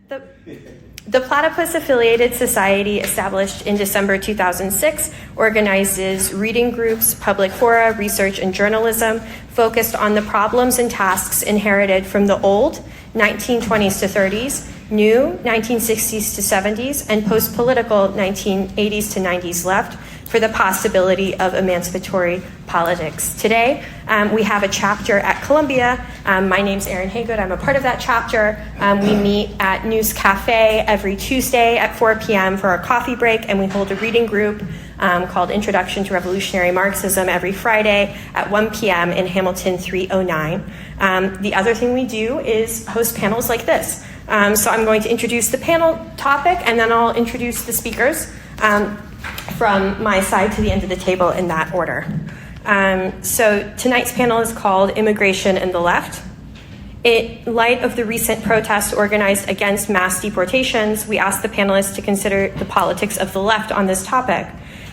The Platypus Affiliated Society, established in December 2006, organizes reading groups, public fora, research, and journalism focused on the problems and tasks inherited from the old 1920s to 30s, new 1960s to 70s, and post-political 1980s to 90s left for the possibility of emancipatory politics. Today, we have a chapter at Columbia. My name's Erin Haygood. I'm a part of that chapter. We meet at News Cafe every Tuesday at 4 p.m. for our coffee break, and we hold a reading group called Introduction to Revolutionary Marxism every Friday at 1 p.m. in Hamilton 309. The other thing we do is host panels like this. So I'm going to introduce the panel topic, and then I'll introduce the speakers from my side to the end of the table in that order. So tonight's panel is called Immigration and the Left. In light of the recent protests organized against mass deportations, we asked the panelists to consider the politics of the left on this topic.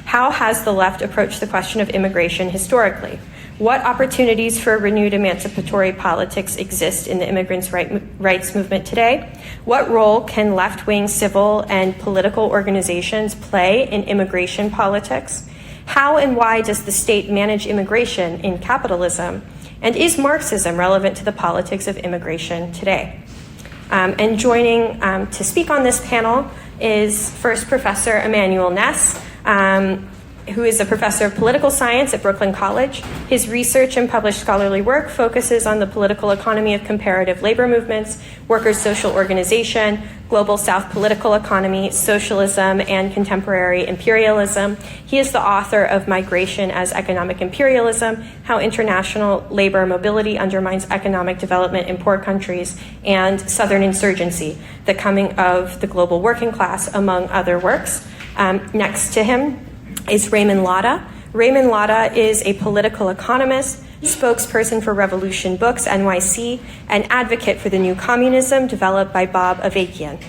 How has the left approached the question of immigration historically? What opportunities for renewed emancipatory politics exist in the immigrants' rights movement today? What role can left-wing civil and political organizations play in immigration politics? How and why does the state manage immigration in capitalism? And is Marxism relevant to the politics of immigration today? And joining to speak on this panel is first Professor Immanuel Ness, who is a professor of political science at Brooklyn College. His research and published scholarly work focuses on the political economy of comparative labor movements, workers' social organization, global South political economy, socialism, and contemporary imperialism. He is the author of Migration as Economic Imperialism, How International Labor Mobility Undermines Economic Development in Poor Countries, and Southern Insurgency, The Coming of the Global Working Class, among other works. Next to him is Raymond Lotta. Raymond Lotta is a political economist, spokesperson for Revolution Books, NYC, and advocate for the new communism developed by Bob Avakian.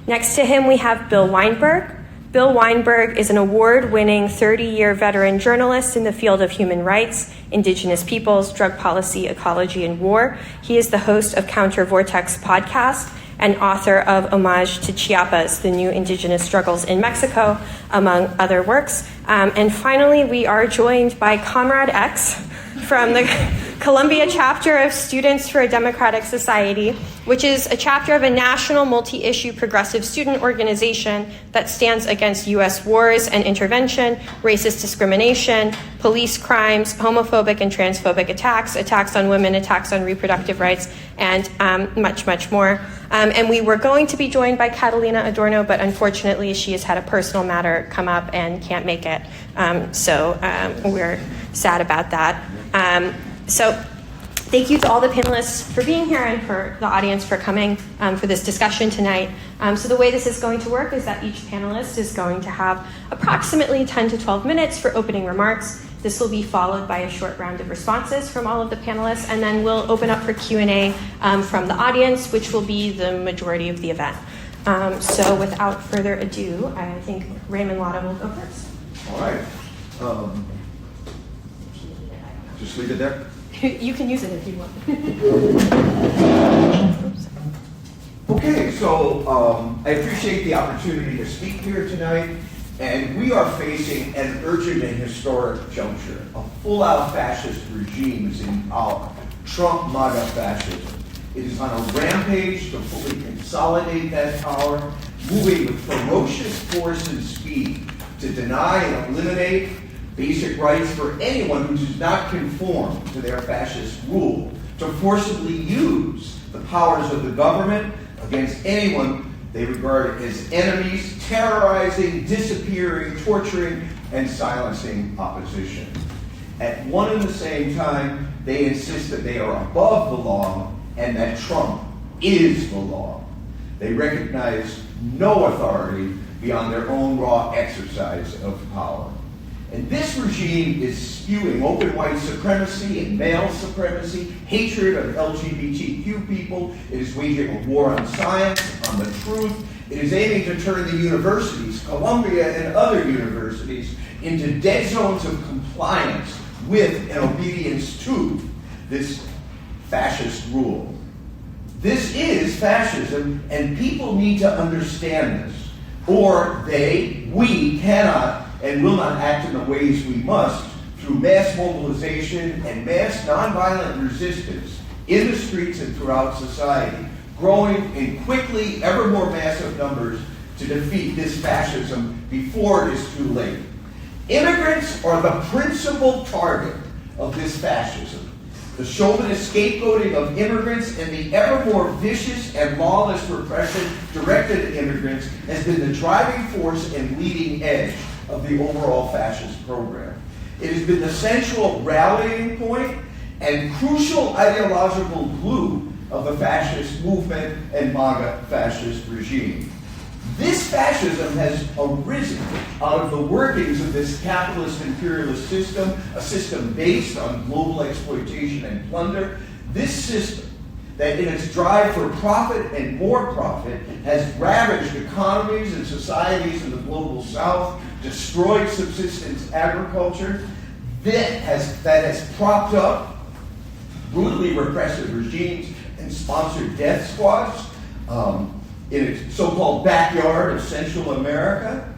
Next to him, we have Bill Weinberg. Bill Weinberg is an award-winning 30-year veteran journalist in the field of human rights, indigenous peoples, drug policy, ecology, and war. He is the host of CounterVortex podcast and author of Homage to Chiapas, the New Indigenous Struggles in Mexico, among other works. And finally, we are joined by Comrade X from the Columbia chapter of Students for a Democratic Society, which is a chapter of a national multi-issue progressive student organization that stands against U.S. wars and intervention, racist discrimination, police crimes, homophobic and transphobic attacks, attacks on women, attacks on reproductive rights, and much, much more. And we were going to be joined by Catalina Adorno, but unfortunately she has had a personal matter come up and can't make it. So we're sad about that. So thank you to all the panelists for being here and for the audience for coming for this discussion tonight. So the way this is going to work is that each panelist is going to have approximately 10 to 12 minutes for opening remarks. This will be followed by a short round of responses from all of the panelists, and then we'll open up for Q&A from the audience, which will be the majority of the event. So without further ado, I think Raymond Lotta will go first. All right. Just leave it there? You can use it if you want. Okay, so I appreciate the opportunity to speak here tonight. And we are facing an urgent and historic juncture. A full-out fascist regime is in power. Trump MAGA fascism. It is on a rampage to fully consolidate that power, moving with ferocious force and speed to deny and eliminate basic rights for anyone who does not conform to their fascist rule, to forcibly use the powers of the government against anyone they regard as enemies, terrorizing, disappearing, torturing, and silencing opposition. At one and the same time, they insist that they are above the law and that Trump is the law. They recognize no authority beyond their own raw exercise of power. And this regime is spewing open white supremacy and male supremacy, hatred of LGBTQ people. It is waging a war on science, on the truth. It is aiming to turn the universities, Columbia and other universities, into dead zones of compliance with and obedience to this fascist rule. This is fascism, and people need to understand this, or we cannot and will not act in the ways we must through mass mobilization and mass nonviolent resistance in the streets and throughout society, growing in quickly ever more massive numbers to defeat this fascism before it is too late. Immigrants are the principal target of this fascism. The chauvinist scapegoating of immigrants and the ever more vicious and lawless repression directed at immigrants has been the driving force and leading edge of the overall fascist program. It has been the central rallying point and crucial ideological glue of the fascist movement and MAGA fascist regime. This fascism has arisen out of the workings of this capitalist imperialist system, a system based on global exploitation and plunder. This system, that in its drive for profit and more profit, has ravaged economies and societies in the global south, destroyed subsistence agriculture, that has propped up brutally repressive regimes and sponsored death squads, in its so-called backyard of Central America.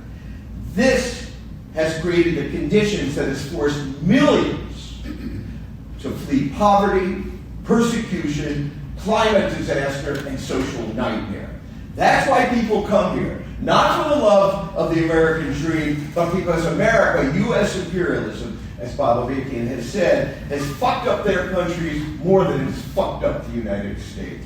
This has created the conditions that has forced millions to flee poverty, persecution, climate disaster, and social nightmare. That's why people come here. Not for the love of the American dream, but because America, U.S. imperialism, as Bobovikian has said, has fucked up their countries more than it's fucked up the United States.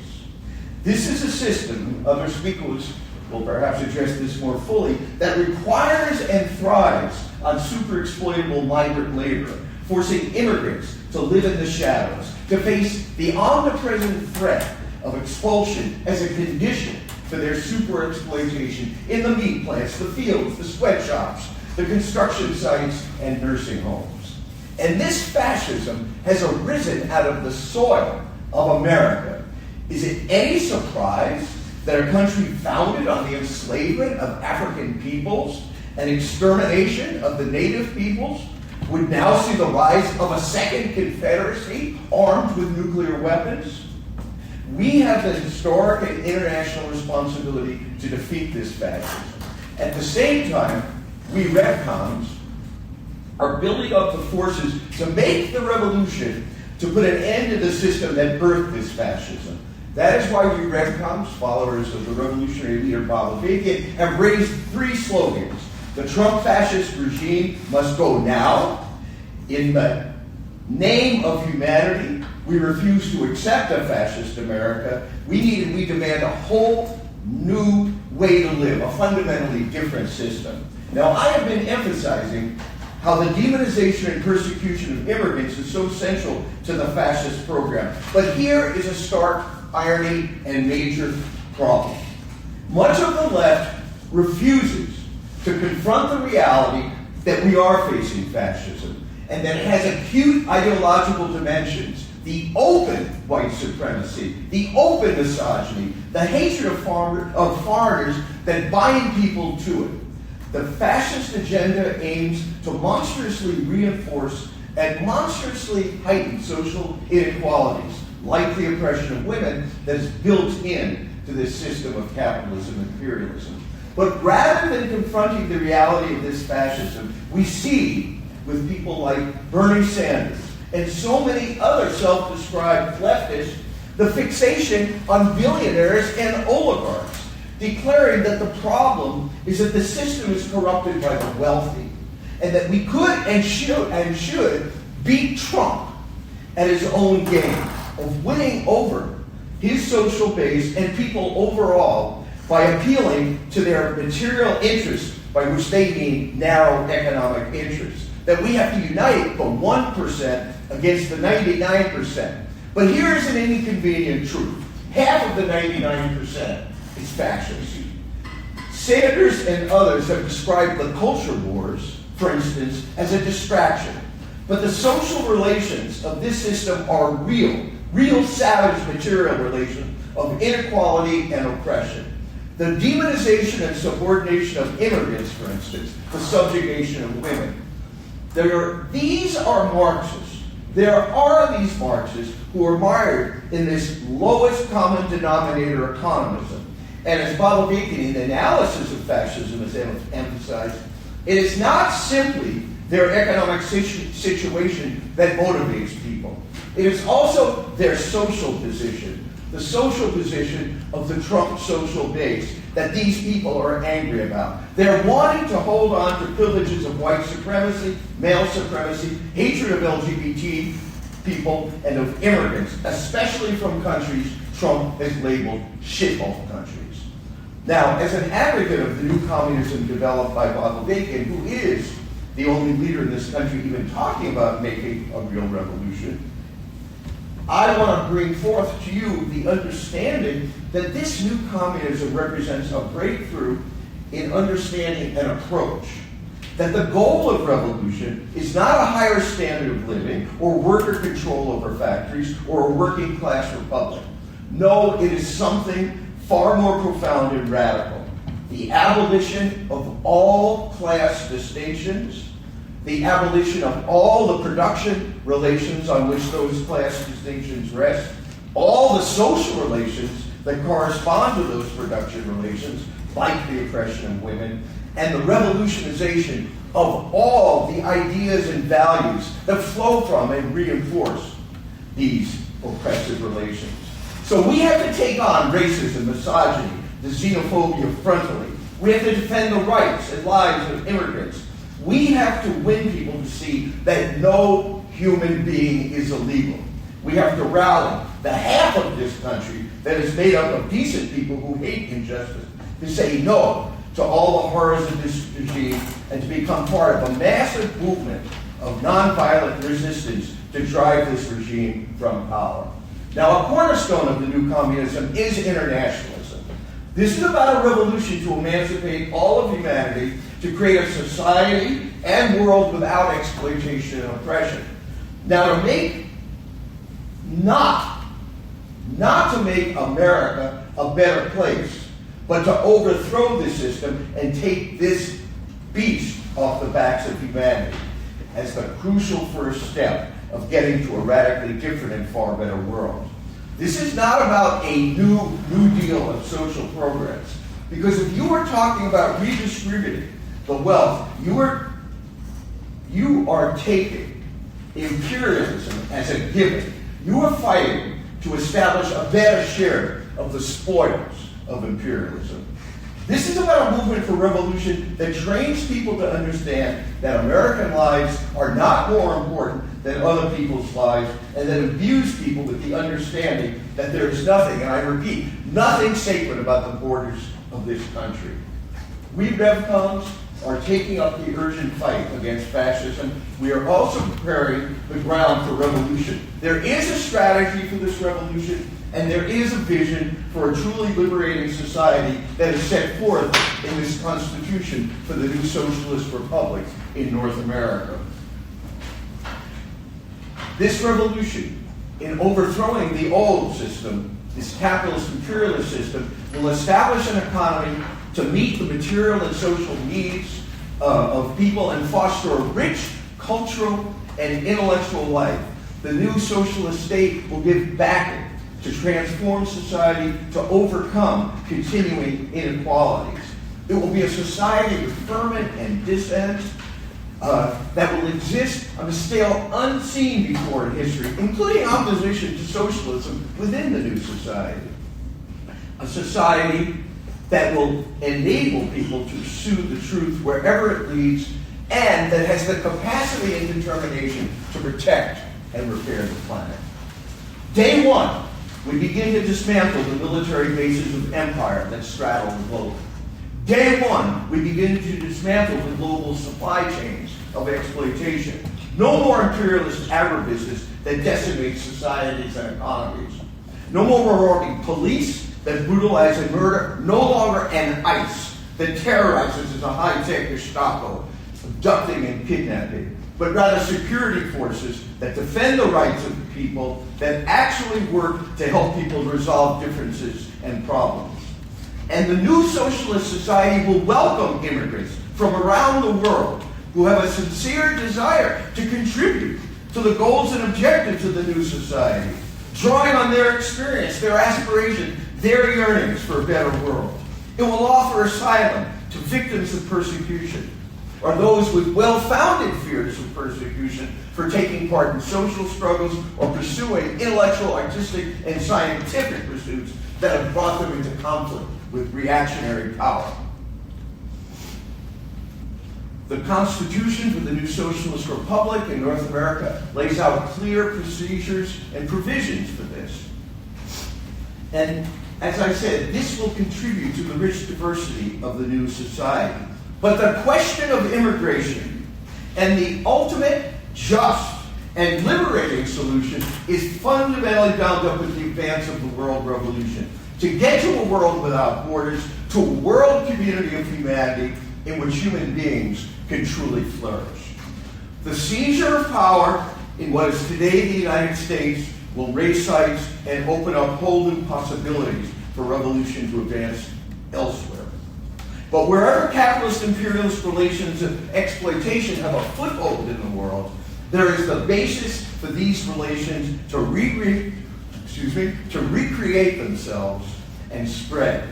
This is a system, other speakers will perhaps address this more fully, that requires and thrives on super-exploitable migrant labor, forcing immigrants to live in the shadows, to face the omnipresent threat of expulsion as a condition for their super-exploitation in the meat plants, the fields, the sweatshops, the construction sites, and nursing homes. And this fascism has arisen out of the soil of America. Is it any surprise that a country founded on the enslavement of African peoples and extermination of the native peoples would now see the rise of a second confederacy armed with nuclear weapons? We have the historic and international responsibility to defeat this fascism. At the same time, we Redcoms are building up the forces to make the revolution to put an end to the system that birthed this fascism. That is why we Redcoms, followers of the revolutionary leader Bobovikian, have raised three slogans. The Trump fascist regime must go now. In the name of humanity, we refuse to accept a fascist America. We demand a whole new way to live, a fundamentally different system. Now, I have been emphasizing how the demonization and persecution of immigrants is so central to the fascist program. But here is a stark irony and major problem. Much of the left refuses to confront the reality that we are facing fascism and that it has acute ideological dimensions. The open white supremacy, the open misogyny, the hatred of foreigners that bind people to it. The fascist agenda aims to monstrously reinforce and monstrously heighten social inequalities, like the oppression of women that is built in to this system of capitalism and imperialism. But rather than confronting the reality of this fascism, we see with people like Bernie Sanders and so many other self-described leftists the fixation on billionaires and oligarchs, declaring that the problem is that the system is corrupted by the wealthy, and that we could and should beat Trump at his own game of winning over his social base and people overall by appealing to their material interests, by which they mean narrow economic interests. That we have to unite the 1% against the 99%. But here is an inconvenient truth. Half of the 99% is fascist. Sanders and others have described the culture wars, for instance, as a distraction. But the social relations of this system are real savage material relations of inequality and oppression. The demonization and subordination of immigrants, for instance, the subjugation of women. These are Marxist, There are these Marxists who are mired in this lowest common denominator economism. And as Platypus in the analysis of fascism has emphasized, it is not simply their economic situation that motivates people. It is also their social position, the social position of the Trump social base that these people are angry about. They're wanting to hold on to privileges of white supremacy, male supremacy, hatred of LGBT people, and of immigrants, especially from countries Trump has labeled shithole countries. Now, as an advocate of the new communism developed by Platypus, who is the only leader in this country even talking about making a real revolution, I want to bring forth to you the understanding that this new communism represents a breakthrough in understanding an approach. That the goal of revolution is not a higher standard of living or worker control over factories or a working class republic. No, it is something far more profound and radical. The abolition of all class distinctions, the abolition of all the production relations on which those class distinctions rest, all the social relations that correspond to those production relations, like the oppression of women, and the revolutionization of all the ideas and values that flow from and reinforce these oppressive relations. So we have to take on racism, misogyny, the xenophobia frontally. We have to defend the rights and lives of immigrants. We have to win people to see that no human being is illegal. We have to rally the half of this country that is made up of decent people who hate injustice to say no to all the horrors of this regime and to become part of a massive movement of nonviolent resistance to drive this regime from power. Now, a cornerstone of the new communism is internationalism. This is about a revolution to emancipate all of humanity, to create a society and world without exploitation and oppression. Now, to make, not to make America a better place, but to overthrow this system and take this beast off the backs of humanity as the crucial first step of getting to a radically different and far better world. This is not about a new deal of social progress. Because if you are talking about redistributing the wealth, you are taking imperialism as a given. You are fighting to establish a better share of the spoils of imperialism. This is about a movement for revolution that trains people to understand that American lives are not more important than other people's lives, and that imbues people with the understanding that there is nothing, and I repeat, nothing sacred about the borders of this country. We RevCons are taking up the urgent fight against fascism. We are also preparing the ground for revolution. There is a strategy for this revolution, and there is a vision for a truly liberating society that is set forth in this Constitution for the new socialist republic in North America. This revolution, in overthrowing the old system, this capitalist imperialist system, will establish an economy to meet the material and social needs of people and foster a rich cultural and intellectual life. The new socialist state will give backing to transform society to overcome continuing inequalities. It will be a society with ferment and dissent that will exist on a scale unseen before in history, including opposition to socialism within the new society. A society that will enable people to pursue the truth wherever it leads, and that has the capacity and determination to protect and repair the planet. Day one, we begin to dismantle the military bases of empire that straddle the globe. Day one, we begin to dismantle the global supply chains of exploitation. No more imperialist agribusiness that decimates societies and economies. No more marauding police that brutalize and murder. No longer an ICE that terrorizes as a high-tech Gestapo, abducting and kidnapping, but rather security forces that defend the rights of the people, that actually work to help people resolve differences and problems. And the new socialist society will welcome immigrants from around the world who have a sincere desire to contribute to the goals and objectives of the new society, drawing on their experience, their aspiration, their yearnings for a better world. It will offer asylum to victims of persecution, or those with well-founded fears of persecution for taking part in social struggles or pursuing intellectual, artistic, and scientific pursuits that have brought them into conflict with reactionary power. The Constitution for the new socialist republic in North America lays out clear procedures and provisions for this. And as I said, this will contribute to the rich diversity of the new society. But the question of immigration and the ultimate, just, and liberating solution is fundamentally bound up with the advance of the world revolution. To get to a world without borders, to a world community of humanity in which human beings can truly flourish. The seizure of power in what is today the United States will raise sights and open up whole new possibilities for revolution to advance elsewhere. But wherever capitalist imperialist relations of exploitation have a foothold in the world, there is the basis for these relations to recreate themselves and spread.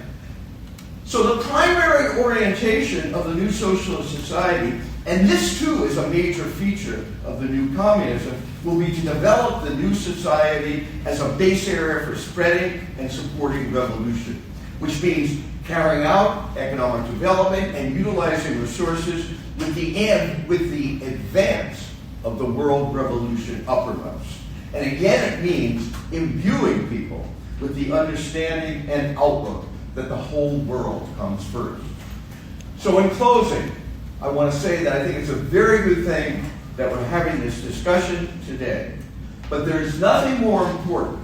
So the primary orientation of the new socialist society, and this too is a major feature of the new communism, will be to develop the new society as a base area for spreading and supporting revolution, which means carrying out economic development and utilizing resources with the advance of the world revolution uppermost. And again, it means imbuing people with the understanding and outlook that the whole world comes first. So in closing, I want to say that I think it's a very good thing that we're having this discussion today. But there's nothing more important,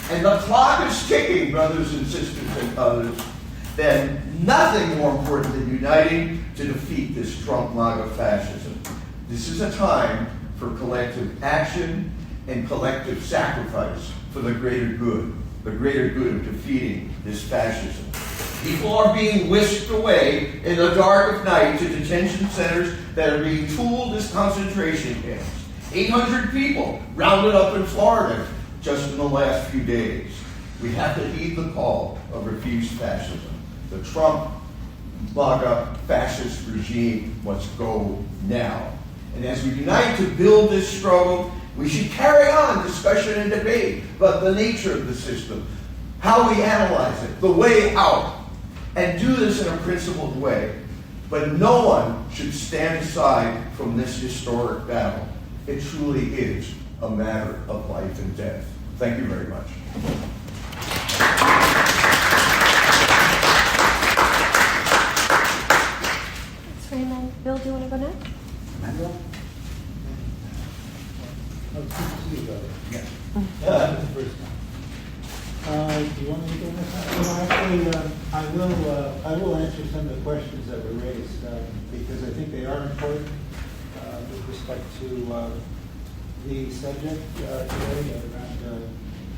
and the clock is ticking, brothers and sisters and others, than nothing more important than uniting to defeat this drunk MAGA fascism. This is a time for collective action and collective sacrifice for the greater good of defeating this fascism. People are being whisked away in the dark of night to detention centers that are being tooled as concentration camps. 800 people rounded up in Florida just in the last few days. We have to heed the call of refused fascism. The Trump MAGA fascist regime must go now. And as we unite to build this struggle, we should carry on discussion and debate about the nature of the system, how we analyze it, the way out, and do this in a principled way. But no one should stand aside from this historic battle. It truly is a matter of life and death. Thank you very much. Thanks, Raymond. Bill, do you want to go next? Immanuel? Oh, it's good to see you, brother. Yeah. That was the first time. Do you want me to go next time? Well, actually, I will answer some of the questions that were raised because I think they are important with respect to the subject today around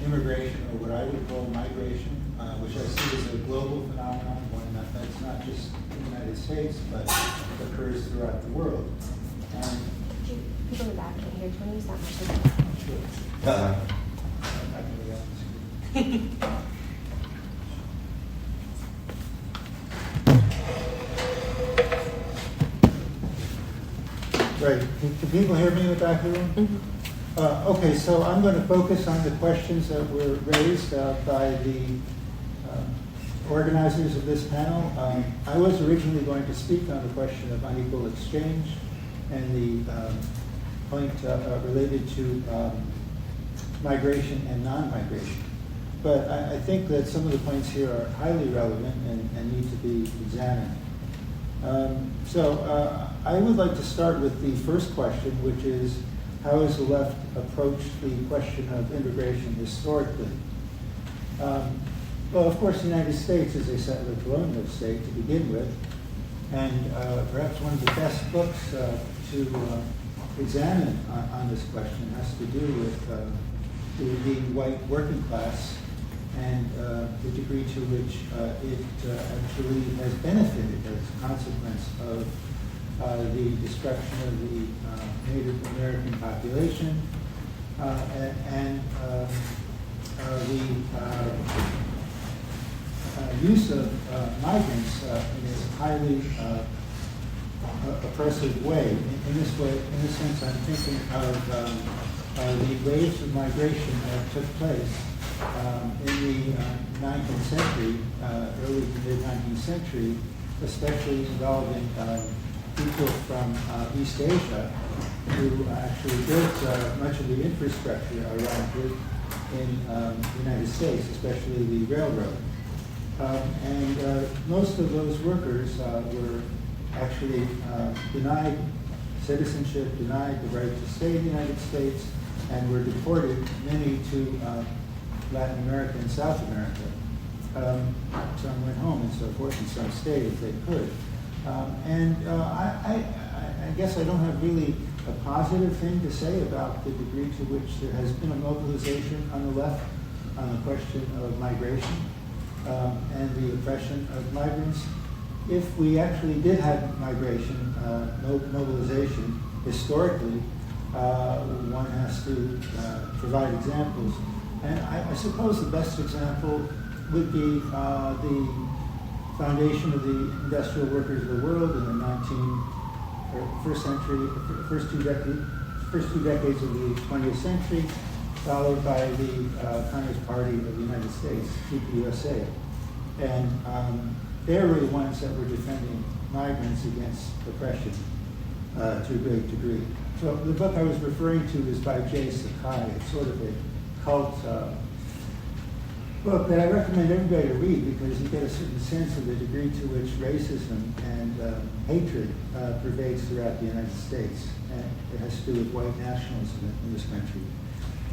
immigration, or what I would call migration, which I see as a global phenomenon, one that's not just in the United States, but occurs throughout the world. And People in the back can't hear. Do you want to use that microphone? sure. I'm not going to be on the screen. Right. Can people hear me in the back of the room? Mm-hmm. Okay, so I'm going to focus on the questions that were raised by the organizers of this panel. I was originally going to speak on the question of unequal exchange and the point related to migration and non-migration. But I think that some of the points here are highly relevant and need to be examined. So I would like to start with the first question, which is, how has the left approached the question of immigration historically? Well, of course, the United States is a settler colonial state to begin with, and perhaps one of the best books to examine on this question has to do with the white working class and the degree to which it actually has benefited as a consequence of the destruction of the Native American population and the use of migrants in this highly oppressive way. In this sense, I'm thinking of the waves of migration that took place in the 19th century, early to mid-19th century, especially involving people from East Asia who actually built much of the infrastructure around it in the United States, especially the railroad. And most of those workers were actually denied citizenship, denied the right to stay in the United States, and were deported, many to Latin America and South America. Some went home and so forth, and some stayed if they could. I guess I don't have really a positive thing to say about the degree to which there has been a mobilization on the left on the question of migration and the oppression of migrants. If we actually did have migration, mobilization, historically, one has to provide examples. And I suppose the best example would be the foundation of the industrial workers of the world in the first two decades of the 20th century, followed by the Communist Party of the United States, CPUSA. And they were the ones that were defending migrants against oppression to a great degree. So the book I was referring to is by J. Sakai. It's sort of a cult book that I recommend everybody to read because you get a certain sense of the degree to which racism and hatred pervades throughout the United States. And it has to do with white nationalism in this country.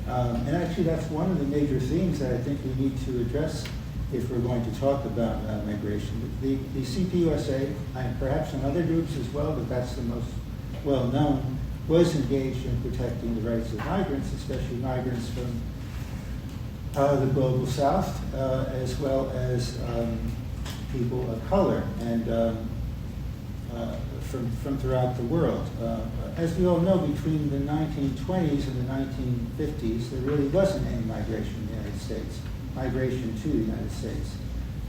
And actually that's one of the major themes that I think we need to address if we're going to talk about migration. The CPUSA, and perhaps some other groups as well, but that's the most well-known, was engaged in protecting the rights of migrants, especially migrants from the global south, as well as people of color and from throughout the world. As we all know, between the 1920s and the 1950s, there really wasn't any migration in the United States, migration to the United States,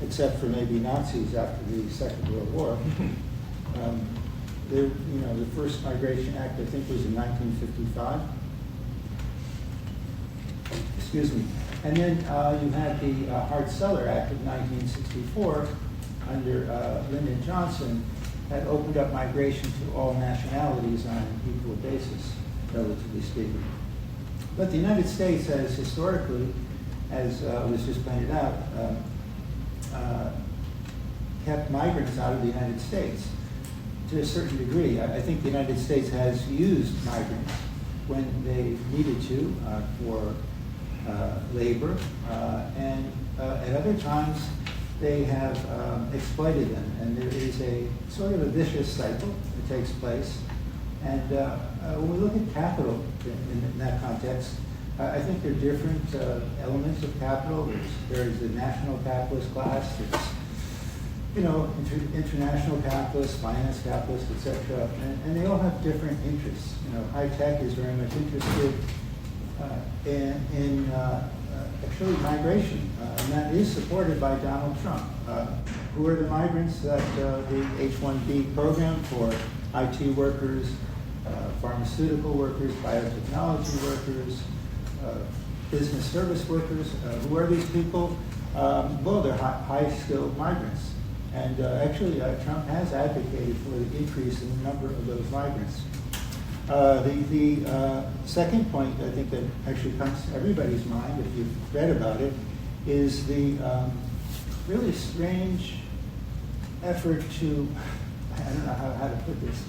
except for maybe Nazis after the Second World War. The first Migration Act, I think, was in 1955. Excuse me. And then you had the Hart-Celler Act of 1964 under Lyndon Johnson that opened up migration to all nationalities on an equal basis, relatively speaking. But the United States has historically, as was just pointed out, kept migrants out of the United States to a certain degree. I think the United States has used migrants when they needed to for labor, and at other times they have exploited them. And there is a sort of a vicious cycle that takes place. And when we look at capital in that context, I think there are different elements of capital. There's the national capitalist class. There's international capitalists, finance capitalists, etc. And they all have different interests. High tech is very much interested in actually migration, and that is supported by Donald Trump. Who are the migrants that the H-1B program for IT workers, pharmaceutical workers, biotechnology workers, business service workers? Who are these people? Well, they're high-skilled migrants. And actually, Trump has advocated for the increase in the number of those migrants. The second point, I think, that actually comes to everybody's mind, if you've read about it, is the really strange effort to, I don't know how to put this,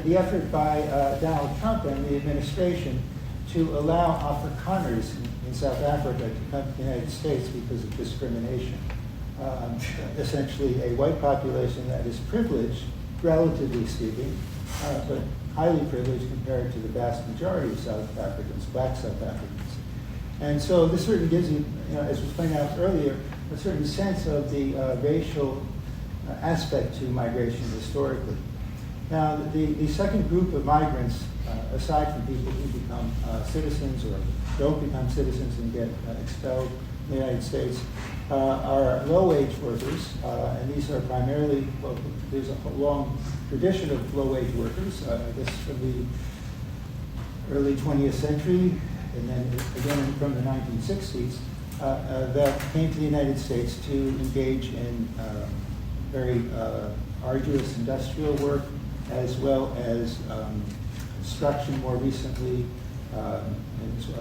the effort by Donald Trump and the administration to allow Afrikaners in South Africa to come to the United States because of discrimination. Essentially a white population that is privileged, relatively speaking, but highly privileged compared to the vast majority of South Africans, black South Africans. And so this certainly gives you, as was pointed out earlier, a certain sense of the racial aspect to migration historically. Now, the second group of migrants, aside from people who become citizens or don't become citizens and get expelled in the United States, are low-wage workers, and these are primarily, well, there's a long tradition of low-wage workers, I guess from the early 20th century, and then again from the 1960s, that came to the United States to engage in very arduous industrial work, as well as construction more recently.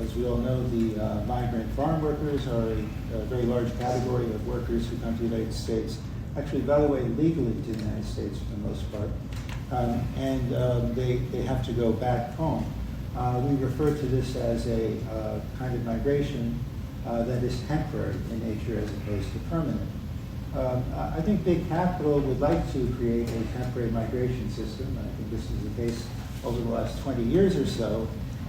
As we all know, the migrant farm workers are a very large category of workers who come to the United States, actually, by the way, legally to the United States for the most part, and they have to go back home. We refer to this as a kind of migration that is temporary in nature as opposed to permanent. I think big capital would like to create a temporary migration system. I think this is the case over the last 20 years or so,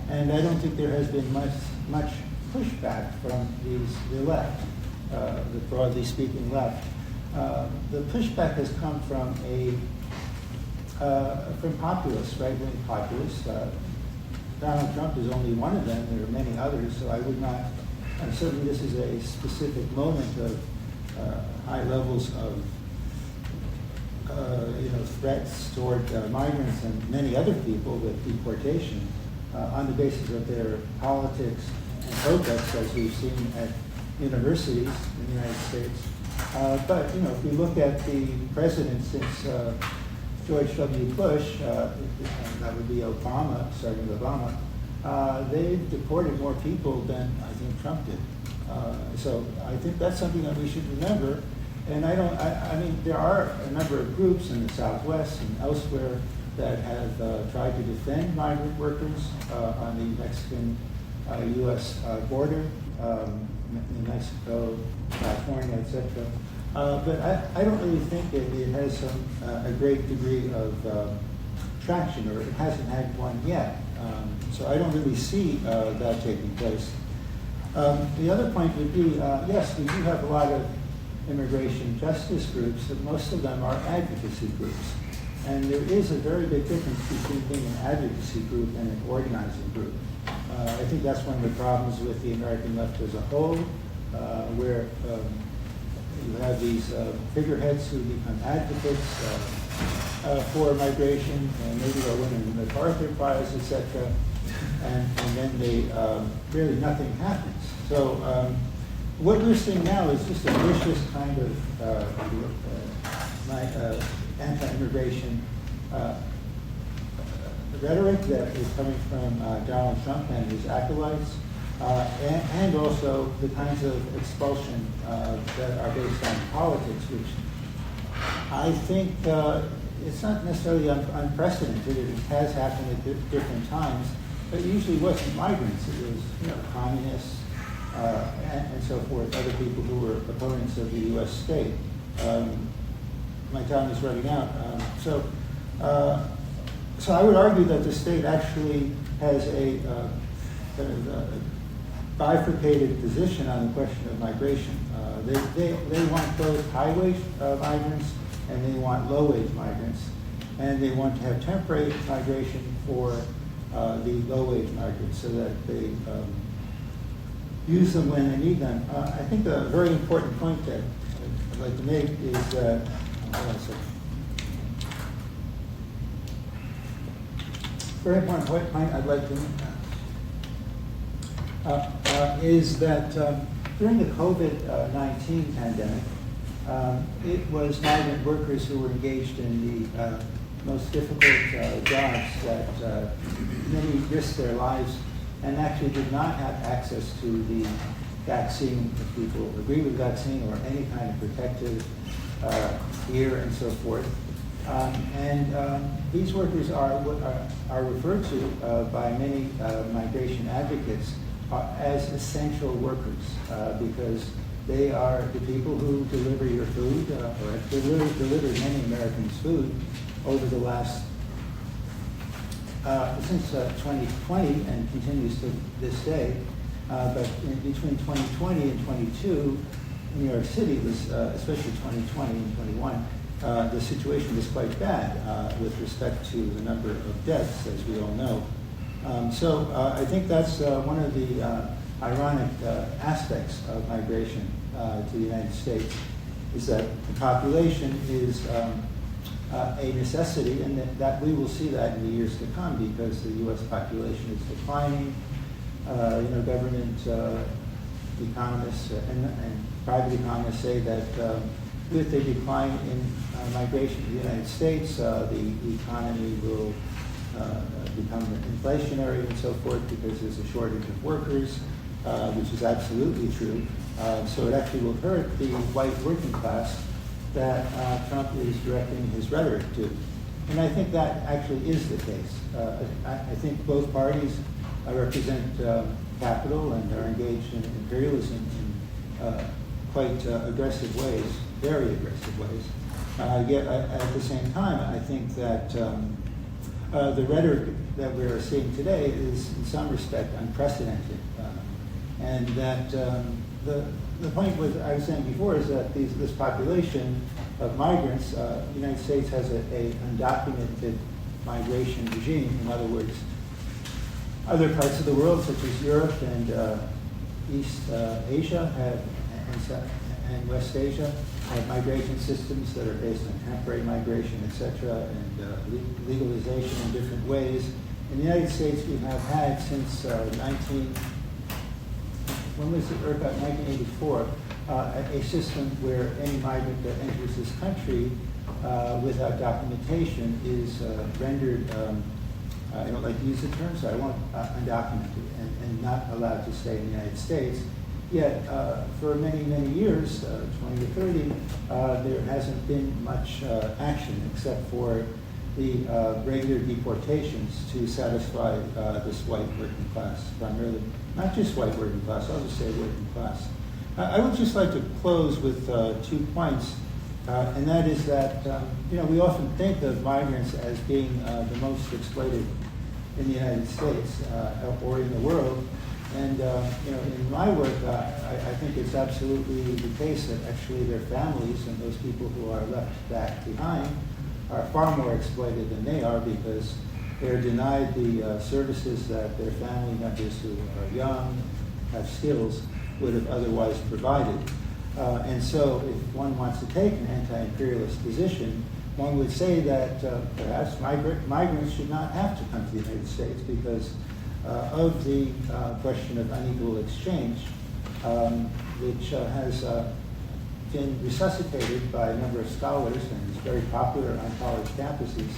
and I don't think there has been much pushback from the left, the broadly speaking left. The pushback has come from populists, right-wing populists. Donald Trump is only one of them. There are many others, so I would not. Certainly, this is a specific moment of high levels of threats toward migrants and many other people with deportation on the basis of their politics and protests, as we've seen at universities in the United States. But if we look at the president since George W. Bush, that would be Obama, starting with Obama, they've deported more people than I think Trump did. So I think that's something that we should remember. And I mean, there are a number of groups in the Southwest and elsewhere that have tried to defend migrant workers on the Mexican-U.S. border, New Mexico, California, etc. But I don't really think it has a great degree of traction, or it hasn't had one yet. So I don't really see that taking place. The other point would be, yes, we do have a lot of immigration justice groups, but most of them are advocacy groups. And there is a very big difference between being an advocacy group and an organizing group. I think that's one of the problems with the American left as a whole, where you have these figureheads who become advocates for migration, and maybe they'll win a MacArthur Prize, etc. And then really nothing happens. So what we're seeing now is just a vicious kind of anti-immigration rhetoric that is coming from Donald Trump and his acolytes, and also the kinds of expulsion that are based on politics, which I think it's not necessarily unprecedented. It has happened at different times, but it usually wasn't migrants. It was communists and so forth, other people who were opponents of the U.S. state. My time is running out. So I would argue that the state actually has a kind of bifurcated position on the question of migration. They want both high-wage migrants and they want low-wage migrants, and they want to have temporary migration for the low-wage migrants so that they use them when they need them. I think a very important point that I'd like to make is that very important point I'd like to make is that during the COVID-19 pandemic, it was migrant workers who were engaged in the most difficult jobs that many risked their lives and actually did not have access to the vaccine, if people agree with vaccine, or any kind of protective gear and so forth. These workers are referred to by many migration advocates as essential workers because they are the people who deliver your food, or have delivered many Americans food over the last, since 2020 and continues to this day. But between 2020 and 22, New York City was, especially 2020 and 21, the situation is quite bad with respect to the number of deaths, as we all know. So I think that's one of the ironic aspects of migration to the United States, is that the population is a necessity, and that we will see that in the years to come because the U.S. population is declining. Government economists and private economists say that with the decline in migration to the United States, the economy will become inflationary and so forth because there's a shortage of workers, which is absolutely true. So it actually will hurt the white working class that Trump is directing his rhetoric to. And I think that actually is the case. I think both parties represent capital and are engaged in imperialism in quite aggressive ways, very aggressive ways. Yet at the same time, I think that the rhetoric that we're seeing today is in some respect unprecedented. And that the point I was saying before is that this population of migrants, the United States has an undocumented migration regime. In other words, other parts of the world, such as Europe and East Asia and West Asia, have migration systems that are based on temporary migration, etc., and legalization in different ways. In the United States, we have had since 1984, a system where any migrant that enters this country without documentation is rendered, I don't like to use the term, so I won't, undocumented and not allowed to stay in the United States. Yet, for many, many years, 20 or 30, there hasn't been much action except for the regular deportations to satisfy this white working class, primarily. Not just white working class, I'll just say working class. I would just like to close with 2 points, and that is that, we often think of migrants as being the most exploited in the United States or in the world. And in my work, I think it's absolutely the case that actually their families and those people who are left back behind are far more exploited than they are because they're denied the services that their family members who are young, have skills, would have otherwise provided. And so if one wants to take an anti-imperialist position, one would say that perhaps migrants should not have to come to the United States because of the question of unequal exchange, which has been resuscitated by a number of scholars and is very popular on college campuses,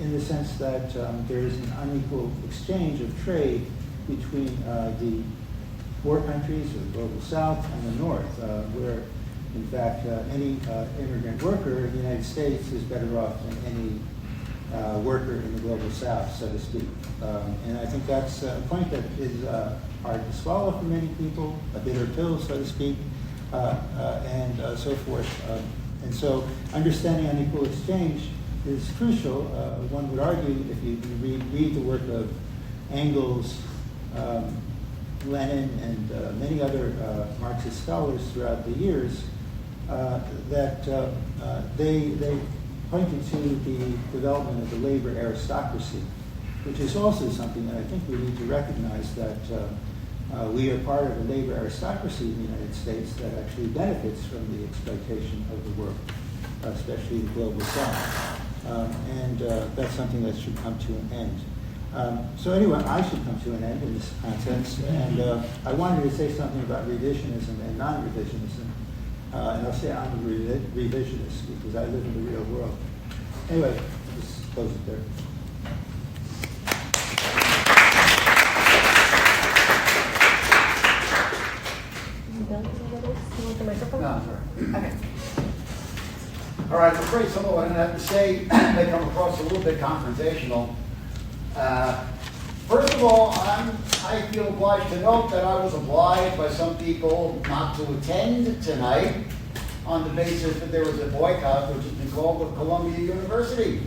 in the sense that there is an unequal exchange of trade between the poor countries, or the global south, and the north, where, in fact, any immigrant worker in the United States is better off than any worker in the global south, so to speak. And I think that's a point that is hard to swallow for many people, a bitter pill, so to speak, and so forth. And so understanding unequal exchange is crucial. One would argue, if you read the work of Engels, Lenin, and many other Marxist scholars throughout the years, that they pointed to the development of the labor aristocracy, which is also something that I think we need to recognize, that we are part of a labor aristocracy in the United States that actually benefits from the exploitation of the work, especially the global south. And that's something that should come to an end. So anyway, I should come to an end in this context, and I wanted to say something about revisionism and non-revisionism, and I'll say I'm a revisionist because I live in the real world. Anyway, I'll just close it there. You want the microphone? No, I'm sorry. Okay. All right, I'm afraid some of what I have to say may come across a little bit confrontational. First of all, I feel obliged to note that I was obliged by some people not to attend tonight on the basis that there was a boycott, which has been called with Columbia University.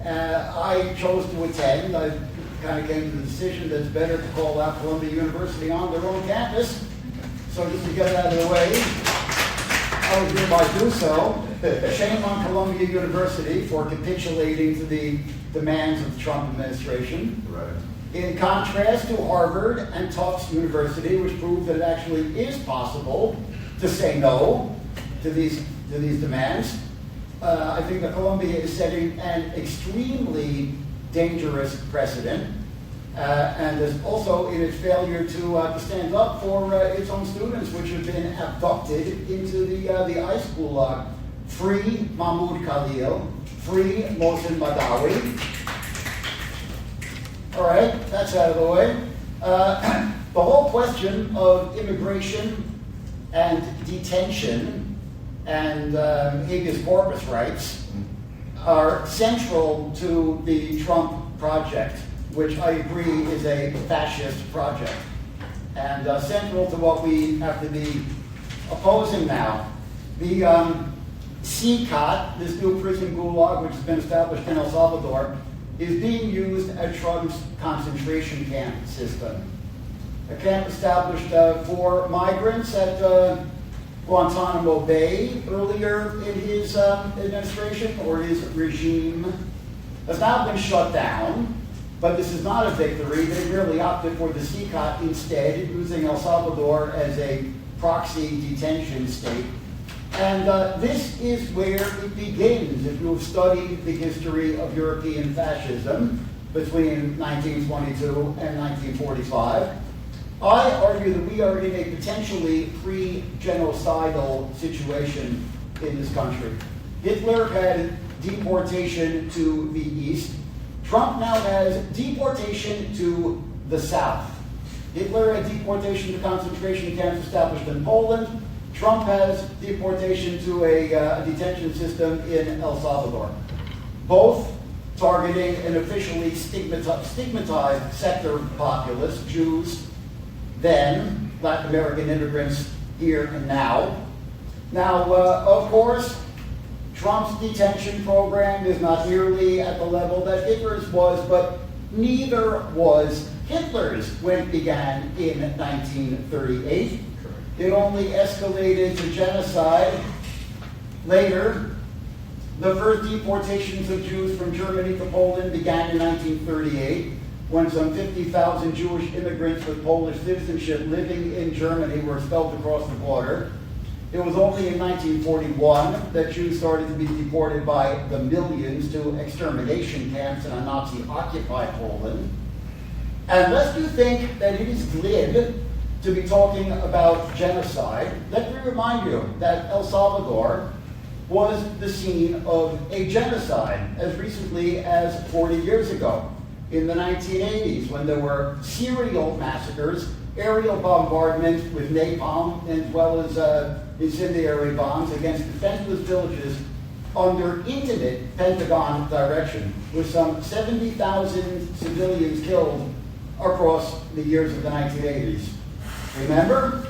I chose to attend. I kind of came to the decision that it's better to call out Columbia University on their own campus. So just to get it out of the way. I would hereby do so. Shame on Columbia University for capitulating to the demands of the Trump administration. Right. In contrast to Harvard and Tufts University, which proved that it actually is possible to say no to these demands, I think that Columbia is setting an extremely dangerous precedent, and is also in its failure to stand up for its own students, which have been abducted into the ice gulag. Free Mahmoud Khalil, free Mohsen Badawi. All right, that's out of the way. The whole question of immigration and detention and habeas corpus rights are central to the Trump project, which I agree is a fascist project, and central to what we have to be opposing now. The CCOT, this new prison gulag which has been established in El Salvador, is being used as Trump's concentration camp system. A camp established for migrants at Guantanamo Bay earlier in his administration, or his regime, has now been shut down, but this is not a victory. They really opted for the CCOT instead, using El Salvador as a proxy detention state. And this is where it begins. If you have studied the history of European fascism between 1922 and 1945, I argue that we are in a potentially pre-genocidal situation in this country. Hitler had deportation to the east. Trump now has deportation to the south. Hitler had deportation to concentration camps established in Poland. Trump has deportation to a detention system in El Salvador. Both targeting an officially stigmatized sector of populace, Jews, then Latin American immigrants here and now. Now, of course, Trump's detention program is not nearly at the level that Hitler's was, but neither was Hitler's when it began in 1938. It only escalated to genocide later. The first deportations of Jews from Germany to Poland began in 1938, when some 50,000 Jewish immigrants with Polish citizenship living in Germany were expelled across the border. It was only in 1941 that Jews started to be deported by the millions to extermination camps in a Nazi-occupied Poland. And lest you think that it is glib to be talking about genocide, let me remind you that El Salvador was the scene of a genocide as recently as 40 years ago, in the 1980s, when there were serial massacres, aerial bombardments with napalm, as well as incendiary bombs against defenseless villages under intimate Pentagon direction, with some 70,000 civilians killed across the years of the 1980s. Remember?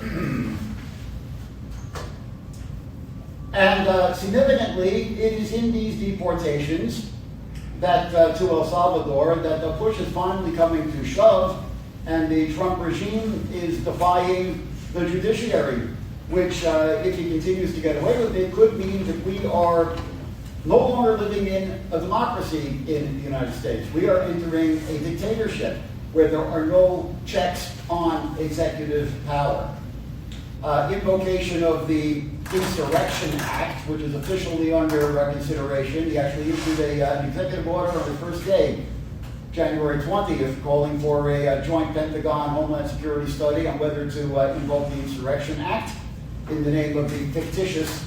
And significantly, it is in these deportations that to El Salvador that the push is finally coming to shove, and the Trump regime is defying the judiciary, which, if he continues to get away with it, could mean that we are no longer living in a democracy in the United States. We are entering a dictatorship where there are no checks on executive power. Invocation of the Insurrection Act, which is officially under consideration. He actually issued an executive order on the first day, January 20th, calling for a joint Pentagon Homeland Security study on whether to invoke the Insurrection Act in the name of the fictitious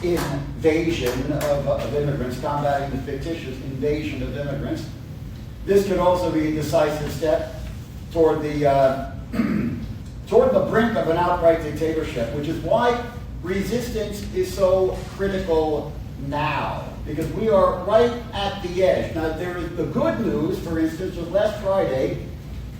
invasion of immigrants, combating the fictitious invasion of immigrants. This could also be a decisive step toward the toward the brink of an outright dictatorship, which is why resistance is so critical now, because we are right at the edge. Now, there is the good news, for instance, was last Friday,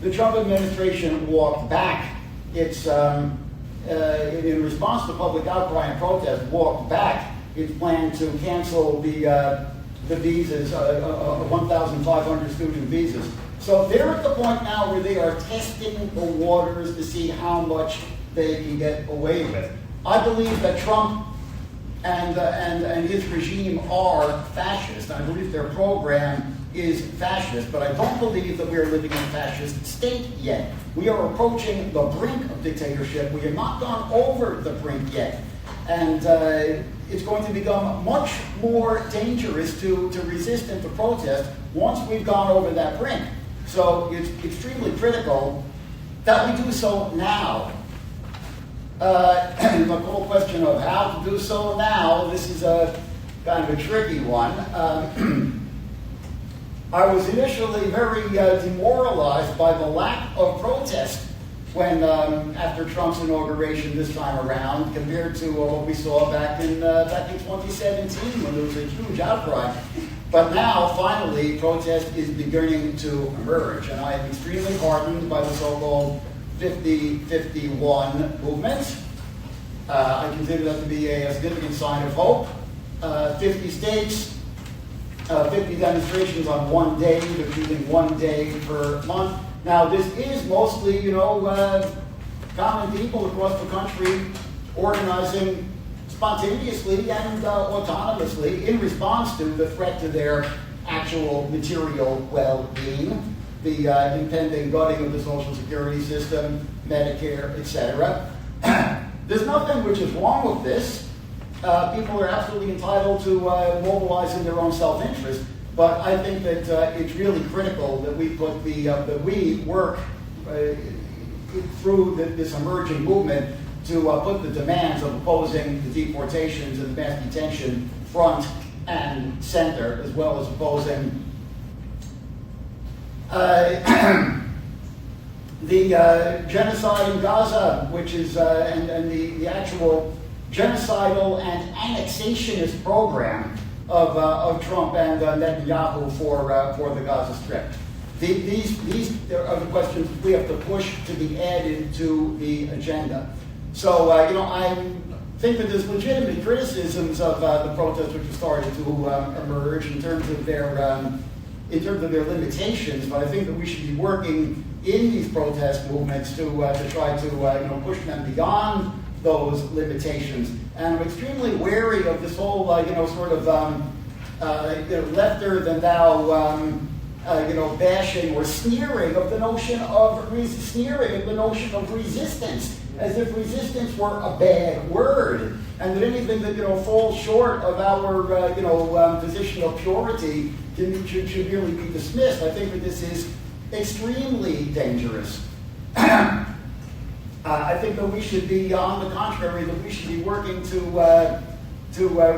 the Trump administration walked back its, in response to public outcry and protest, walked back its plan to cancel the visas, 1,500 student visas. So they're at the point now where they are testing the waters to see how much they can get away with. I believe that Trump and his regime are fascist. I believe their program is fascist, but I don't believe that we are living in a fascist state yet. We are approaching the brink of dictatorship. We have not gone over the brink yet. And it's going to become much more dangerous to resist and to protest once we've gone over that brink. So it's extremely critical that we do so now. The whole question of how to do so now, this is a kind of a tricky one. I was initially very demoralized by the lack of protest when, after Trump's inauguration this time around, compared to what we saw back in 2017 when there was a huge outcry. But now, finally, protest is beginning to emerge, and I am extremely heartened by the so-called 50-51 movement. I consider that to be a significant sign of hope. 50 states, 50 demonstrations on one day, they're choosing 1 day per month. Now, this is mostly, common people across the country organizing spontaneously and autonomously in response to the threat to their actual material well-being, the impending gutting of the Social Security system, Medicare, etc. There's nothing which is wrong with this. People are absolutely entitled to mobilize in their own self-interest, but I think that it's really critical that we put that we work through this emerging movement to put the demands of opposing the deportations and the mass detention front and center, as well as opposing the genocide in Gaza, which is and the actual genocidal and annexationist program of Trump and Netanyahu for the Gaza Strip. These are the questions we have to push to be added to the agenda. So I think that there's legitimate criticisms of the protests which have started to emerge in terms of their limitations, but I think that we should be working in these protest movements to try to push them beyond those limitations. And I'm extremely wary of this whole lefter than thou bashing or sneering of the notion of resistance, as if resistance were a bad word, and that anything that falls short of our position of purity should really be dismissed. I think that this is extremely dangerous. I think that we should be, on the contrary, that we should be working to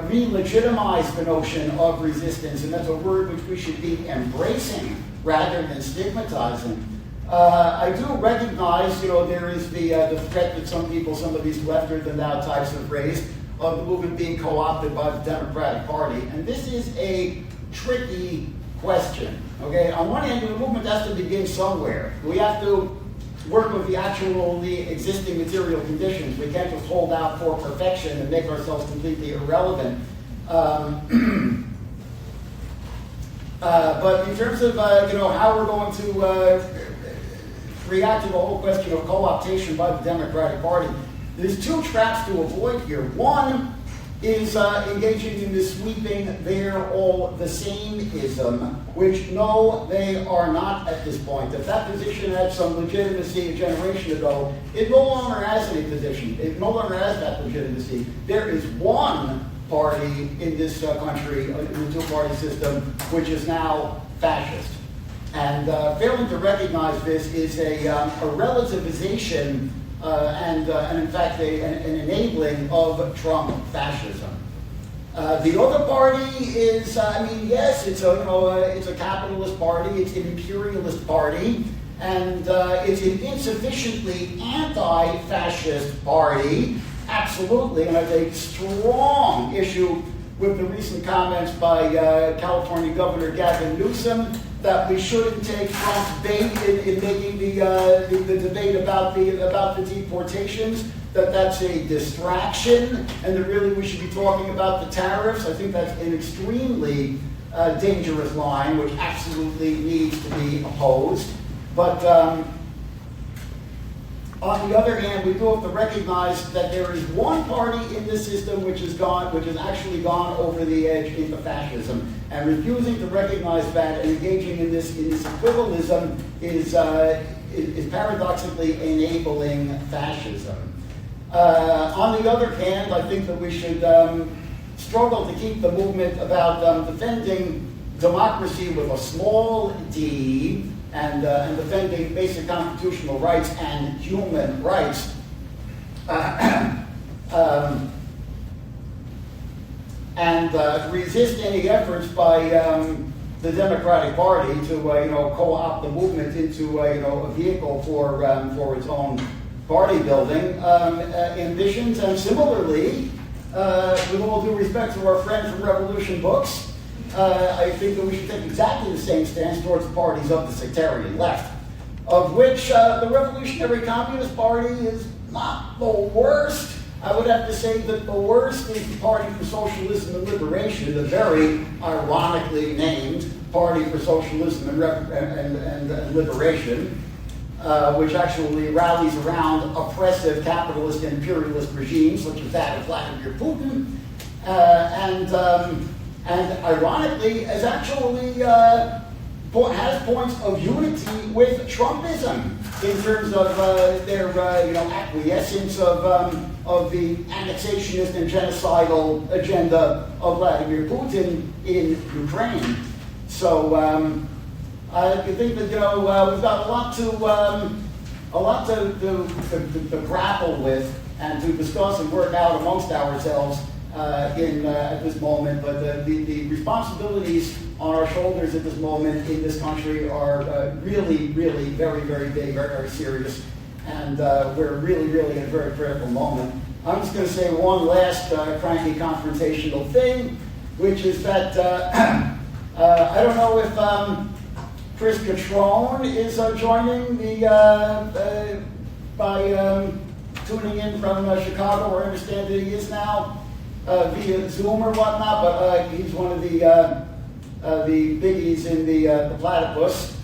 re-legitimize the notion of resistance, and that's a word which we should be embracing rather than stigmatizing. I do recognize, there is the threat that some of these lefter-than-thou types have raised of the movement being co-opted by the Democratic Party, and this is a tricky question. Okay, on one hand, the movement has to begin somewhere. We have to work with the existing material conditions. We can't just hold out for perfection and make ourselves completely irrelevant. But in terms of how we're going to react to the whole question of co-optation by the Democratic Party, there's two traps to avoid here. One is engaging in this sweeping "they're all the same"ism, which no, they are not at this point. If that position had some legitimacy a generation ago, it no longer has any position. It no longer has that legitimacy. There is one party in this country, in the two-party system, which is now fascist. And failing to recognize this is a relativization and in fact, an enabling of Trump fascism. The other party is, yes, it's a capitalist party, it's an imperialist party, and it's an insufficiently anti-fascist party, absolutely, and I take strong issue with the recent comments by California Governor Gavin Newsom that we shouldn't take Trump's bait in making the debate about the deportations, that's a distraction, and that really we should be talking about the tariffs. I think that's an extremely dangerous line, which absolutely needs to be opposed. But On the other hand, we do have to recognize that there is one party in this system which has actually gone over the edge into fascism, and refusing to recognize that and engaging in this equivalentalism is paradoxically enabling fascism. On the other hand, I think that we should struggle to keep the movement about defending democracy with a small d and defending basic constitutional rights and human rights and resist any efforts by the Democratic Party to co-opt the movement into a vehicle for its own party building ambitions. And similarly, with all due respect to our friend from Revolution Books, I think that we should take exactly the same stance towards the parties of the sectarian left, of which the Revolutionary Communist Party is not the worst. I would have to say that the worst is the Party for Socialism and Liberation, the very ironically named Party for Socialism and Liberation, which actually rallies around oppressive capitalist and imperialist regimes such as that of Vladimir Putin, and ironically is actually has points of unity with Trumpism in terms of their acquiescence of the annexationist and genocidal agenda of Vladimir Putin in Ukraine. So I think that we've got a lot to grapple with and to discuss and work out amongst ourselves at this moment. But the responsibilities on our shoulders at this moment in this country are really, really very, very big, very, very serious, and we're really, really in a very critical moment. I'm just going to say one last cranky confrontational thing, which is that I don't know if Chris Catrone is joining by tuning in from Chicago, where I understand that he is now via Zoom or whatnot, but he's one of the biggies in the Platypus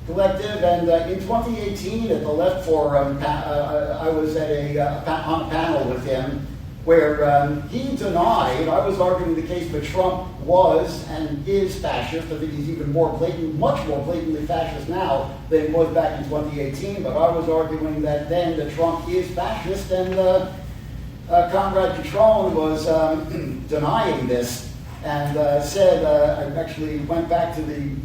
collective. And in 2018 at the Left Forum, I was at on a panel with him where he denied, I was arguing the case that Trump was and is fascist. I think he's even much more blatantly fascist now than he was back in 2018, but I was arguing that then that Trump is fascist, and Comrade Catrone was denying this and said, I actually went back to the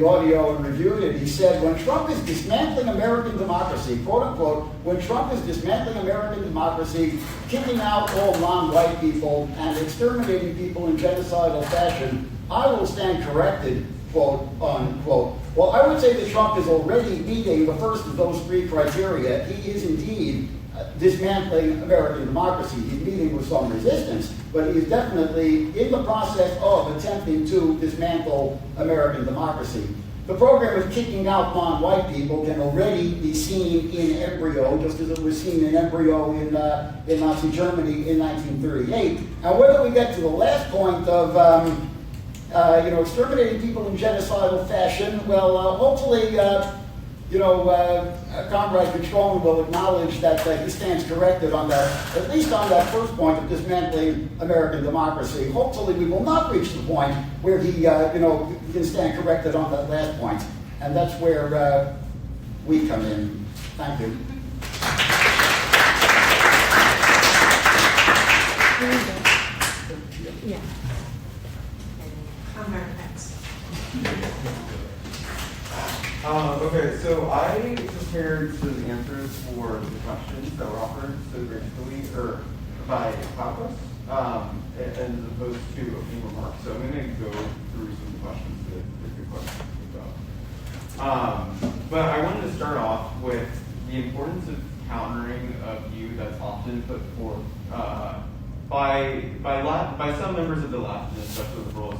audio and reviewed it. He said, when Trump is dismantling American democracy, quote unquote, when Trump is dismantling American democracy, kicking out all non-white people and exterminating people in genocidal fashion, I will stand corrected, quote unquote. Well, I would say that Trump is already meeting the first of those three criteria. He is indeed dismantling American democracy. He's meeting with some resistance, but he is definitely in the process of attempting to dismantle American democracy. The program of kicking out non-white people can already be seen in embryo, just as it was seen in embryo in Nazi Germany in 1938. And whether we get to the last point of exterminating people in genocidal fashion, well, hopefully, Comrade Catrone will acknowledge that he stands corrected on that, at least on that first point of dismantling American democracy. Hopefully we will not reach the point where he can stand corrected on that last point. And that's where we come in. Thank you. Yeah. Comrade X. Okay, so I prepared some answers for the questions that were offered so gracefully, by Platypus, as opposed to opening remarks. So I'm going to go through some of the questions that good questions about. But I wanted to start off with the importance of countering a view that's often put forth by some members of the left, and especially liberals,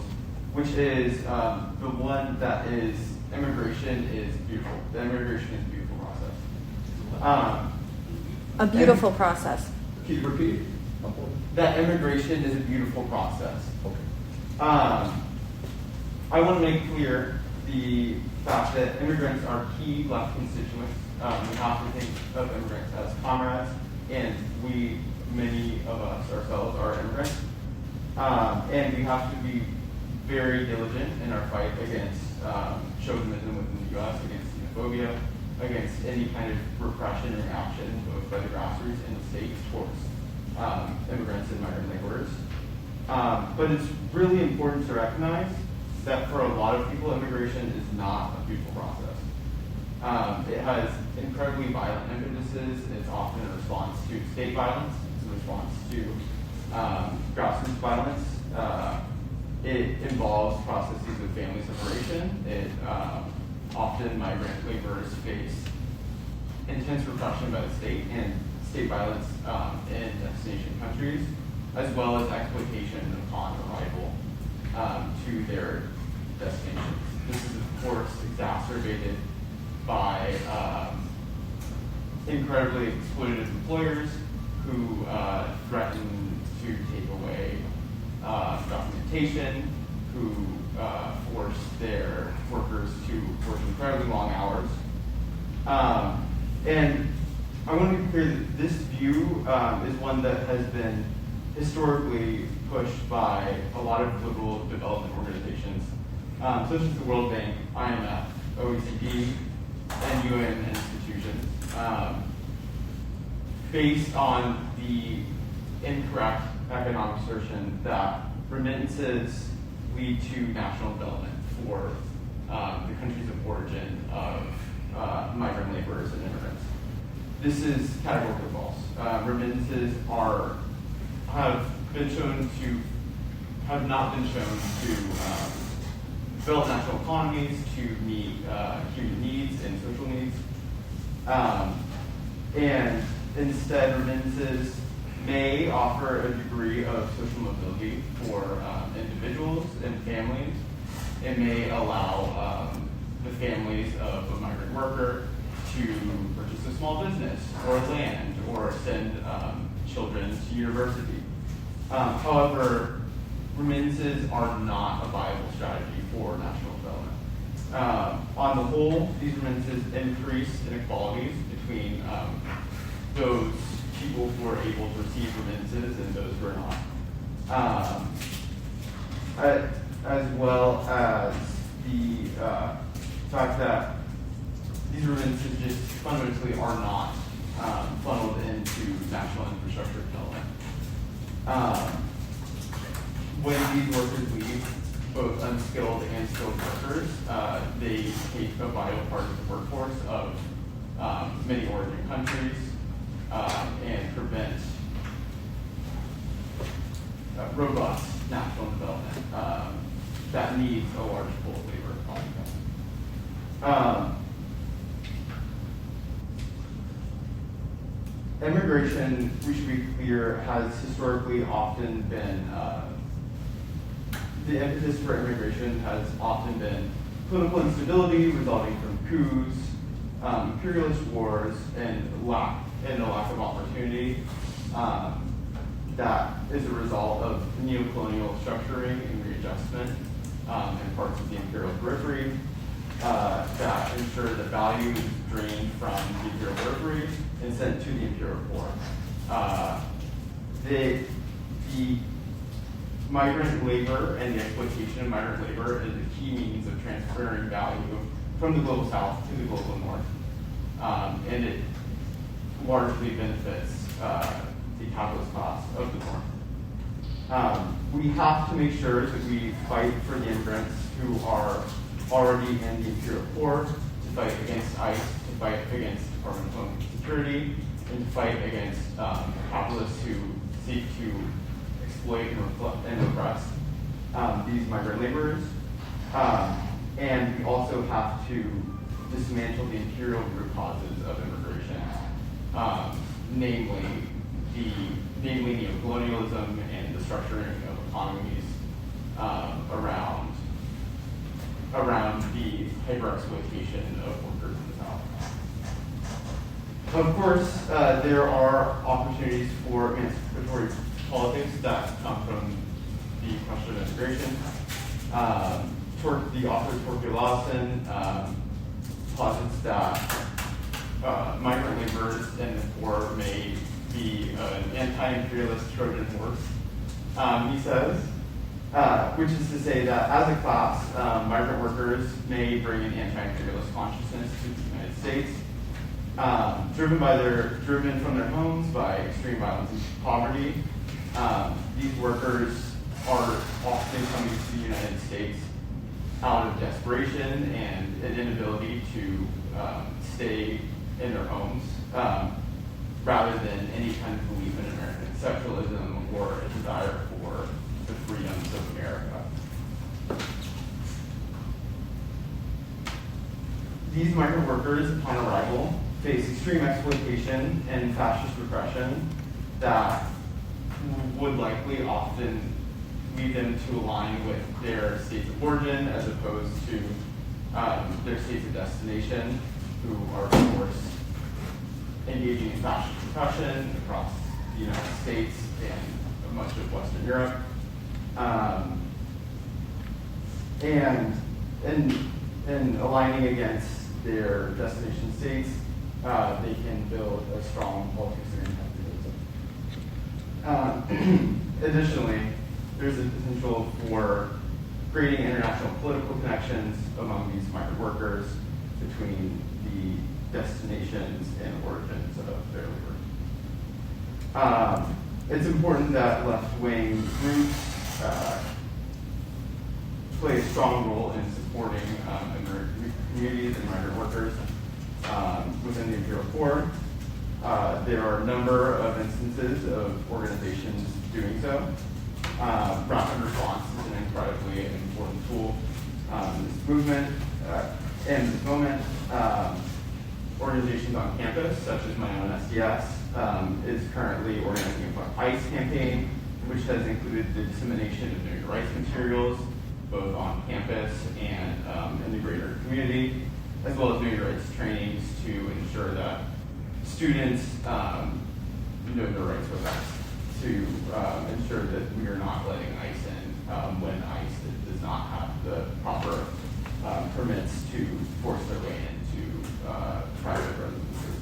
which is the one that is immigration is beautiful. The immigration is a beautiful process. A beautiful process. Can you repeat? That immigration is a beautiful process. Okay. I want to make clear the fact that immigrants are key left constituents. We have to think of immigrants as comrades, and many of us ourselves are immigrants. And we have to be very diligent in our fight against chauvinism within the U.S., against xenophobia, against any kind of repression and action, both by the grassroots and the state, towards immigrants and migrant laborers. But it's really important to recognize that for a lot of people, immigration is not a peaceful process. It has incredibly violent impetuses. It's often a response to state violence. It's a response to grassroots violence. It involves processes of family separation. Often migrant laborers face intense repression by the state and state violence in destination countries, as well as exploitation upon arrival to their destinations. This is, of course, exacerbated by incredibly exploitative employers who threaten to take away documentation, who force their workers to work incredibly long hours. And I want to be clear that this view is one that has been historically pushed by a lot of liberal development organizations, such as the World Bank, IMF, OECD, and UN institutions, based on the incorrect economic assertion that remittances lead to national development for the countries of origin of migrant laborers and immigrants. This is categorically false. Remittances have not been shown to build national economies, to meet human needs and social needs. And instead, remittances may offer a degree of social mobility for individuals and families. It may allow the families of a migrant worker to purchase a small business or land or send children to university. However, remittances are not a viable strategy for national development. On the whole, these remittances increase inequalities between those people who are able to receive remittances and those who are not. As well as the fact that these remittances just fundamentally are not funneled into national infrastructure development. When these workers leave, both unskilled and skilled workers, they take a vital part of the workforce of many origin countries and prevent robust national development that needs a large pool of labor economy. Immigration, we should be clear, has historically often been, the impetus for immigration has often been political instability resulting from coups, imperialist wars, and a lack of opportunity that is a result of neocolonial structuring and readjustment in parts of the imperial periphery that ensure that value is drained from the imperial periphery and sent to the imperial core. The migrant labor and the exploitation of migrant labor is a key means of transferring value from the global south to the global north. And it largely benefits the capitalist class of the north. We have to make sure that we fight for the immigrants who are already in the imperial core, to fight against ICE, to fight against Department of Homeland Security, and to fight against capitalists who seek to exploit and oppress these migrant laborers. And we also have to dismantle the imperial root causes of immigration, namely neocolonialism and the structuring of economies around the hyper-exploitation of workers in the South. Of course, there are opportunities for emancipatory politics that come from the question of immigration. the author Torquil Lawson posits that migrant laborers in the poor may be an anti-imperialist Trojan horse. He says, which is to say that as a class, migrant workers may bring an anti-imperialist consciousness to the United States, driven from their homes by extreme violence and poverty. These workers are often coming to the United States out of desperation and an inability to stay in their homes, rather than any kind of belief in American exceptionalism or a desire for the freedoms of America. These migrant workers, upon arrival, face extreme exploitation and fascist repression that would likely often lead them to align with their states of origin as opposed to their states of destination, who are, of course, engaging in fascist repression across the United States and much of Western Europe. And aligning against their destination states, they can build a strong politics of capitalism. Additionally, there's a potential for creating international political connections among these migrant workers between the destinations and origins of their labor. It's important that left-wing groups play a strong role in supporting immigrant communities and migrant workers within the Imperial Core. There are a number of instances of organizations doing so. Rapid response is an incredibly important tool in this movement. In this moment, organizations on campus, such as my own SDS, is currently organizing a ICE campaign, which has included the dissemination of new rights materials, both on campus and in the greater community, as well as new rights trainings to ensure that students know their rights with us, to ensure that we are not letting ICE in when ICE does not have the proper permits to force their way into private residences.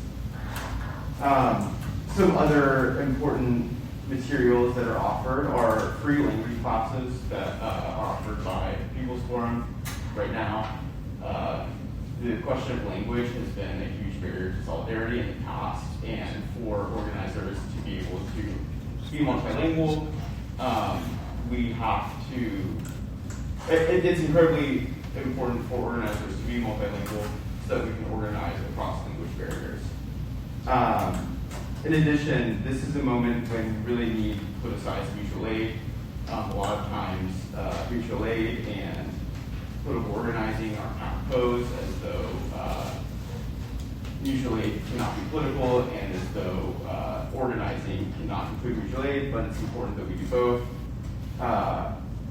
Some other important materials that are offered are free language classes that are offered by People's Forum right now. The question of language has been a huge barrier to solidarity in the past, and for organizers to be able to be multilingual, we have to, it's incredibly important for organizers to be multilingual so that we can organize across language barriers. In addition, this is a moment when we really need to put aside mutual aid. A lot of times, mutual aid and political organizing are counterposed, as though mutual aid cannot be political, and as though organizing cannot include mutual aid, but it's important that we do both.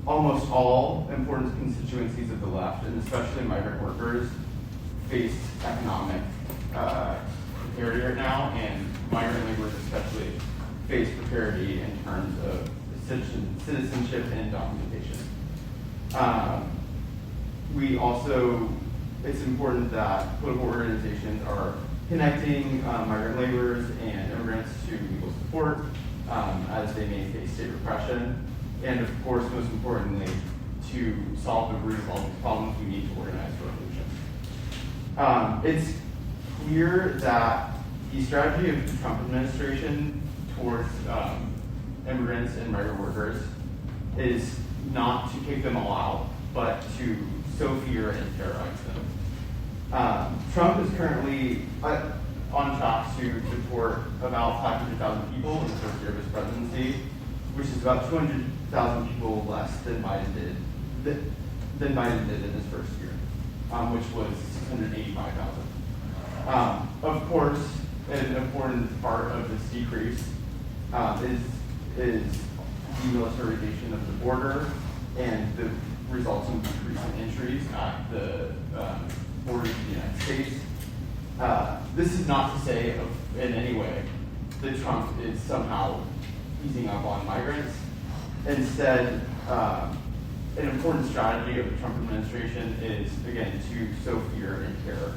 Almost all important constituencies of the left, and especially migrant workers, face economic precarity right now, and migrant laborers especially face precarity in terms of citizenship and documentation. It's important that political organizations are connecting migrant laborers and immigrants to legal support as they may face state repression. And of course, most importantly, to solve the root of all these problems, we need to organize a revolution. It's clear that the strategy of the Trump administration towards immigrants and migrant workers is not to kick them all out, but to sow fear and terrorize them. Trump is currently on track to deport about 500,000 people in the first year of his presidency, which is about 200,000 people less than Biden did in his first year, which was 685,000. Of course, an important part of this decrease is demilitarization of the border and the resulting decrease in entries at the borders of the United States. This is not to say in any way that Trump is somehow easing up on migrants. Instead, an important strategy of the Trump administration is, again, to sow fear and terror.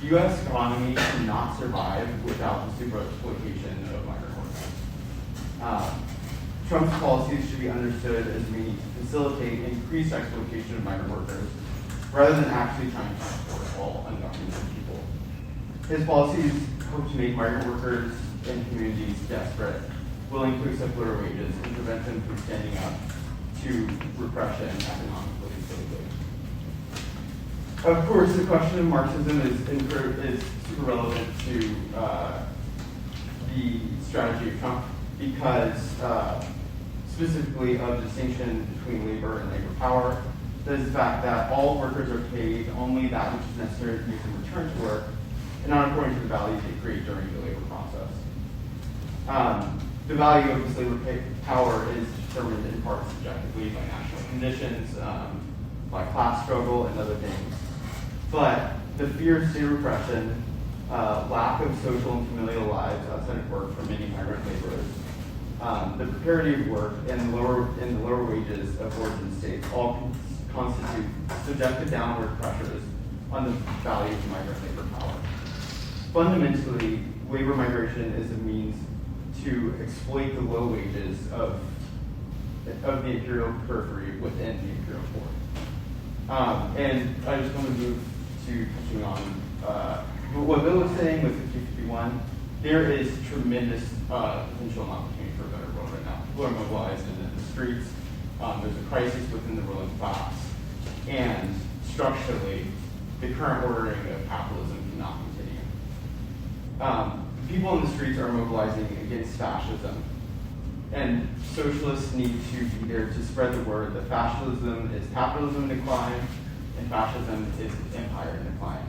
The U.S. economy cannot survive without the super exploitation of migrant workers. Trump's policies should be understood as a means to facilitate increased exploitation of migrant workers, rather than actually trying to support all undocumented people. His policies hope to make migrant workers and communities desperate, willing to accept lower wages, and prevent them from standing up to repression economically and politically. Of course, the question of Marxism is super relevant to the strategy of Trump because specifically of the distinction between labor and labor power. There's the fact that all workers are paid only that which is necessary to make them return to work, and not according to the value they create during the labor process. The value of this labor power is determined in part subjectively by national conditions, by class struggle, and other things. But the fear of state repression, lack of social and familial lives outside of work for many migrant laborers, the precarity of work, and the lower wages of origin states all constitute subjective downward pressures on the value of migrant labor power. Fundamentally, labor migration is a means to exploit the low wages of the imperial periphery within the imperial core. And I just want to move to touching on what Bill was saying with 5051. There is tremendous potential and opportunity for a better world right now. People are mobilized in the streets. There's a crisis within the ruling class. And structurally, the current ordering of capitalism cannot continue. People in the streets are mobilizing against fascism. And socialists need to be there to spread the word that fascism is capitalism in decline, and fascism is empire in decline.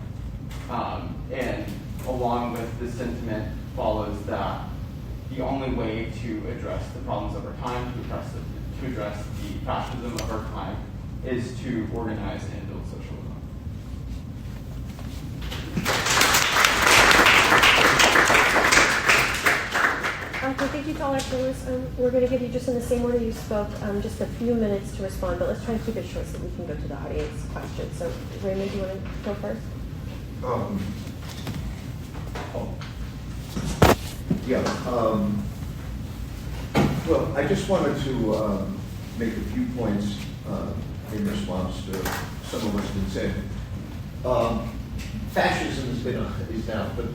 And along with this sentiment follows that the only way to address the problems of our time, to address the fascism of our time, is to organize and build socialism. Okay, thank you to all our panelists. We're going to give you, just in the same order you spoke, just a few minutes to respond, but let's try and keep it short so we can go to the audience questions. So, Raymond, do you want to go first? Well, I just wanted to make a few points in response to some of what's been said. Fascism is now put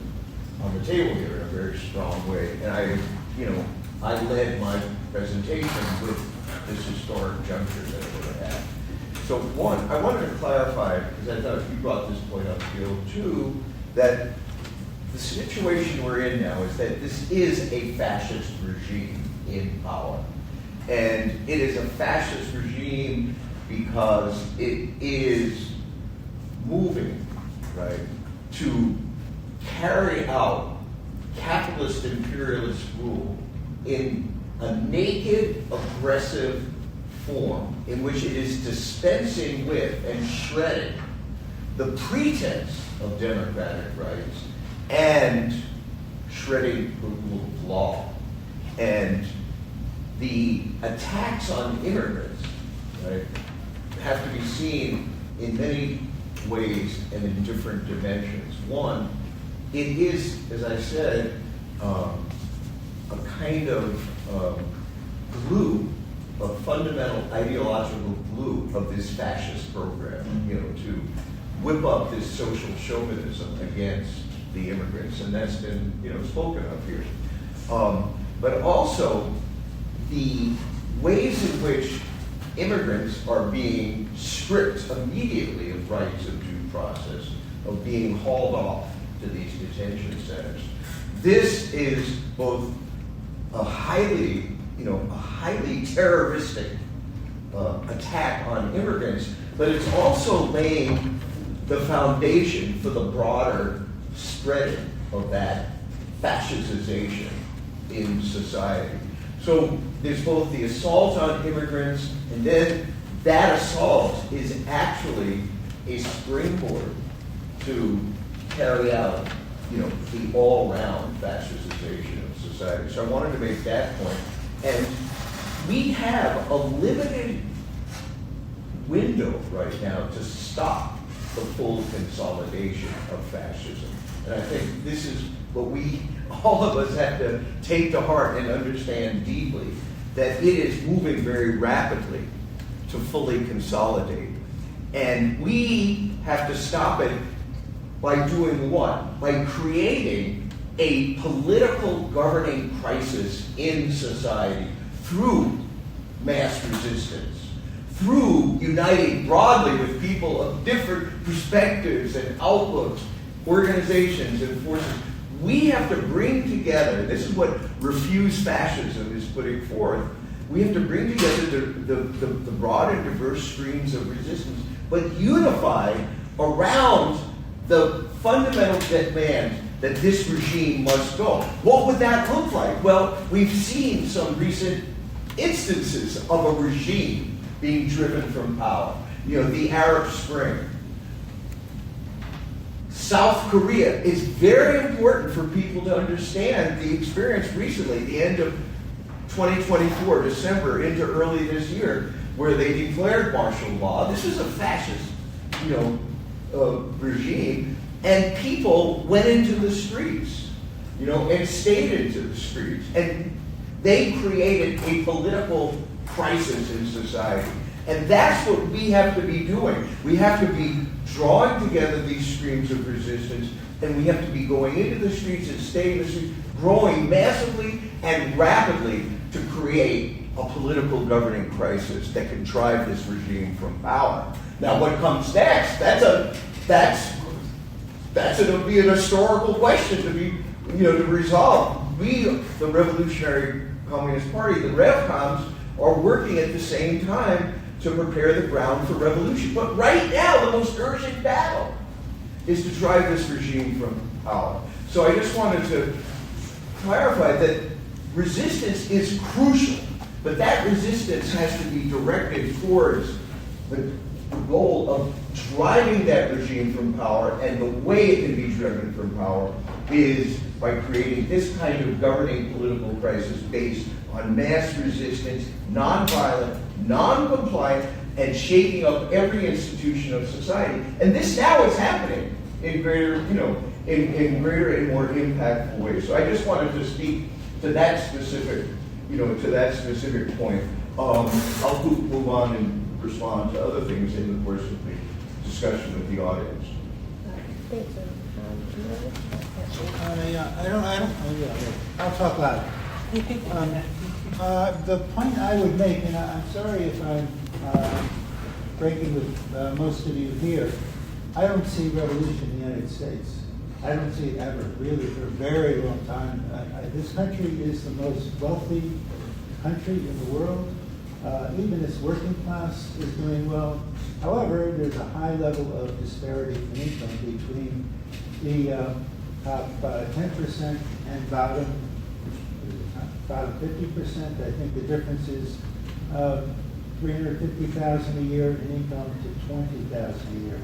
on the table here in a very strong way, and I led my presentation with this historic juncture that we're at. So one, I wanted to clarify, because I thought you brought this point up, Gil, too, that the situation we're in now is that this is a fascist regime in power. And it is a fascist regime because it is moving, right, to carry out capitalist imperialist rule in a naked, aggressive form in which it is dispensing with and shredding the pretense of democratic rights and shredding the rule of law. And the attacks on immigrants, right, have to be seen in many ways and in different dimensions. One, it is, as I said, a kind of glue, a fundamental ideological glue of this fascist program, to whip up this social chauvinism against the immigrants, and that's been, spoken of here. But also the ways in which immigrants are being stripped immediately of rights of due process, of being hauled off to these detention centers. This is both a highly terroristic attack on immigrants, but it's also laying the foundation for the broader spreading of that fascization in society. So there's both the assault on immigrants, and then that assault is actually a springboard to carry out, the all-round fascization of society. So I wanted to make that point. And we have a limited window right now to stop the full consolidation of fascism. And I think this is what all of us have to take to heart and understand deeply, that it is moving very rapidly to fully consolidate. And we have to stop it by doing what? By creating a political governing crisis in society through mass resistance, through uniting broadly with people of different perspectives and outlooks, organizations and forces. We have to bring together, this is what Refuse Fascism is putting forth, we have to bring together the broad and diverse streams of resistance, but unify around the fundamental demand that this regime must go. What would that look like? Well, we've seen some recent instances of a regime being driven from power. You know, the Arab Spring. South Korea is very important for people to understand the experience recently, the end of 2024, December into early this year, where they declared martial law. This is a fascist, regime, and people went into the streets, and stayed into the streets, and they created a political crisis in society. And that's what we have to be doing. We have to be drawing together these streams of resistance, and we have to be going into the streets and staying in the streets, growing massively and rapidly to create a political governing crisis that can drive this regime from power. Now, what comes next? It'll be an historical question to be, to resolve. We, the Revolutionary Communist Party, the RevComs, are working at the same time to prepare the ground for revolution. But right now, the most urgent battle is to drive this regime from power. So I just wanted to clarify that resistance is crucial, but that resistance has to be directed towards the goal of driving that regime from power, and the way it can be driven from power is by creating this kind of governing political crisis based on mass resistance, non-violent, non-compliant, and shaking up every institution of society. And this now is happening in greater, in greater and more impactful ways. So I just wanted to speak to that specific, point. I'll move on and respond to other things in the course of the discussion with the audience. Thank you. I'll talk louder. The point I would make, and I'm sorry if I'm breaking with most of you here, I don't see revolution in the United States. I don't see it ever, really, for a very long time. This country is the most wealthy country in the world. Even its working class is doing well. However, there's a high level of disparity in income between the top 10% and bottom 50%. I think the difference is $350,000 a year in income to $20,000 a year.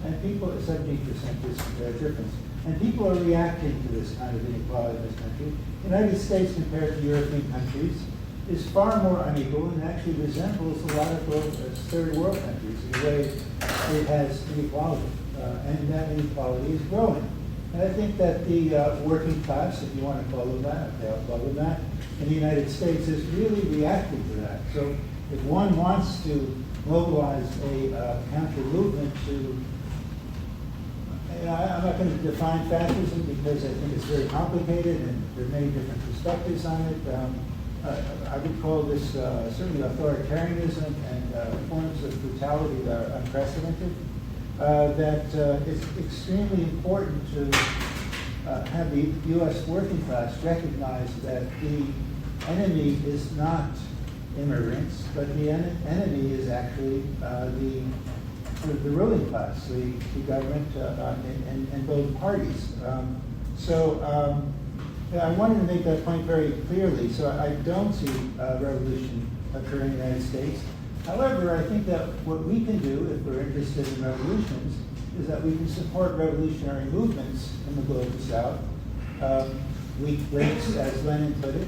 And people, 70% difference. And people are reacting to this kind of inequality in this country. The United States, compared to European countries, is far more unequal and actually resembles a lot of third world countries in the way it has inequality. And that inequality is growing. And I think that the working class, if you want to call them that, I'll call them that, in the United States is really reacting to that. So if one wants to mobilize a counter movement to, I'm not going to define fascism because I think it's very complicated and there are many different perspectives on it. I would call this certainly authoritarianism and forms of brutality that are unprecedented. That it's extremely important to have the U.S. working class recognize that the enemy is not immigrants, but the enemy is actually the ruling class, the government, and both parties. I wanted to make that point very clearly. So I don't see a revolution occurring in the United States. However, I think that what we can do, if we're interested in revolutions, is that we can support revolutionary movements in the global South, weak links, as Lenin put it,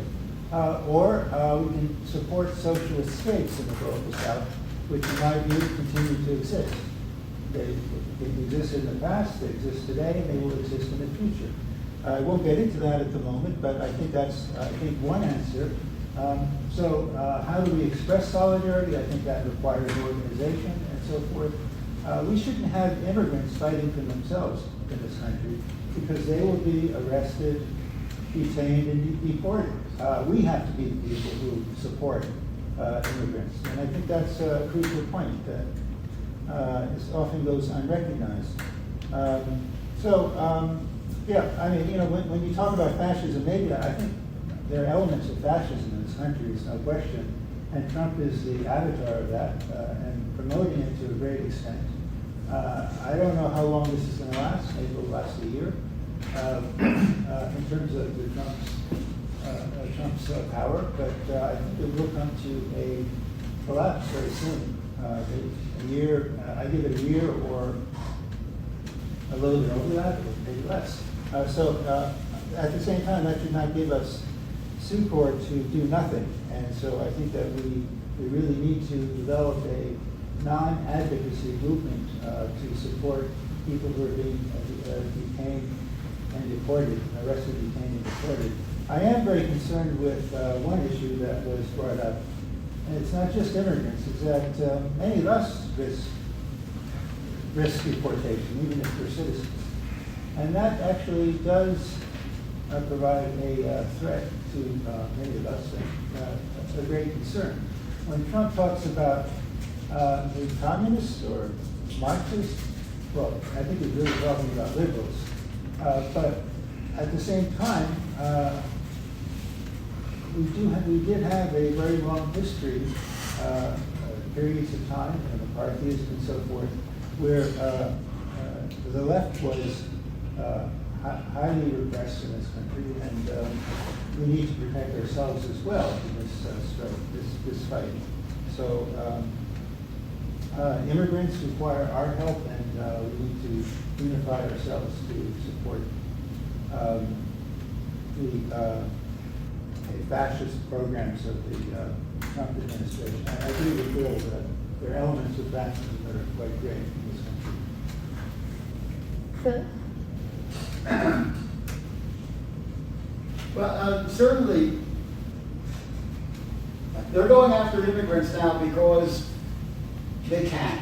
or we can support socialist states in the global South. which in my view continue to exist. They existed in the past, they exist today, and they will exist in the future. I won't get into that at the moment, but I think that's, one answer. So how do we express solidarity? I think that requires organization and so forth. We shouldn't have immigrants fighting for themselves in this country because they will be arrested, detained, and deported. We have to be the people who support immigrants. And I think that's a crucial point that often goes unrecognized. Yeah, I mean, when you talk about fascism, maybe I think there are elements of fascism in this country, there's no question. And Trump is the avatar of that and promoting it to a great extent. I don't know how long this is going to last. Maybe it'll last a year. In terms of the Trump's power, but I think it will come to a collapse very soon. A year, I give it a year or a little bit over that, or maybe less. At the same time, that should not give us support to do nothing. And so I think that we really need to develop a non-advocacy movement to support people who are being detained and deported, arrested, detained, and deported. I am very concerned with one issue that was brought up, and it's not just immigrants, it's that many of us risk deportation, even if we're citizens. And that actually does provide a threat to many of us, and a great concern. When Trump talks about the communists or Marxists, well, I think he's really talking about liberals. But at the same time, we did have a very long history, periods of time, McCarthyism and so forth, where the left was highly repressed in this country, and we need to protect ourselves as well in this fight. So immigrants require our help, and we need to unify ourselves to support the fascist programs of the Trump administration. I agree with Bill that there are elements of fascism that are quite great in this country. Well, certainly, they're going after immigrants now because they can.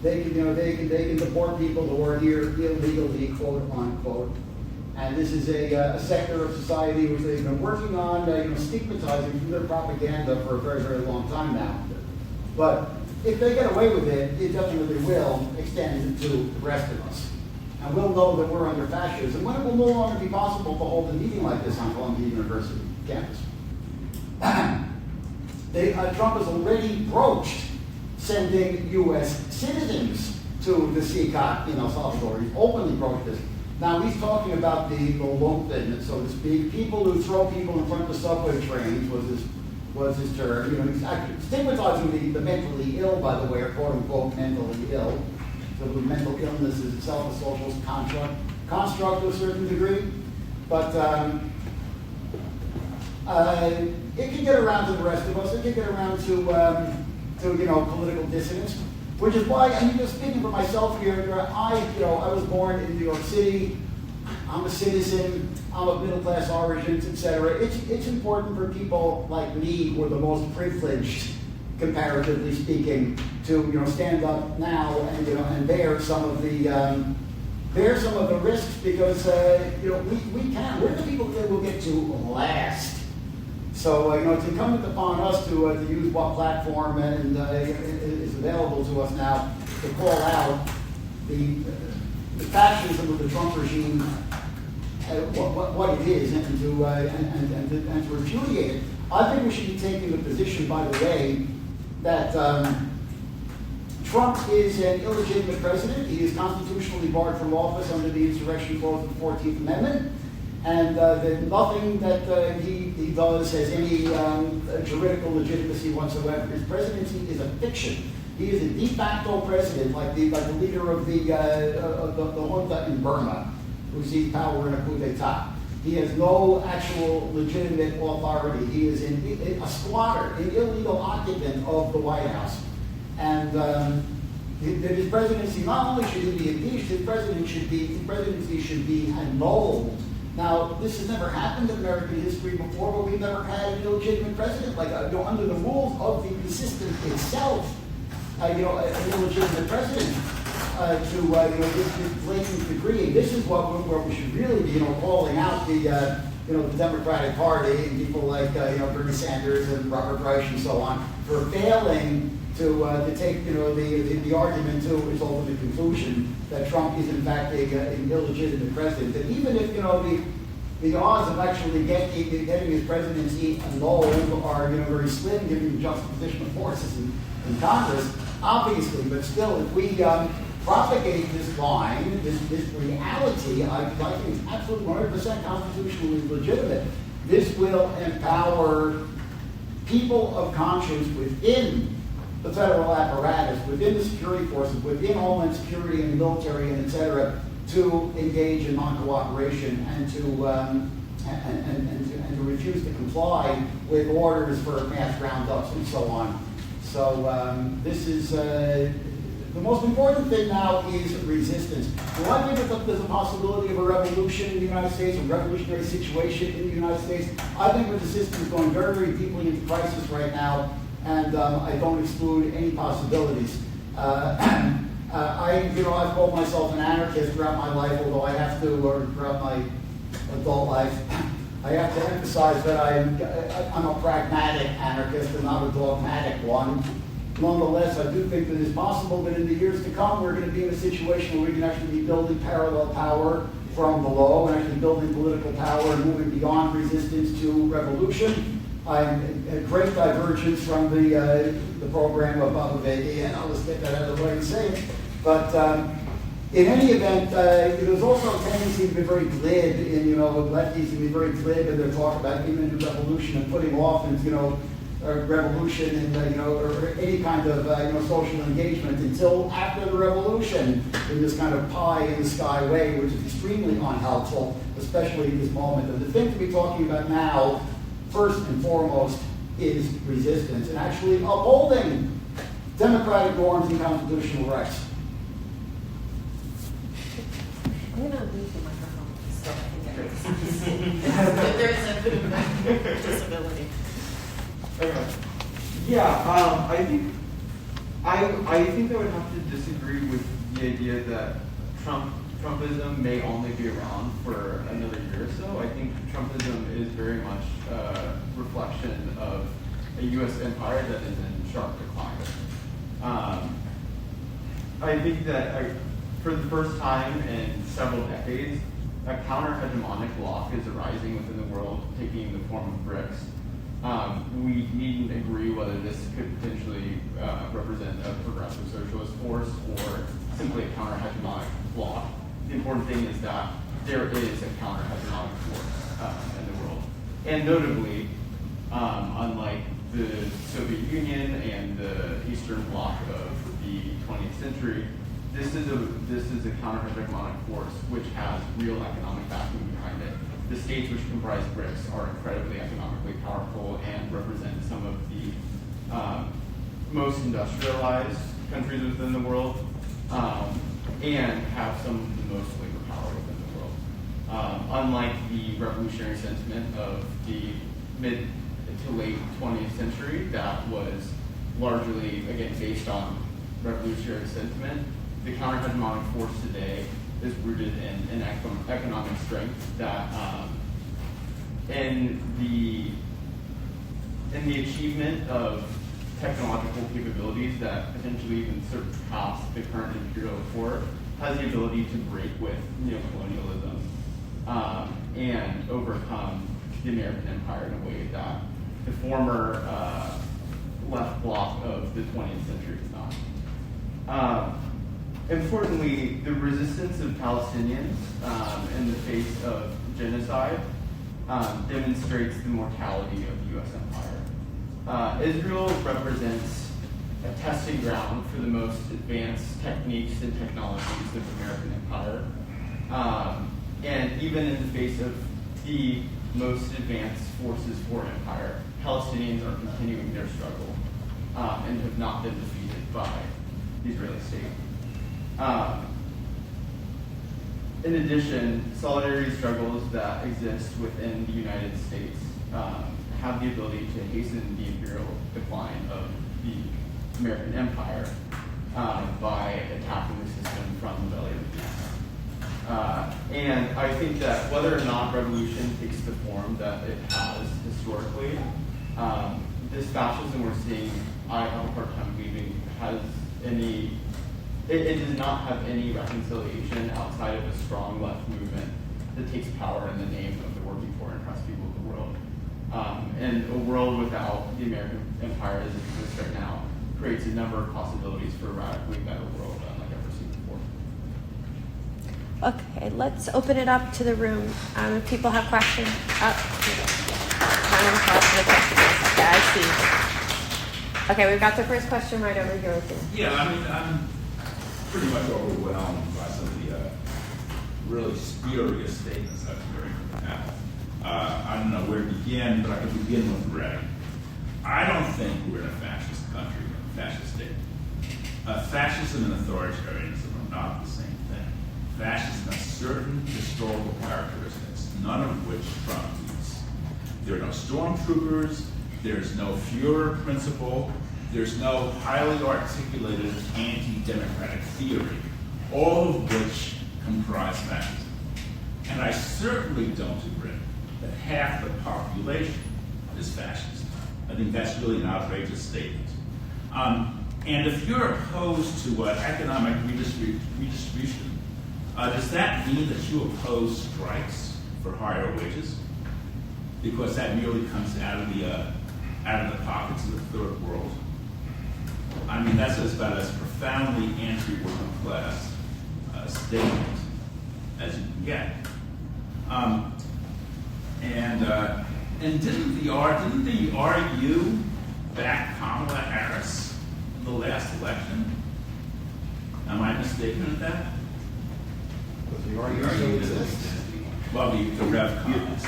They can deport people who are here illegally, quote unquote. And this is a sector of society which they've been working on, stigmatizing through their propaganda for a very, very long time now. But if they get away with it, it definitely will extend to the rest of us. And we'll know that we're under fascism when it will no longer be possible to hold a meeting like this on Columbia University campus. Trump has already broached sending U.S. citizens to the CCOT in El Salvador. He's openly broached this. Now he's talking about the lumpen, so to speak, people who throw people in front of subway trains was his term. He's actually stigmatizing the mentally ill, by the way, or quote unquote mentally ill. So the mental illness is itself a social construct to a certain degree, but it can get around to the rest of us. It can get around to political dissidents, which is why, and just speaking for myself here, I was born in New York City. I'm a citizen. I'm of middle class origins, etc. It's important for people like me, who are the most privileged, comparatively speaking, to stand up now and and bear some of the risks, because we can. We're the people that will get to last. So it's incumbent upon us to use what platform and is available to us now to call out the fascism of the Trump regime, what it is, and to repudiate it. I think we should be taking the position, by the way, that Trump is an illegitimate president. He is constitutionally barred from office under the insurrection clause of the 14th Amendment. And that nothing that he does has any juridical legitimacy whatsoever. His presidency is a fiction. He is a de facto president, like the leader of the junta in Burma, who sees power in a coup d'etat. He has no actual legitimate authority. He is a squatter, an illegal occupant of the White House. and that his presidency, not only should he be impeached, his presidency should be annulled. Now, this has never happened in American history before, but we've never had an illegitimate president. Like, under the rules of the system itself, an illegitimate president this blatant degree. And this is where we should really be, calling out the Democratic Party and people like, Bernie Sanders and Robert Reich and so on for failing to take, the argument to its ultimate conclusion that Trump is in fact an illegitimate president. And even if, the odds of actually getting his presidency annulled are, very slim given the juxtaposition of forces in Congress, obviously, but still, if we propagate this line, this reality, I think it's absolutely 100% constitutionally legitimate. This will empower people of conscience within the federal apparatus, within the security forces, within Homeland Security and the military, and et cetera, to engage in non-cooperation and to refuse to comply with orders for mass roundups and so on. So this is the most important thing now is resistance. Do I think that there's a possibility of a revolution in the United States, a revolutionary situation in the United States? I think that the system is going very, very deeply into crisis right now, and I don't exclude any possibilities. I've called myself an anarchist throughout my life, although I have to, or throughout my adult life, I have to emphasize that I'm a pragmatic anarchist and not a dogmatic one. Nonetheless, I do think that it's possible that in the years to come, we're going to be in a situation where we can actually be building parallel power from below and actually building political power and moving beyond resistance to revolution. I'm a great divergence from the program of Baba Vega, and I'll just get that out of the way and say it. But in any event, there's also a tendency to be very glib in, lefties to be very glib in their talk about imminent revolution and putting off and, revolution and or any kind of social engagement until after the revolution in this kind of pie in the sky way, which is extremely unhelpful, especially in this moment. And the thing to be talking about now, first and foremost, is resistance and actually upholding democratic norms and constitutional rights. I'm going to lose the microphone so I can get there's a disability. Okay. Yeah, I think I would have to disagree with the idea that Trumpism may only be around for another year or so. I think Trumpism is very much a reflection of a U.S. empire that is in sharp decline. I think that for the first time in several decades, a counter-hegemonic bloc is arising within the world, taking the form of BRICS. We needn't agree whether this could potentially represent a progressive socialist force or simply a counter-hegemonic bloc. The important thing is that there is a counter-hegemonic force in the world. And notably, unlike the Soviet Union and the Eastern Bloc of the 20th century, this is a counter-hegemonic force which has real economic backing behind it. The states which comprise BRICS are incredibly economically powerful and represent some of the most industrialized countries within the world and have some of the most labor power within the world. Unlike the revolutionary sentiment of the mid to late 20th century that was largely, again, based on revolutionary sentiment, the counter-hegemonic force today is rooted in economic strength that in the achievement of technological capabilities that potentially even surpass the current imperial order, has the ability to break with neocolonialism and overcome the American empire in a way that the former left bloc of the 20th century is not. Importantly, the resistance of Palestinians in the face of genocide demonstrates the mortality of the U.S. empire. Israel represents a testing ground for the most advanced techniques and technologies of the American empire. And even in the face of the most advanced forces for empire, Palestinians are continuing their struggle and have not been defeated. by the Israeli state. In addition, solidarity struggles that exist within the United States have the ability to hasten the imperial decline of the American empire by attacking the system from the belly of the beast. And I think that whether or not revolution takes the form that it has historically, this fascism we're seeing, I have a hard time believing has any. It does not have any reconciliation outside of a strong left movement that takes power in the name of the working poor and oppressed people of the world. And a world without the American empire as it exists right now creates a number of possibilities for a radically better world unlike ever seen before. Okay, let's open it up to the room. If people have questions. Yeah, I see. Okay, we've got the first question right over here with you. Yeah, I mean, I'm pretty much overwhelmed by some of the really spurious statements I've been hearing from the panel. I don't know where to begin, but I can begin with Ray. I don't think we're in a fascist country, a fascist state. Fascism and authoritarianism are not the same thing. Fascism has certain historical characteristics, none of which Trump needs. There are no stormtroopers, there's no Führer principle, there's no highly articulated anti-democratic theory, all of which comprise fascism. And I certainly don't agree that half the population is fascist. I think that's really an outrageous statement. And if you're opposed to economic redistribution, does that mean that you oppose strikes for higher wages? Because that merely comes out of the pockets of the third world. I mean, that's about as profoundly anti-working class statement as you can get. And didn't the RU back Kamala Harris in the last election? Am I mistaken in that? Was the RU exist? Well, the Rev Commons.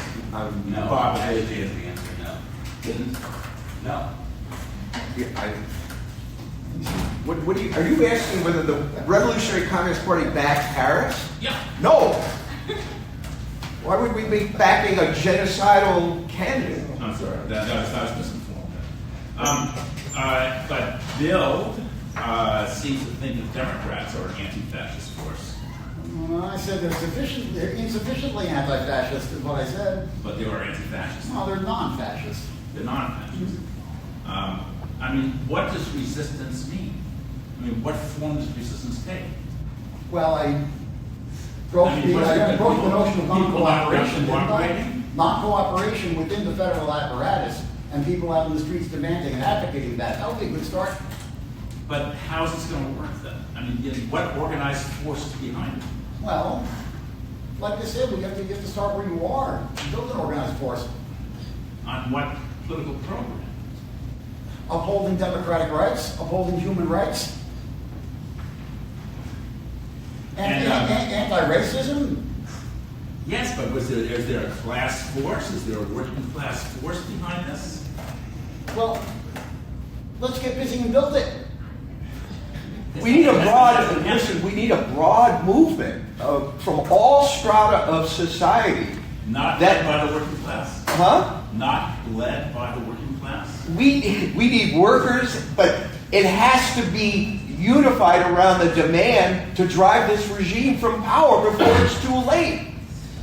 No, Bob, actually is the answer, no. didn't. No. What are you asking whether the Revolutionary Communist Party backed Harris? Yeah. No. Why would we be backing a genocidal candidate? I'm sorry, that was misinformed. But Bill seems to think that Democrats are an anti-fascist force. I said they're insufficiently anti-fascist is what I said. But they are anti-fascist. No, they're non-fascist. They're non-fascist. I mean, what does resistance mean? I mean, what form does resistance take? Well, I broke the notion of non-cooperation, didn't I? Non-cooperation within the federal apparatus and people out in the streets demanding and advocating that. That would be a good start. But how is this going to work then? I mean, what organized force is behind it? Well, like I said, you have to start where you are. Build an organized force. On what political program? Upholding democratic rights, upholding human rights. Anti-racism? Yes, but is there a class force? Is there a working class force behind this? Well, let's get busy and build it. We need a broad movement from all strata of society. Not led by the working class. Huh? Not led by the working class. We need workers, but it has to be unified around the demand to drive this regime from power before it's too late.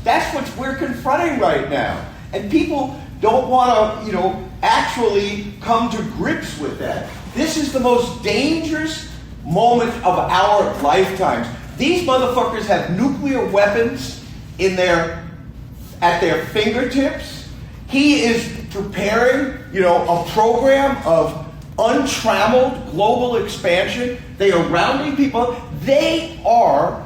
That's what we're confronting right now. And people don't want to, actually come to grips with that. This is the most dangerous moment of our lifetimes. These motherfuckers have nuclear weapons at their fingertips. He is preparing, a program of untrammeled global expansion. They are rounding people. They are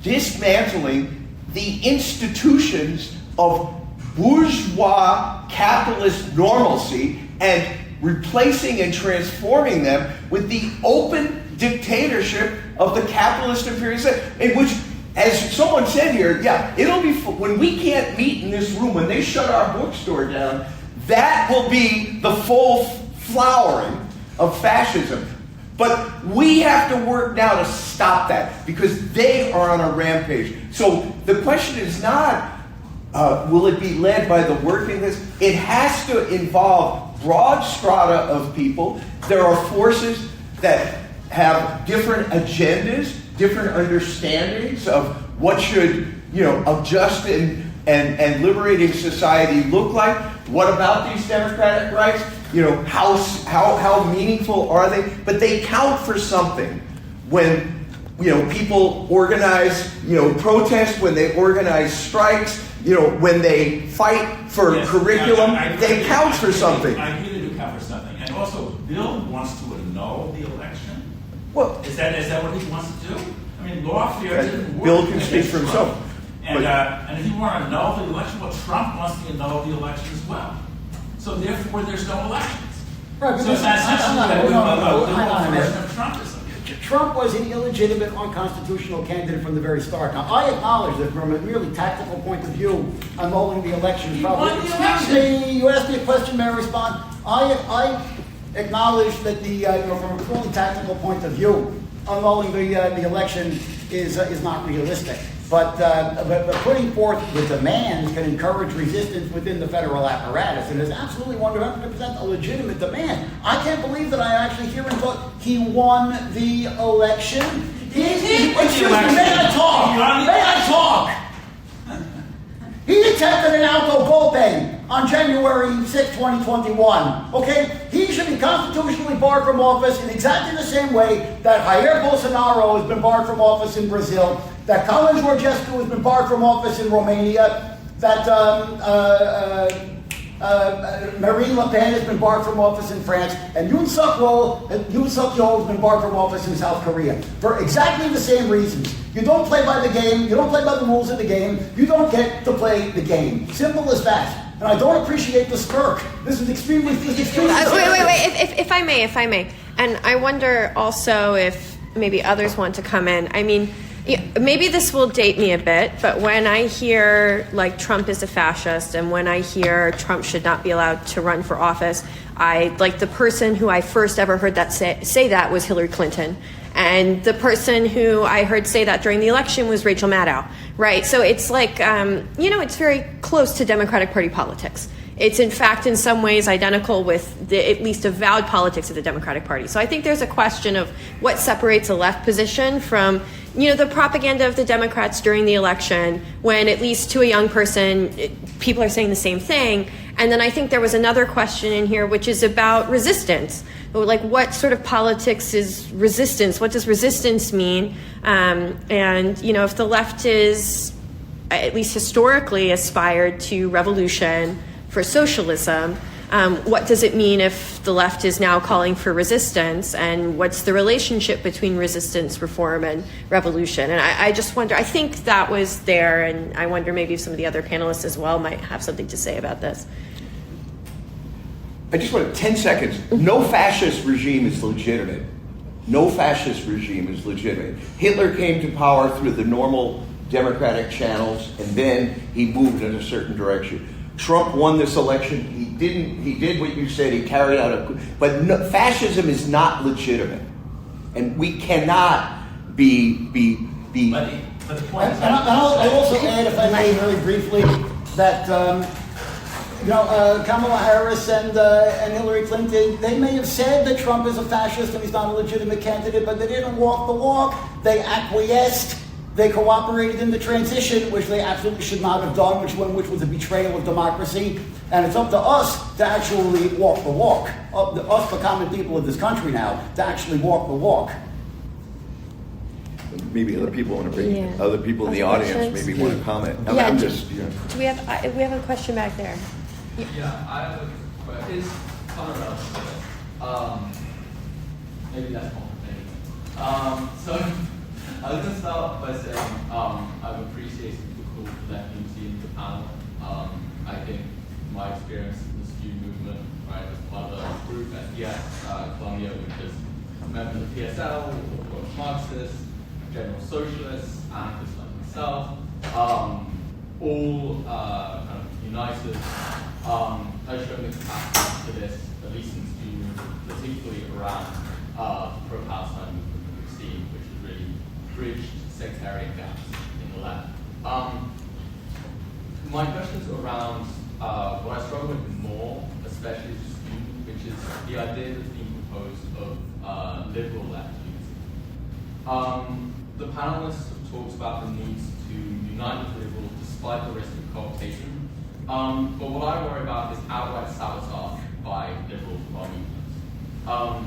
dismantling the institutions of bourgeois capitalist normalcy and replacing and transforming them with the open dictatorship of the capitalist imperial state, in which, as someone said here, it'll be when we can't meet in this room, when they shut our bookstore down, that will be the full flowering of fascism. But we have to work now to stop that because they are on a rampage. So the question is not, will it be led by the working class? It has to involve broad strata of people. There are forces that have different agendas, different understandings of what should, a just and liberating society look like. What about these democratic rights? How meaningful are they? But they count for something when, people organize, protest, when they organize strikes, when they fight for curriculum, they count for something. I really do count for something. And also, Bill wants to annul the election. Well, is that what he wants to do? I mean, lawfare didn't work. Bill can speak for himself. And if you want to annul the election, well, Trump wants to annul the election as well. So therefore, there's no elections. Right, so it's essentially a version of Trumpism. Trump was an illegitimate, unconstitutional candidate from the very start. Now, I acknowledge that from a merely tactical point of view, annulling the election is probably... Excuse me, you asked me a question, may I respond? I acknowledge that from a purely tactical point of view, annulling the election is not realistic. But putting forth the demands can encourage resistance within the federal apparatus, and it's absolutely 100% a legitimate demand. I can't believe that I actually hear him talk. He won the election. Excuse me, may I talk? May I talk? He attempted an auto golpe on January 6, 2021. Okay? He should be constitutionally barred from office in exactly the same way that Jair Bolsonaro has been barred from office in Brazil, that Colin Georgescu has been barred from office in Romania, that Marine Le Pen has been barred from office in France, and Yoon Suk Yeol has been barred from office in South Korea for exactly the same reasons. You don't play by the game, you don't play by the rules of the game, you don't get to play the game. Simple as that. And I don't appreciate the smirk. This is extremely wait. If I may. And I wonder also if maybe others want to come in. I mean, maybe this will date me a bit, but when I hear Trump is a fascist and when I hear Trump should not be allowed to run for office, the person who I first ever heard that say that was Hillary Clinton. And the person who I heard say that during the election was Rachel Maddow, right? So it's it's very close to Democratic Party politics. It's in fact in some ways identical with the at least avowed politics of the Democratic Party. So I think there's a question of what separates a left position from, the propaganda of the Democrats during the election when at least to a young person, people are saying the same thing. And then I think there was another question in here, which is about resistance. What sort of politics is resistance? What does resistance mean? If the left is, at least historically, aspired to revolution for socialism, what does it mean if the left is now calling for resistance? And what's the relationship between resistance, reform, and revolution? And I just wonder, I think that was there, and I wonder maybe if some of the other panelists as well might have something to say about this. I just want 10 seconds. No fascist regime is legitimate. No fascist regime is legitimate. Hitler came to power through the normal democratic channels, and then he moved in a certain direction. Trump won this election. He did what you said. He carried out but fascism is not legitimate, and we cannot be. But the point is, I'll also add, if I may, very briefly, that Kamala Harris and Hillary Clinton, they may have said that Trump is a fascist and he's not a legitimate candidate, but they didn't walk the walk. They acquiesced. They cooperated in the transition, which they absolutely should not have done, which was a betrayal of democracy. And it's up to us to actually walk the walk. Up to us, the common people of this country now, to actually walk the walk. Maybe other people want to bring other people in the audience maybe want to comment. Do we have a question back there? Yeah, I have a question. Is maybe that's more maybe. So I was going to start by saying I've appreciated the call for letting me see the panel. I think my experience in the student movement, right, as part of a group, SDS, Columbia, which is members of PSL, or Marxists, general socialists, anarchists like myself, all kind of united, has shown the capacity to this, at least in student movement, particularly around pro-Palestine movement that we've seen, which has really bridged sectarian gaps in the left. My question is around what I struggle with more, especially as a student, which is the idea that's being proposed of liberal left unity. The panelists have talked about the need to unite with liberals despite the risk of cooptation. But what I worry about is outright sabotage by liberals of our movements.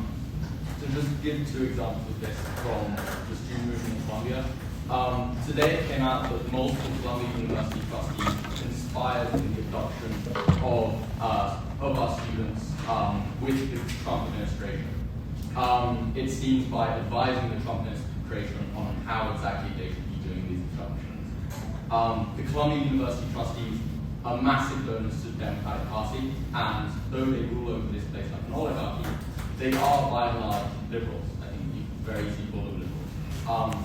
To just give 2 examples of this from the student movement in Columbia. Today it came out that multiple Columbia University trustees conspired in the adoption of our students with the Trump administration. It seems by advising the Trump administration on how exactly they should be doing these instructions. The Columbia University trustees are massive donors to the Democratic Party, and though they rule over this place like an oligarchy, they are by and large liberals. I think you can very easily call them liberals.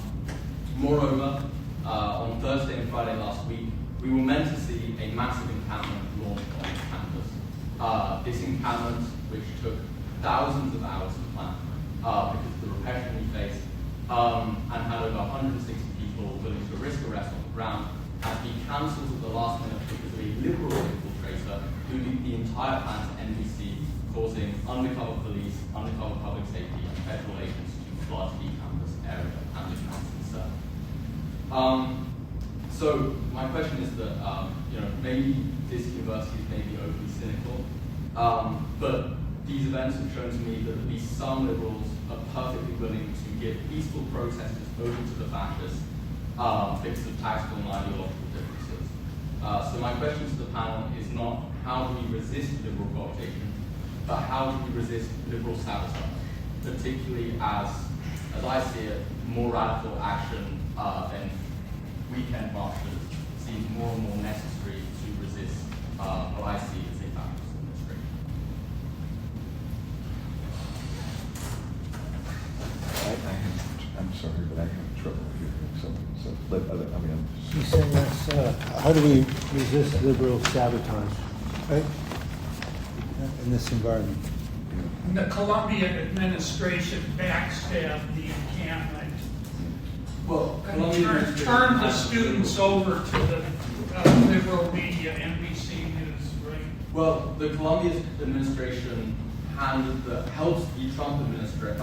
Moreover, on Thursday and Friday last week, we were meant to see a massive encampment launched on campus. This encampment, which took thousands of hours to plan because of the repression we faced, and had over 160 people willing to risk arrest on the ground, has been cancelled at the last minute because of a liberal infiltrator who lead the entire plan to NBC, causing undercover police, undercover public safety, and federal agents to flood the campus area and the campus itself. So my question is that maybe this university is maybe overly cynical, but these events have shown to me that at least some liberals are perfectly willing to give peaceful protesters over to the fascists because of tactical and ideological differences. So my question to the panel is not how do we resist liberal cooptation, but how do we resist liberal sabotage, particularly as I see it, more radical action than weekend marches seems more and more necessary to resist what I see as a fascist administration. I'm sorry, but I have trouble hearing something. So, He's saying that's, how do we resist liberal sabotage, right? In this environment. The Columbia administration backstabbed the encampment. Well, And turned the students over to the liberal media, NBC News, right? Well, the Columbia administration helped the Trump administration.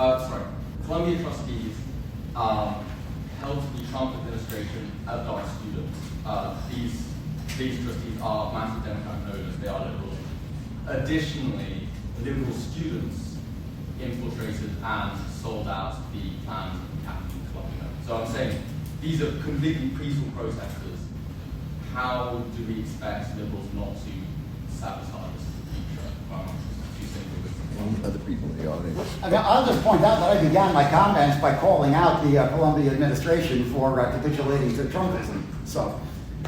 Columbia trustees helped the Trump administration adopt students. These trustees are massive Democratic donors. They are liberals. Additionally, liberal students infiltrated and sold out the plans of the capital in Columbia. So I'm saying these are completely peaceful protesters. How do we expect liberals not to sabotage this in the future? Other people in the audience. I'll just point out that I began my comments by calling out the Columbia administration for capitulating to Trumpism. So,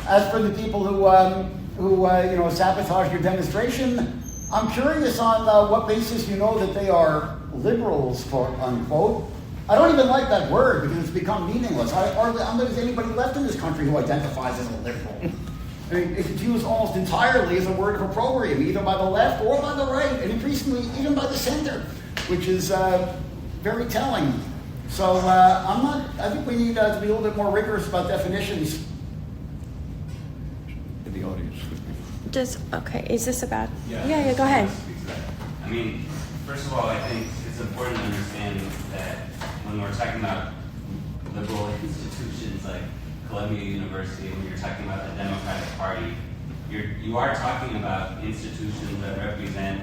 as for the people who sabotage your demonstration, I'm curious on what basis you know that they are liberals, quote unquote. I don't even like that word because it's become meaningless. I don't think there's anybody left in this country who identifies as a liberal. I mean, it's used almost entirely as a word of opprobrium, either by the left or by the right, and increasingly even by the center, which is very telling. So I think we need to be a little bit more rigorous about definitions. In the audience. Okay, is this about? Yeah, go ahead. I mean, first of all, I think it's important to understand that when we're talking about liberal institutions like Columbia University, when you're talking about the Democratic Party, you are talking about institutions that represent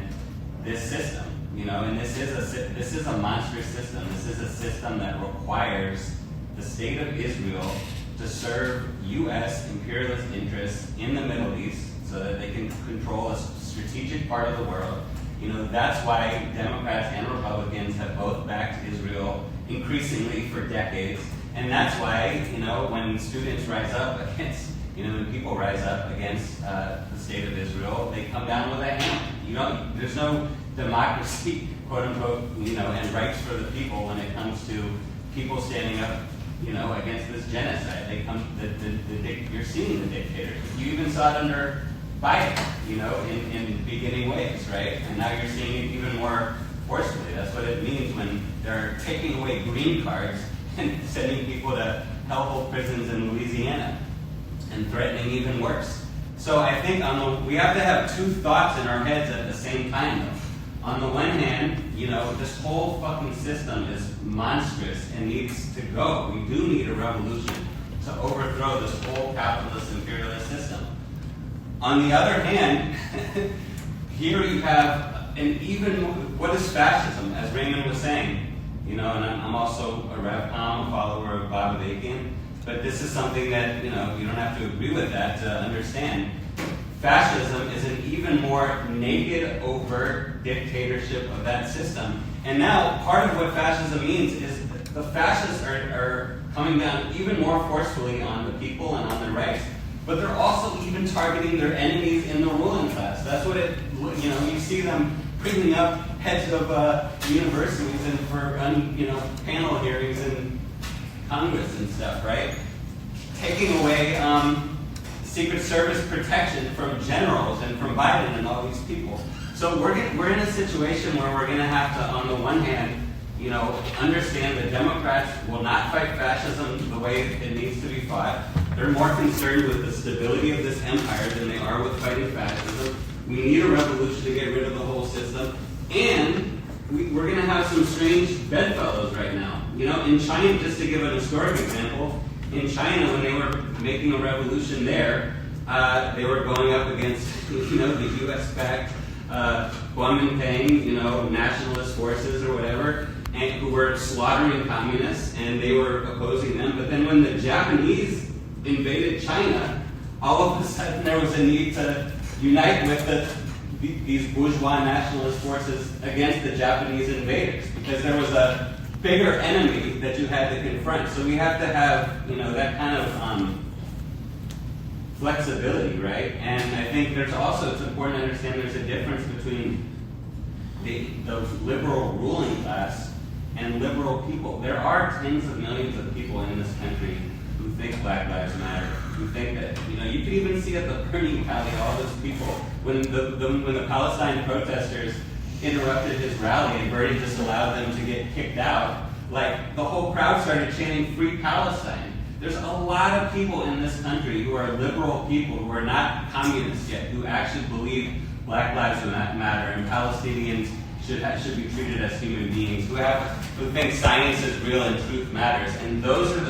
this system, and this is a monstrous system. This is a system that requires the state of Israel to serve U.S. imperialist interests in the Middle East so that they can control a strategic part of the world. That's why Democrats and Republicans have both backed Israel increasingly for decades. And that's why, when students rise up against, when people rise up against the state of Israel, they come down with a hammer. There's no democracy, quote unquote, and rights for the people when it comes to people standing up, against this genocide. You're seeing the dictators. You even saw it under Biden, in beginning ways, right? And now you're seeing it even more forcefully. That's what it means when They're taking away green cards and sending people to hellhole prisons in Louisiana and threatening even worse. So I think we have to have two thoughts in our heads at the same time, though. On the one hand, this whole fucking system is monstrous and needs to go. We do need a revolution to overthrow this whole capitalist imperialist system. On the other hand, here you have what is fascism, as Raymond was saying? And I'm also a RevCom, a follower of Bob Avakian, but this is something that, you don't have to agree with that to understand. Fascism is an even more naked, overt dictatorship of that system. And now, part of what fascism means is the fascists are coming down even more forcefully on the people and on their rights, but they're also even targeting their enemies in the ruling class. That's what you see them bringing up heads of universities and for panel hearings in Congress and stuff, right? Taking away Secret Service protection from generals and from Biden and all these people. So we're in a situation where we're going to have to, on the one hand, understand that Democrats will not fight fascism the way it needs to be fought. They're more concerned with the stability of this empire than they are with fighting fascism. We need a revolution to get rid of the whole system. And we're going to have some strange bedfellows right now. In China, just to give an historic example, in China, when they were making a revolution there, they were going up against, the U.S.-backed Kuomintang, nationalist forces or whatever, and who were slaughtering communists, and they were opposing them. But then when the Japanese invaded China, all of a sudden there was a need to unite with these bourgeois nationalist forces against the Japanese invaders, because there was a bigger enemy that you had to confront. So we have to have, that kind of flexibility, right? And I think it's important to understand there's a difference between the liberal ruling class and liberal people. There are tens of millions of people in this country who think Black Lives Matter, who think that, you can even see at the Bernie rally, all those people, when the Palestine protesters interrupted his rally and Bernie just allowed them to get kicked out, the whole crowd started chanting "Free Palestine." There's a lot of people in this country who are liberal people, who are not communists yet, who actually believe Black Lives Matter and Palestinians should be treated as human beings, who think science is real and truth matters. And those are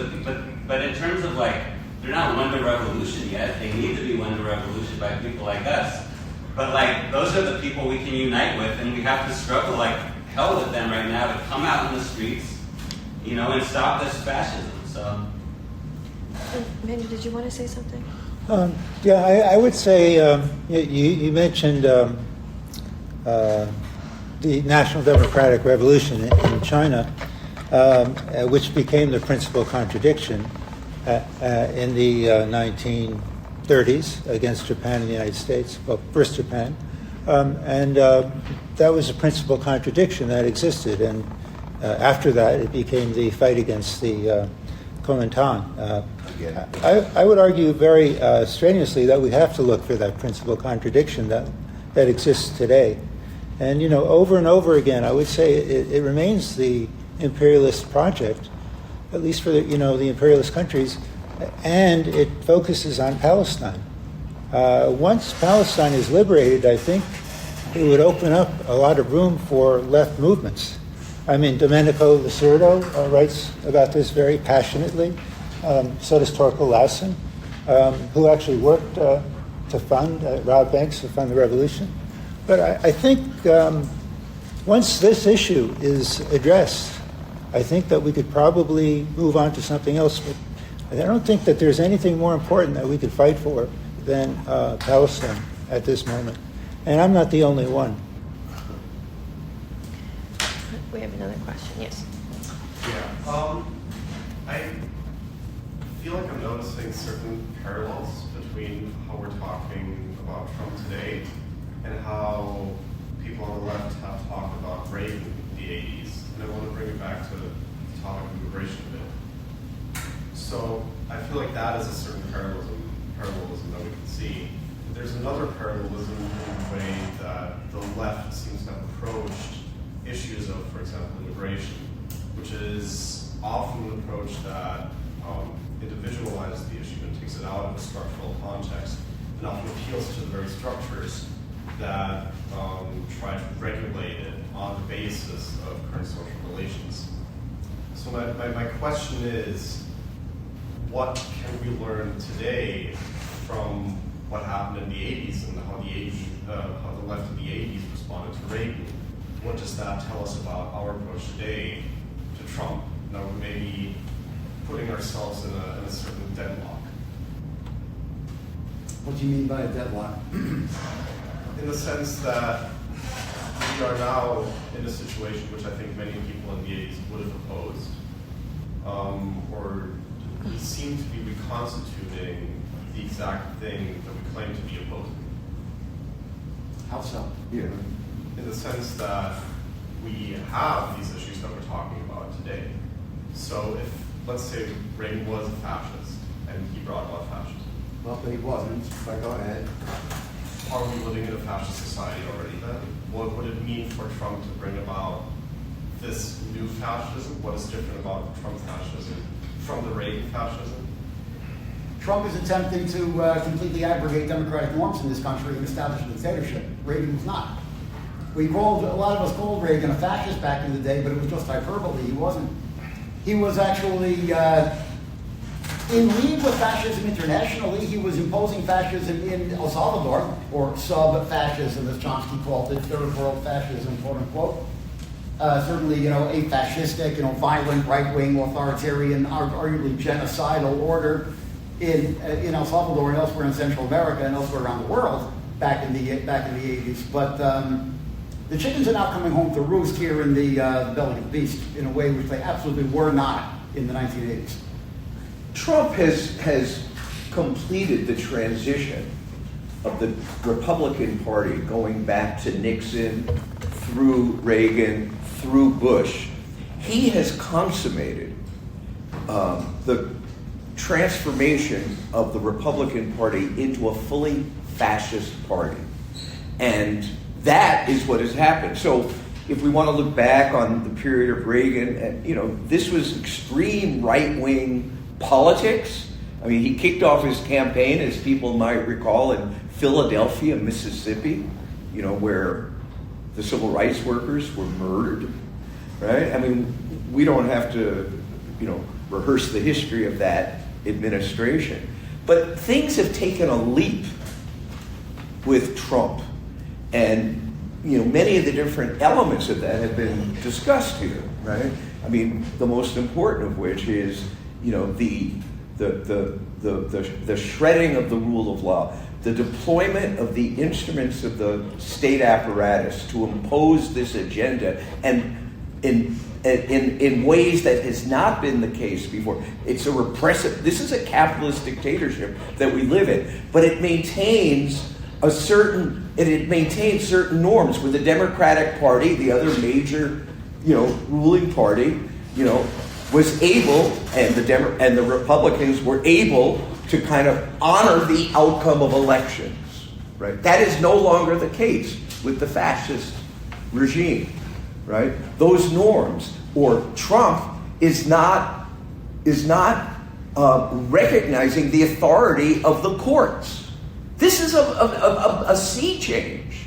but in terms of they're not won the revolution yet. They need to be won the revolution by people like us. But those are the people we can unite with, and we have to struggle like hell with them right now to come out in the streets, and stop this fascism. So. Manny, did you want to say something? I would say you mentioned the National Democratic Revolution in China, which became the principal contradiction in the 1930s against Japan and the United States. Well, first Japan, and that was a principal contradiction that existed. And after that, it became the fight against the Kuomintang. I would argue very strenuously that we have to look for that principal contradiction that exists today. And, over and over again, I would say it remains the imperialist project, at least for the imperialist countries, and it focuses on Palestine. Once Palestine is liberated, I think it would open up a lot of room for left movements. I mean, Domenico Lacerdo writes about this very passionately. So does Torkel Lawson, who actually worked to fund Rob Banks to fund the revolution. But I think once this issue is addressed, I think that we could probably move on to something else. But I don't think that there's anything more important that we could fight for than Palestine at this moment. And I'm not the only one. We have another question, yes. Yeah. I feel like I'm noticing certain parallels between how we're talking about Trump today and how people on the left have talked about Reagan in the 80s. And I want to bring it back to the topic of immigration a bit. So I feel like that is a certain parallelism that we can see. There's another parallelism in the way that the left seems to have approached issues of, for example, immigration. which is often an approach that individualizes the issue and takes it out of a structural context, and often appeals to the very structures that try to regulate it on the basis of current social relations. So my question is, what can we learn today from what happened in the 80s and how the left of the 80s responded to Reagan? What does that tell us about our approach today to Trump? Now we may be putting ourselves in a certain deadlock. What do you mean by a deadlock? In the sense that we are now in a situation which I think many people in the 80s would have opposed, or we seem to be reconstituting the exact thing that we claim to be opposing. How so? Yeah. In the sense that we have these issues that we're talking about today. So if, let's say, Raymond was a fascist and he brought about fascism. Well, but he wasn't, but go ahead. Are we living in a fascist society already then? What would it mean for Trump to bring about this new fascism? What is different about Trump fascism from the Reagan fascism? Trump is attempting to completely abrogate democratic norms in this country and establish a dictatorship. Reagan was not. A lot of us called Reagan a fascist back in the day, but it was just hyperbole. He wasn't. He was actually in league with fascism internationally. He was imposing fascism in El Salvador, or sub-fascism, as Chomsky called it, third world fascism, quote unquote. Certainly, a fascistic, violent, right-wing, authoritarian, arguably genocidal order in El Salvador and elsewhere in Central America and elsewhere around the world back in the 80s. But the chickens are now coming home to roost here in the belly of the beast in a way which they absolutely were not in the 1980s. Trump has completed the transition of the Republican Party going back to Nixon, through Reagan, through Bush. He has consummated the transformation of the Republican Party into a fully fascist party. And that is what has happened. So if we want to look back on the period of Reagan, this was extreme right-wing politics. I mean, he kicked off his campaign, as people might recall, in Philadelphia, Mississippi, where the civil rights workers were murdered, right? I mean, we don't have to, rehearse the history of that administration. But things have taken a leap with Trump. And, many of the different elements of that have been discussed here, right? I mean, the most important of which is, the shredding of the rule of law, the deployment of the instruments of the state apparatus to impose this agenda, and in ways that has not been the case before. It's a repressive. This is a capitalist dictatorship that we live in, but it maintains certain norms. With the Democratic Party, the other major, ruling party, was able, and the Republicans were able to kind of honor the outcome of elections, right? That is no longer the case with the fascist regime, right? Those norms, or Trump is not recognizing the authority of the courts. This is a sea change.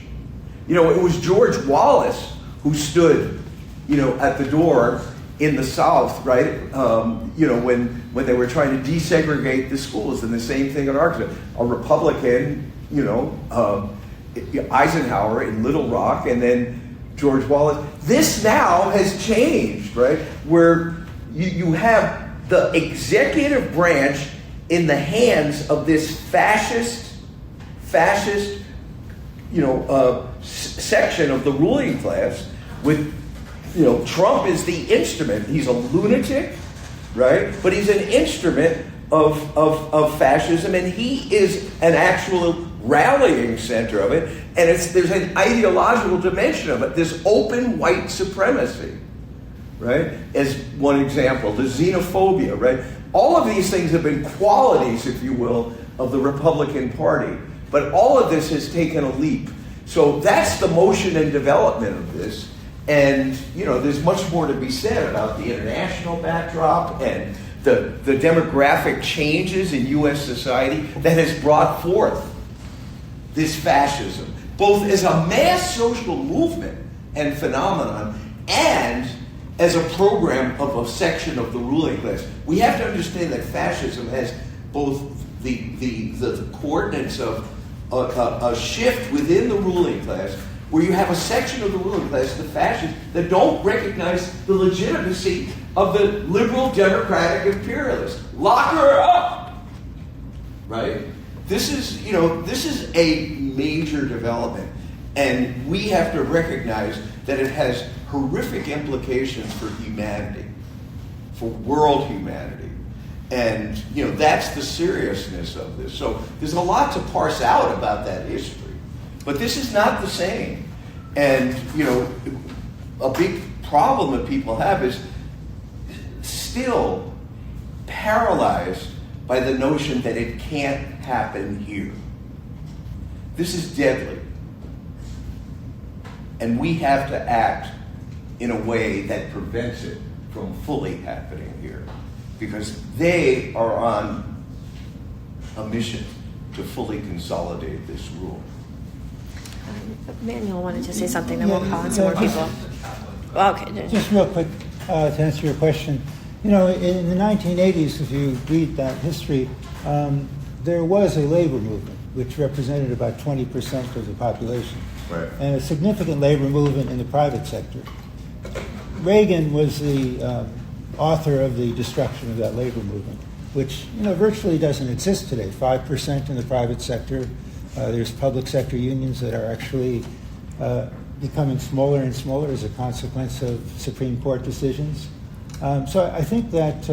It was George Wallace who stood, at the door in the South, right? When they were trying to desegregate the schools, and the same thing in Arkansas. A Republican, Eisenhower in Little Rock, and then George Wallace. This now has changed, right? Where you have the executive branch in the hands of this fascist, section of the ruling class, with, Trump is the instrument. He's a lunatic, right? But he's an instrument of fascism, and he is an actual rallying center of it. And there's an ideological dimension of it, this open white supremacy, right? As one example, the xenophobia, right? All of these things have been qualities, if you will, of the Republican Party. But all of this has taken a leap. So that's the motion and development of this. And, you know, there's much more to be said about the international backdrop and the demographic changes in U.S. society that has brought forth this fascism, both as a mass social movement and phenomenon and as a program of a section of the ruling class. We have to understand that fascism has both the coordinates of a shift within the ruling class, where you have a section of the ruling class, the fascists, that don't recognize the legitimacy of the liberal democratic imperialists. Lock her up! Right? This is a major development, and we have to recognize that it has horrific implications for humanity, for world humanity. And, you know, that's the seriousness of this. So there's a lot to parse out about that history. But this is not the same. And, you know, a big problem that people have is still paralyzed by the notion that it can't happen here. This is deadly. And we have to act in a way that prevents it from fully happening here. Because they are on a mission to fully consolidate this rule. Immanuel wanted to say something, then we'll call on some more people. Okay. Just real quick to answer your question. You know, in the 1980s, if you read that history, there was a labor movement which represented about 20% of the population. Right. And a significant labor movement in the private sector. Reagan was the author of the destruction of that labor movement, which, you know, virtually doesn't exist today. 5% in the private sector. There's public sector unions that are actually becoming smaller and smaller as a consequence of Supreme Court decisions. So I think that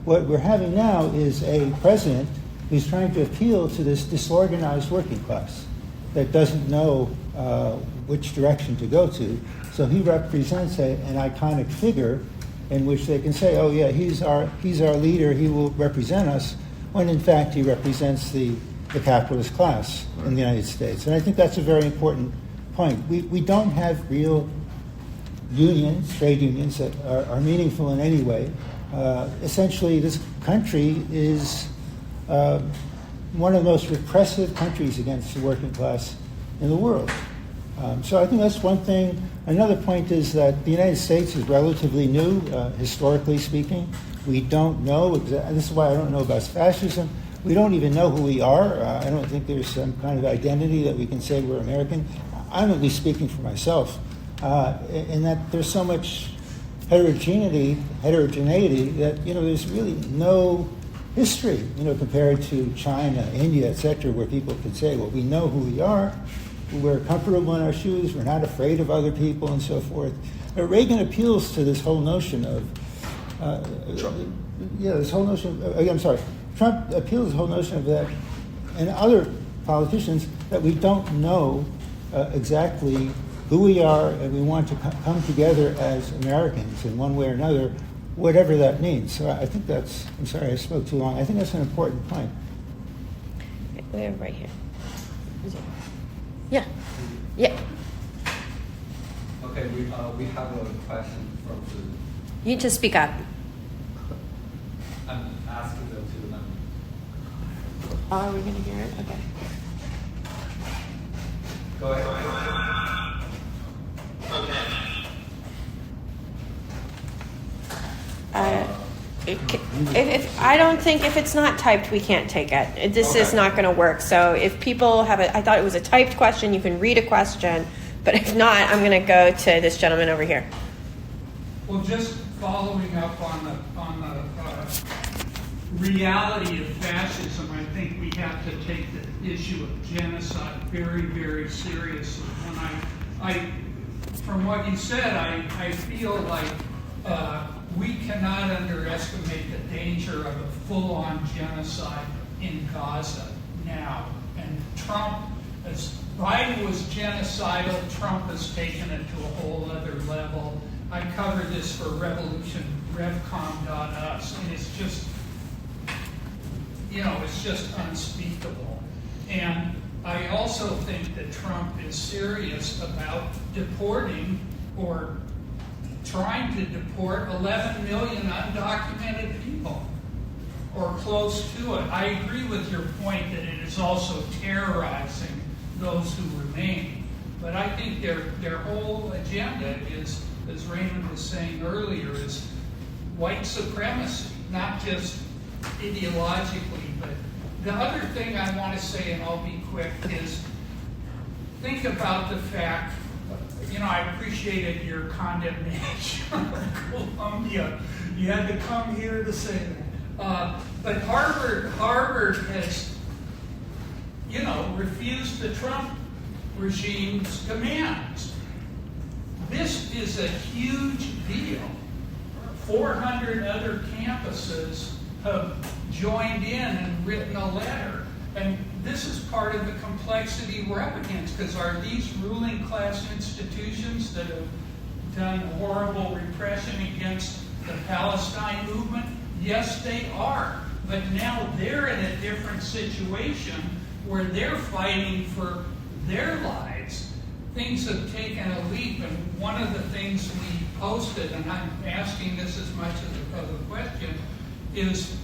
what we're having now is a president who's trying to appeal to this disorganized working class that doesn't know which direction to go to. So he represents an iconic figure in which they can say, oh yeah, he's our leader, he will represent us, when in fact he represents the capitalist class in the United States. And I think that's a very important point. We don't have real unions, trade unions, that are meaningful in any way. Essentially, this country is one of the most repressive countries against the working class in the world. So I think that's one thing. Another point is that the United States is relatively new, historically speaking. We don't know, this is why I don't know about fascism. We don't even know who we are. I don't think there's some kind of identity that we can say we're American. I'm at least speaking for myself, in that there's so much heterogeneity that, you know, there's really no history, you know, compared to China, India, etc., where people can say, well, we know who we are, we're comfortable in our shoes, we're not afraid of other people, and so forth. But Reagan appeals to this whole notion of, Trump appeals to the whole notion of that, and other politicians, that we don't know exactly who we are, and we want to come together as Americans in one way or another, whatever that means. So I think that's, I'm sorry I spoke too long, I think that's an important point. We're right here. Yeah. Yeah. Okay, we have a question from the... You need to speak up. I'm asking them to remember. Oh, are we going to hear it? Okay. Go ahead. If I don't think if it's not typed, we can't take it. This is not going to work. So if people have I thought it was a typed question, you can read a question. But if not, I'm going to go to this gentleman over here. Well, just following up on the reality of fascism, I think we have to take the issue of genocide very, very seriously. And from what you said, I feel like we cannot underestimate the danger of a full-on genocide in Gaza now. And Trump, as Biden was genocidal, Trump has taken it to a whole other level. I covered this for Revolution, Revcom.us, and it's just, it's just unspeakable. And I also think that Trump is serious about deporting or trying to deport 11 million undocumented people, or close to it. I agree with your point that it is also terrorizing those who remain. But I think their whole agenda is, as Raymond was saying earlier, is white supremacy, not just ideologically. But the other thing I want to say, and I'll be quick, is think about the fact, I appreciated your condemnation of Columbia. You had to come here to say that. But Harvard has, refused the Trump regime's demands. This is a huge deal. 400 other campuses have joined in and written a letter. And this is part of the complexity we're up against, because are these ruling class institutions that have done horrible repression against the Palestine movement? Yes, they are. But now they're in a different situation where they're fighting for their lives. Things have taken a leap, and one of the things we posted, and I'm asking this as much as a question, is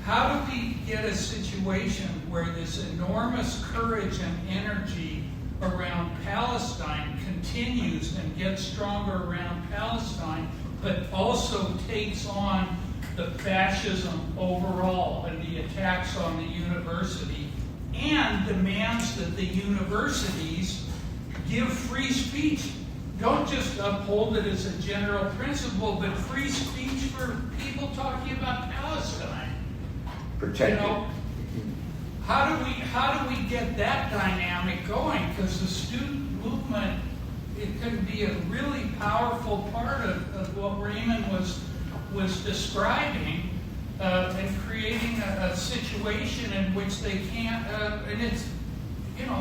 how do we get a situation where this enormous courage and energy around Palestine continues and gets stronger around Palestine, but also takes on the fascism overall and the attacks on the university, and demands that the universities give free speech. Don't just uphold it as a general principle, but free speech for people talking about Palestine. Protect it. How do we get that dynamic going? Because the student movement, it can be a really powerful part of what Raymond was describing, and creating a situation in which they can't,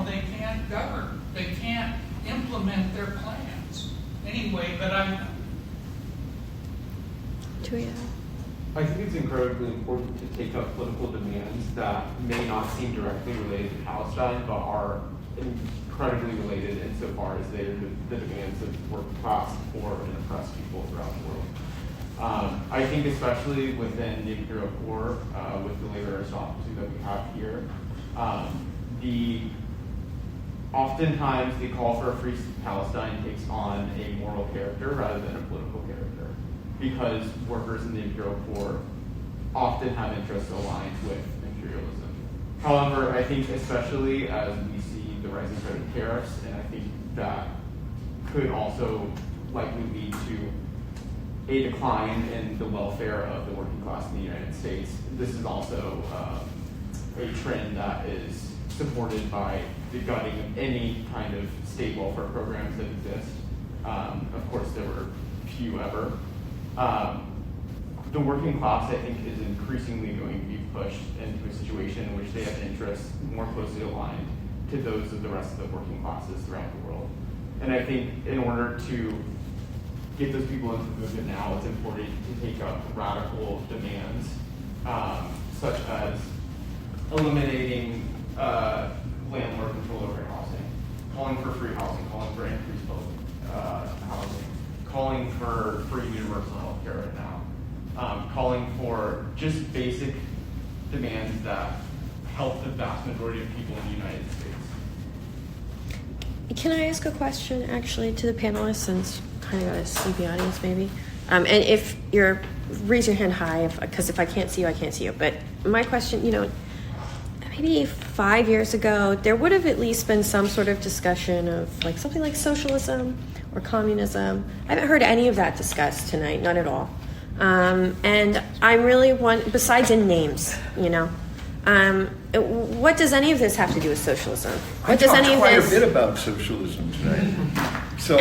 they can't govern, they can't implement their plans. Anyway, but I think it's incredibly important to take up political demands that may not seem directly related to Palestine, but are incredibly related insofar as they are the demands of working class, poor, and oppressed people throughout the world. I think especially within the imperial core, with the labor aristocracy that we have here, oftentimes the call for a free Palestine takes on a moral character rather than a political character, because workers in the imperial core often have interests aligned with imperialism. However, I think especially as we see the rising threat of tariffs, and I think that could also likely lead to a decline in the welfare of the working class in the United States. This is also a trend that is supported by the gutting of any kind of state welfare programs that exist. Of course, there were few ever. The working class, I think, is increasingly going to be pushed into a situation in which they have interests more closely aligned to those of the rest of the working classes throughout the world. And I think in order to get those people into the movement now, it's important to take up radical demands, such as eliminating landlord control over housing, calling for free housing, calling for increased public housing, calling for free universal health care right now, calling for just basic demands that help the vast majority of people in the United States. Can I ask a question, actually, to the panelists, since kind of got a sleepy audience, maybe? And if you're, raise your hand high, because if I can't see you, I can't see you. But my question, maybe 5 years ago, there would have at least been some sort of discussion of like something like socialism or communism. I haven't heard any of that discussed tonight, not at all. And I'm really besides in names, what does any of this have to do with socialism? What does any of quite this? a bit about socialism tonight. So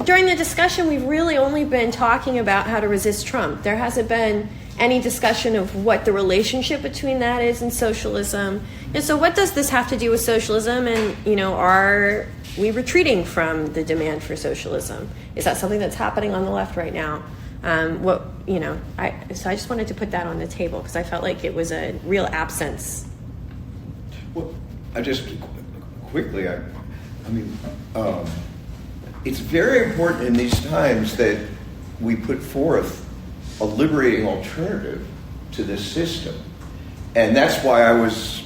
During the discussion, we've really only been talking about how to resist Trump. There hasn't been any discussion of what the relationship between that is and socialism. And so what does this have to do with socialism? And, are we retreating from the demand for socialism? Is that something that's happening on the left right now? So I just wanted to put that on the table because I felt like it was a real absence. Well, I just quickly, it's very important in these times that we put forth a liberating alternative to this system. And that's why I was,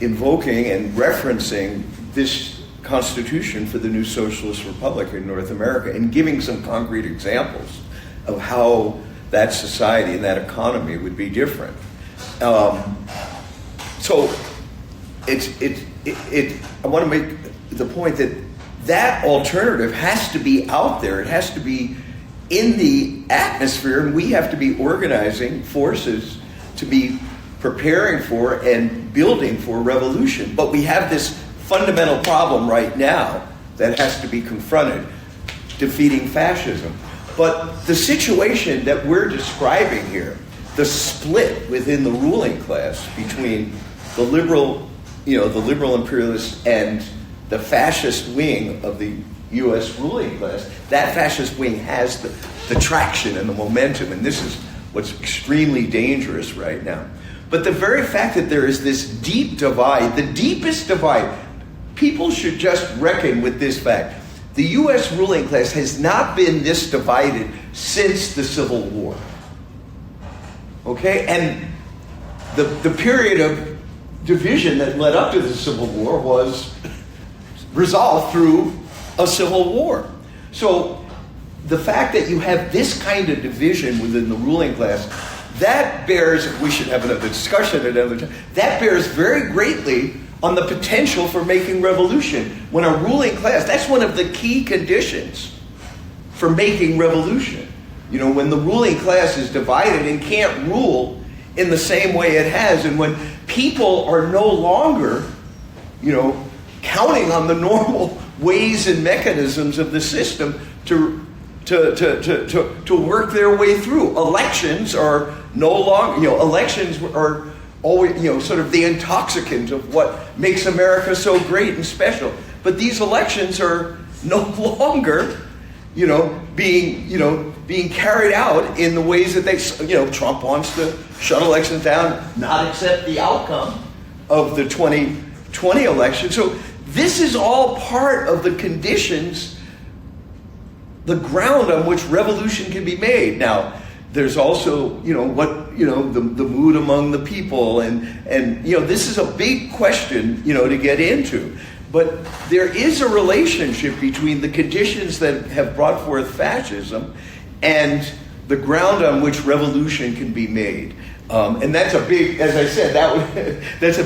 invoking and referencing this Constitution for the new Socialist Republic in North America and giving some concrete examples of how that society and that economy would be different. So I want to make the point that that alternative has to be out there. It has to be in the atmosphere, and we have to be organizing forces to be preparing for and building for revolution. But we have this fundamental problem right now that has to be confronted: defeating fascism. But the situation that we're describing here, the split within the ruling class between the liberal imperialists and the fascist wing of the U.S. ruling class, that fascist wing has the traction and the momentum, and this is what's extremely dangerous right now. But the very fact that there is this deep divide, the deepest divide, people should just reckon with this fact. The U.S. ruling class has not been this divided since the Civil War. Okay? And the period of division that led up to the Civil War was resolved through a civil war. So the fact that you have this kind of division within the ruling class, that bears, we should have another discussion at another time, that bears very greatly on the potential for making revolution. When a ruling class, that's one of the key conditions for making revolution. When the ruling class is divided and can't rule in the same way it has, and when people are no longer, counting on the normal ways and mechanisms of the system to work their way through. Elections are no longer, elections are always, sort of the intoxicant of what makes America so great and special. But these elections are no longer, being carried out in the ways that they, Trump wants to shut elections down, not accept the outcome of the 2020 election. So this is all part of the conditions, the ground on which revolution can be made. Now, there's also, the mood among the people, and this is a big question, to get into. But there is a relationship between the conditions that have brought forth fascism and the ground on which revolution can be made. And that's a big, as I said, that's a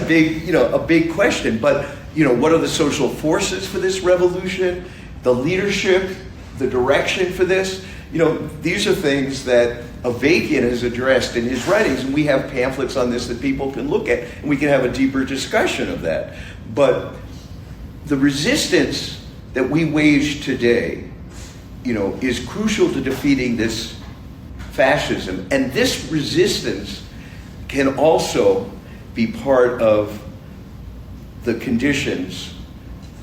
big question. But, what are the social forces for this revolution? The leadership, the direction for this? These are things that Avakian has addressed in his writings, and we have pamphlets on this that people can look at, and we can have a deeper discussion of that. But the resistance that we wage today, is crucial to defeating this fascism. And this resistance can also be part of the conditions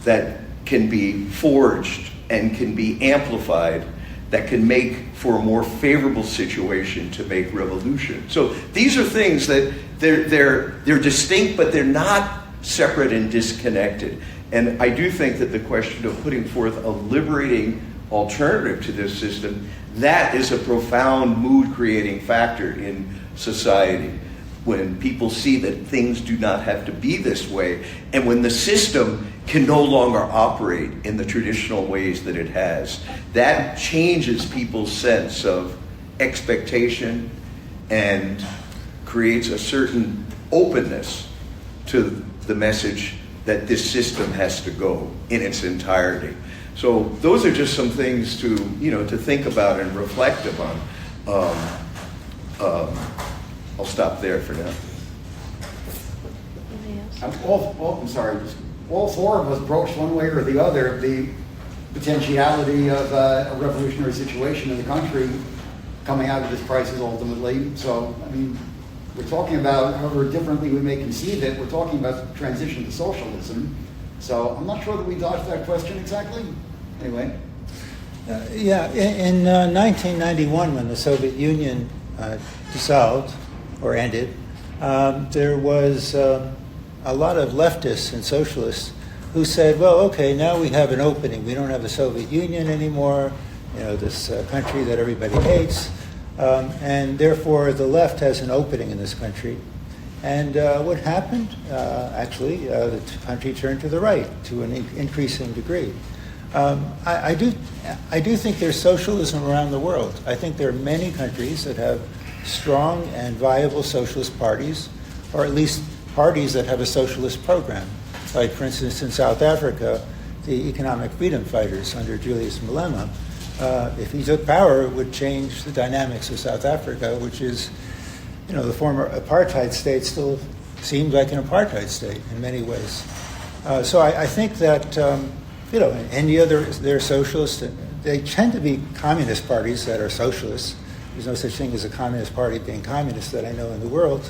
that can be forged and can be amplified, that can make for a more favorable situation to make revolution. So these are things that they're distinct, but they're not separate and disconnected. And I do think that the question of putting forth a liberating alternative to this system, that is a profound mood-creating factor in society. When people see that things do not have to be this way, and when the system can no longer operate in the traditional ways that it has, that changes people's sense of expectation and creates a certain openness to the message that this system has to go in its entirety. So those are just some things to think about and reflect upon. I'll stop there for now. I'm sorry. All four of us broached one way or the other the potentiality of a revolutionary situation in the country coming out of this crisis ultimately. So, we're talking about, however differently we may conceive it, we're talking about transition to socialism. So I'm not sure that we dodged that question exactly. Anyway. In 1991, when the Soviet Union dissolved or ended, there was a lot of leftists and socialists who said, well, okay, now we have an opening. We don't have the Soviet Union anymore, this country that everybody hates, and therefore the left has an opening in this country. And what happened? Actually, the country turned to the right to an increasing degree. I do think there's socialism around the world. I think there are many countries that have strong and viable socialist parties, or at least parties that have a socialist program. Like, for instance, in South Africa, the economic freedom fighters under Julius Malema, if he took power, it would change the dynamics of South Africa, which is, the former apartheid state still seemed like an apartheid state in many ways. So I think that, in any other, they're socialists. They tend to be communist parties that are socialists. There's no such thing as a communist party being communist that I know in the world.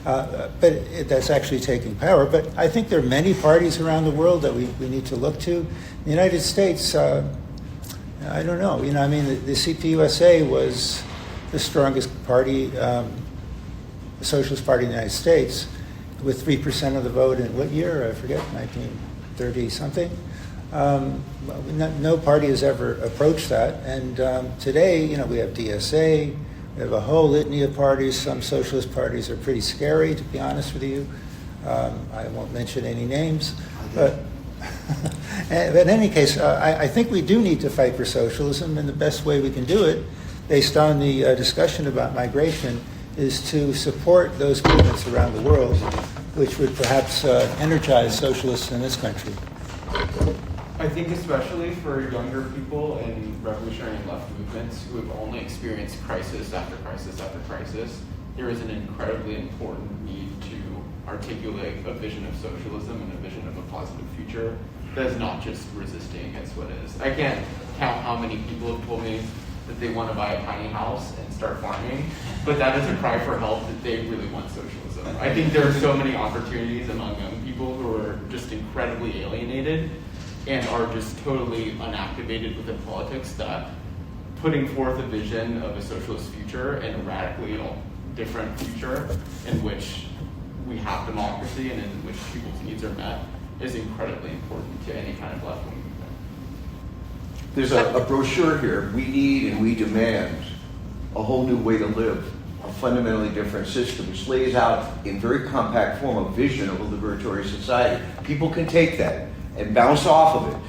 But that's actually taking power. But I think there are many parties around the world that we need to look to. In the United States, I don't know. The CPUSA was the strongest party, the Socialist Party in the United States, with 3% of the vote in what year? I forget, 1930-something. No party has ever approached that. And today, we have DSA. We have a whole litany of parties. Some socialist parties are pretty scary, to be honest with you. I won't mention any names. But in any case, I think we do need to fight for socialism, and the best way we can do it, based on the discussion about migration, is to support those movements around the world, which would perhaps energize socialists in this country. I think especially for younger people in revolutionary left movements who have only experienced crisis after crisis after crisis, there is an incredibly important need to articulate a vision of socialism and a vision of a positive future that is not just resisting against what is. I can't count how many people have told me that they want to buy a tiny house and start farming, but that is a cry for help that they really want socialism. I think there are so many opportunities among young people who are just incredibly alienated and are just totally unactivated within politics, that putting forth a vision of a socialist future and a radically different future in which we have democracy and in which people's needs are met is incredibly important to any kind of left-wing movement. There's a brochure here. We need and we demand a whole new way to live, a fundamentally different system, which lays out in very compact form a vision of a liberatory society. People can take that and bounce off of it.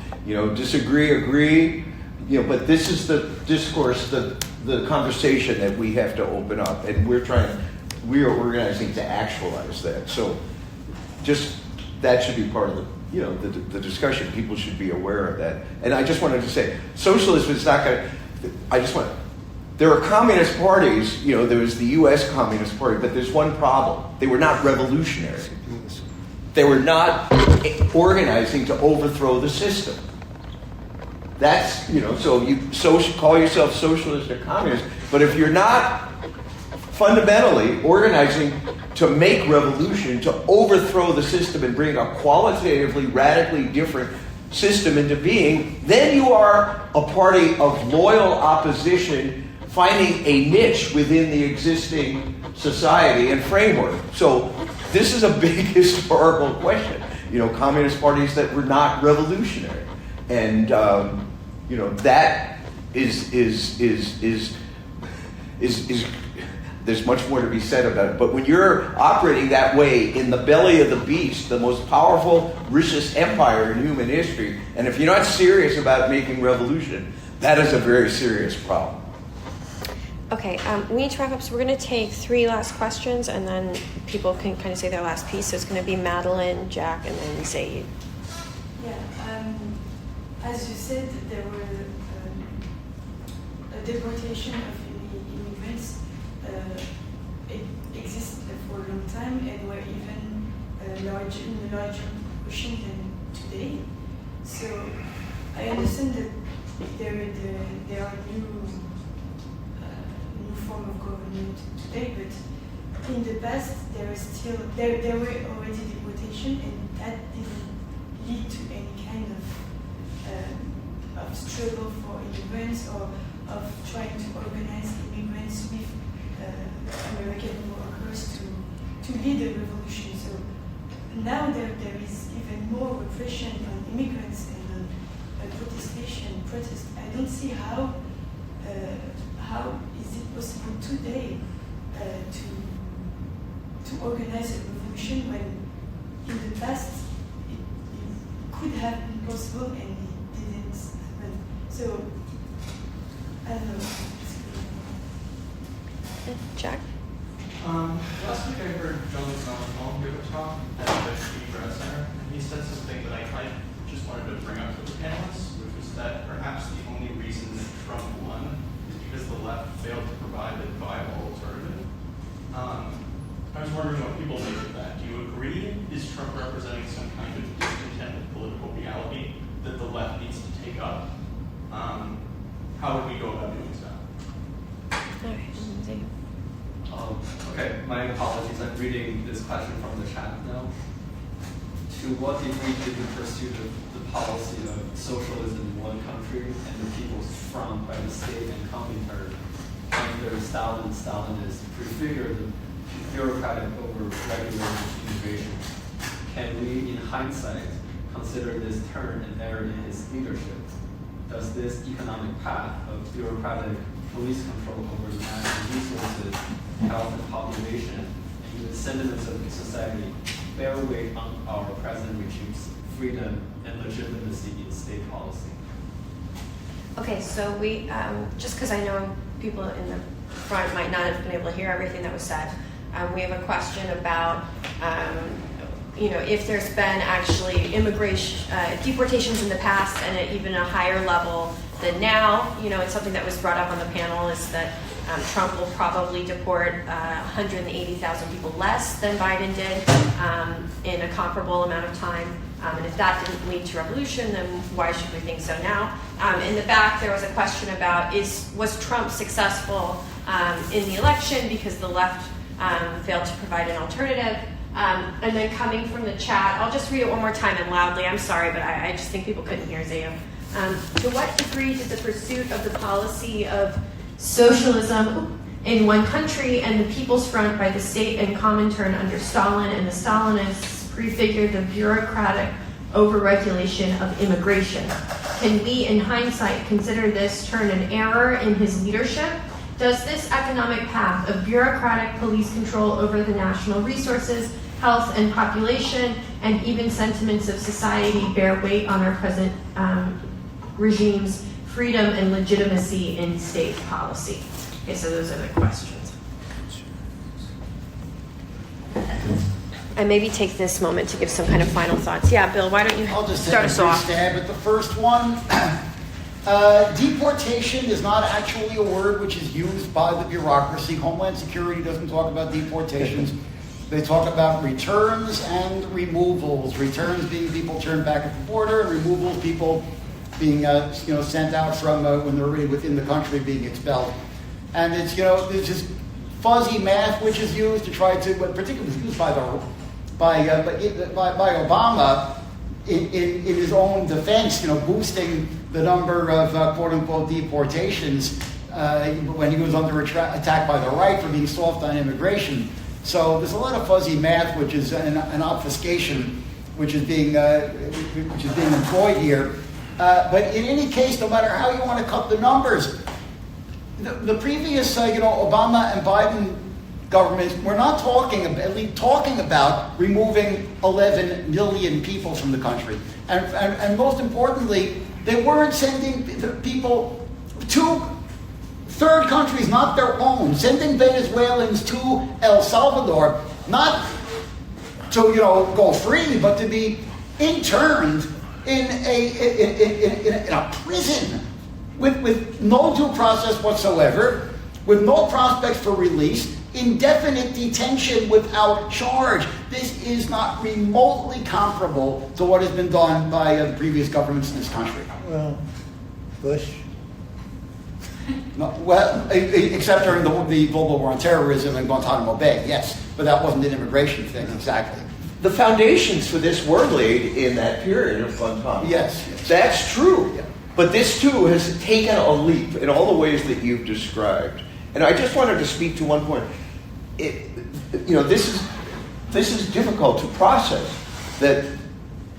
Disagree, agree, but this is the discourse, the conversation that we have to open up, and we are organizing to actualize that. So just that should be part of the discussion. People should be aware of that. And I just wanted to say, socialism is not going to, there are communist parties, there was the U.S. Communist Party, but there's one problem. They were not revolutionary. They were not organizing to overthrow the system. That's, so you call yourself socialist or communist, but if you're not fundamentally organizing to make revolution, to overthrow the system and bring a qualitatively, radically different system into being, then you are a party of loyal opposition finding a niche within the existing society and framework. So this is a big historical question. Communist parties that were not revolutionary, and that is there's much more to be said about it. But when you're operating that way in the belly of the beast, the most powerful, richest empire in human history, and if you're not serious about making revolution, that is a very serious problem. Okay, we need to wrap up, so we're going to take 3 last questions, and then people can kind of say their last piece. So it's going to be Madeline, Jack, and then Zaid. Yeah, as you said, there were a deportation of immigrants. It existed for a long time, and were even in a larger proportion than today. So I understand that there are new form of government today, but in the past there were already deportation, and that didn't lead to any kind of struggle for immigrants or of trying to organize immigrants with American workers to lead a revolution. So now there is even more repression on immigrants and on protest. I don't see how is it possible today to organize a revolution when in the past it could have been possible and it didn't happen. So I don't know. Jack? Last week I heard John give a talk at the Community Grad Center, and he said something that I just wanted to bring up to the panelists, which was that perhaps the only reason that Trump won is because the left failed to provide a viable alternative. I was wondering what people make of that. Do you agree? Is Trump representing some kind of discontent with political reality that the left needs to take up? How would we go about doing so? Okay, my apologies. I'm reading this question from the chat now. To what degree did the pursuit of the policy of socialism in one country and the People's Front by the state and Comintern under Stalinist prefigure the bureaucratic over-regulated immigration? Can we, in hindsight, consider this turn an error in his leadership? Does this economic path of bureaucratic police control over the national resources, health and population, and the sentiments of society bear weight on our present regime's freedom and legitimacy in state policy? Okay, so we, just because I know people in the front might not have been able to hear everything that was said, we have a question about, if there's been actually immigration, deportations in the past and at even a higher level than now. It's something that was brought up on the panel is that Trump will probably deport 180,000 people less than Biden did in a comparable amount of time. And if that didn't lead to revolution, then why should we think so now? In the back, there was a question about was Trump successful in the election because the left failed to provide an alternative? And then coming from the chat, I'll just read it one more time and loudly. I'm sorry, but I just think people couldn't hear Zayo. To what degree did the pursuit of the policy of socialism in one country and the People's Front by the state and Comintern under Stalin and the Stalinists prefigure the bureaucratic overregulation of immigration? Can we, in hindsight, consider this turn an error in his leadership? Does this economic path of bureaucratic police control over the national resources, health and population, and even sentiments of society bear weight on our present regime's freedom and legitimacy in state policy? Okay, so those are the questions. And maybe take this moment to give some kind of final thoughts. Yeah, Bill, why don't you start us off? I'll just take a stab at the first one. Deportation is not actually a word which is used by the bureaucracy. Homeland Security doesn't talk about deportations. They talk about returns and removals. Returns being people turned back at the border, and removals people being sent out from when they're already within the country being expelled. And it's there's just fuzzy math which is used to try to, but particularly used by Obama in his own defense, boosting the number of quote unquote deportations when he was under attack by the right for being soft on immigration. So there's a lot of fuzzy math, which is an obfuscation, which is being employed here. But in any case, no matter how you want to cut the numbers, the previous Obama and Biden governments were not talking about removing 11 million people from the country, and most importantly, they weren't sending people to third countries, not their own, sending Venezuelans to El Salvador, not to go free, but to be interned in a prison with no due process whatsoever, with no prospects for release, indefinite detention without charge. This is not remotely comparable to what has been done by the previous governments in this country. Well, Bush. No, well, except during the global war on terrorism and Guantanamo Bay, yes, but that wasn't an immigration thing exactly. The foundations for this were laid in that period of Guantanamo. Yes. That's true. Yeah. But this too has taken a leap in all the ways that you've described. And I just wanted to speak to one point. This is difficult to process, that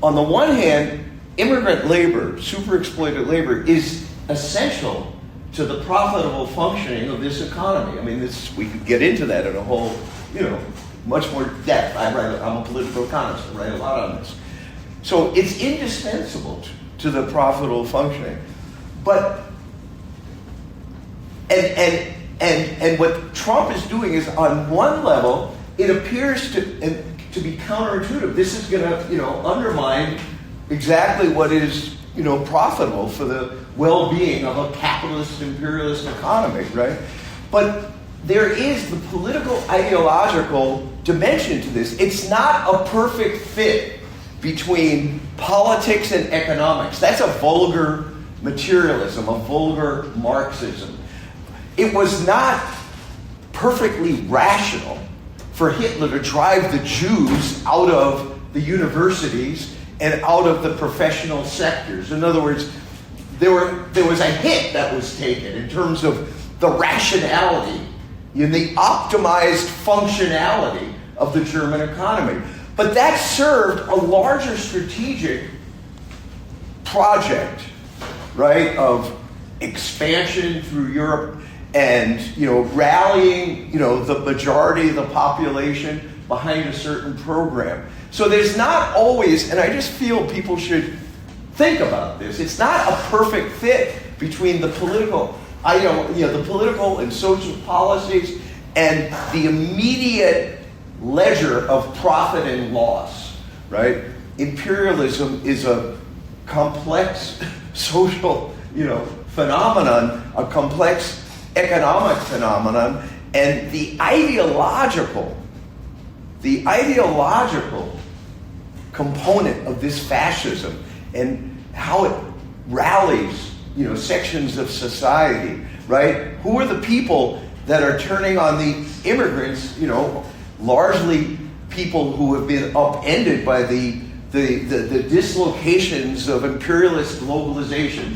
on the one hand, immigrant labor, super exploited labor, is essential to the profitable functioning of this economy. I mean, we could get into that in a whole, much more depth. I'm a political economist. I write a lot on this. So it's indispensable to the profitable functioning. But and what Trump is doing is, on one level, it appears to be counterintuitive. This is going to, undermine exactly what is, profitable for the well-being of a capitalist, imperialist economy, right? But there is the political, ideological dimension to this. It's not a perfect fit between politics and economics. That's a vulgar materialism, a vulgar Marxism. It was not perfectly rational for Hitler to drive the Jews out of the universities and out of the professional sectors. In other words, there was a hit that was taken in terms of the rationality and the optimized functionality of the German economy. But that served a larger strategic project, right, of expansion through Europe and, rallying, the majority of the population behind a certain program. So there's not always, and I just feel people should think about this, it's not a perfect fit between the political, the political and social policies and the immediate ledger of profit and loss, right? Imperialism is a complex social, phenomenon, a complex economic phenomenon, and the ideological component of this fascism and how it rallies, sections of society, right? Who are the people that are turning on the immigrants, largely people who have been upended by the dislocations of imperialist globalization,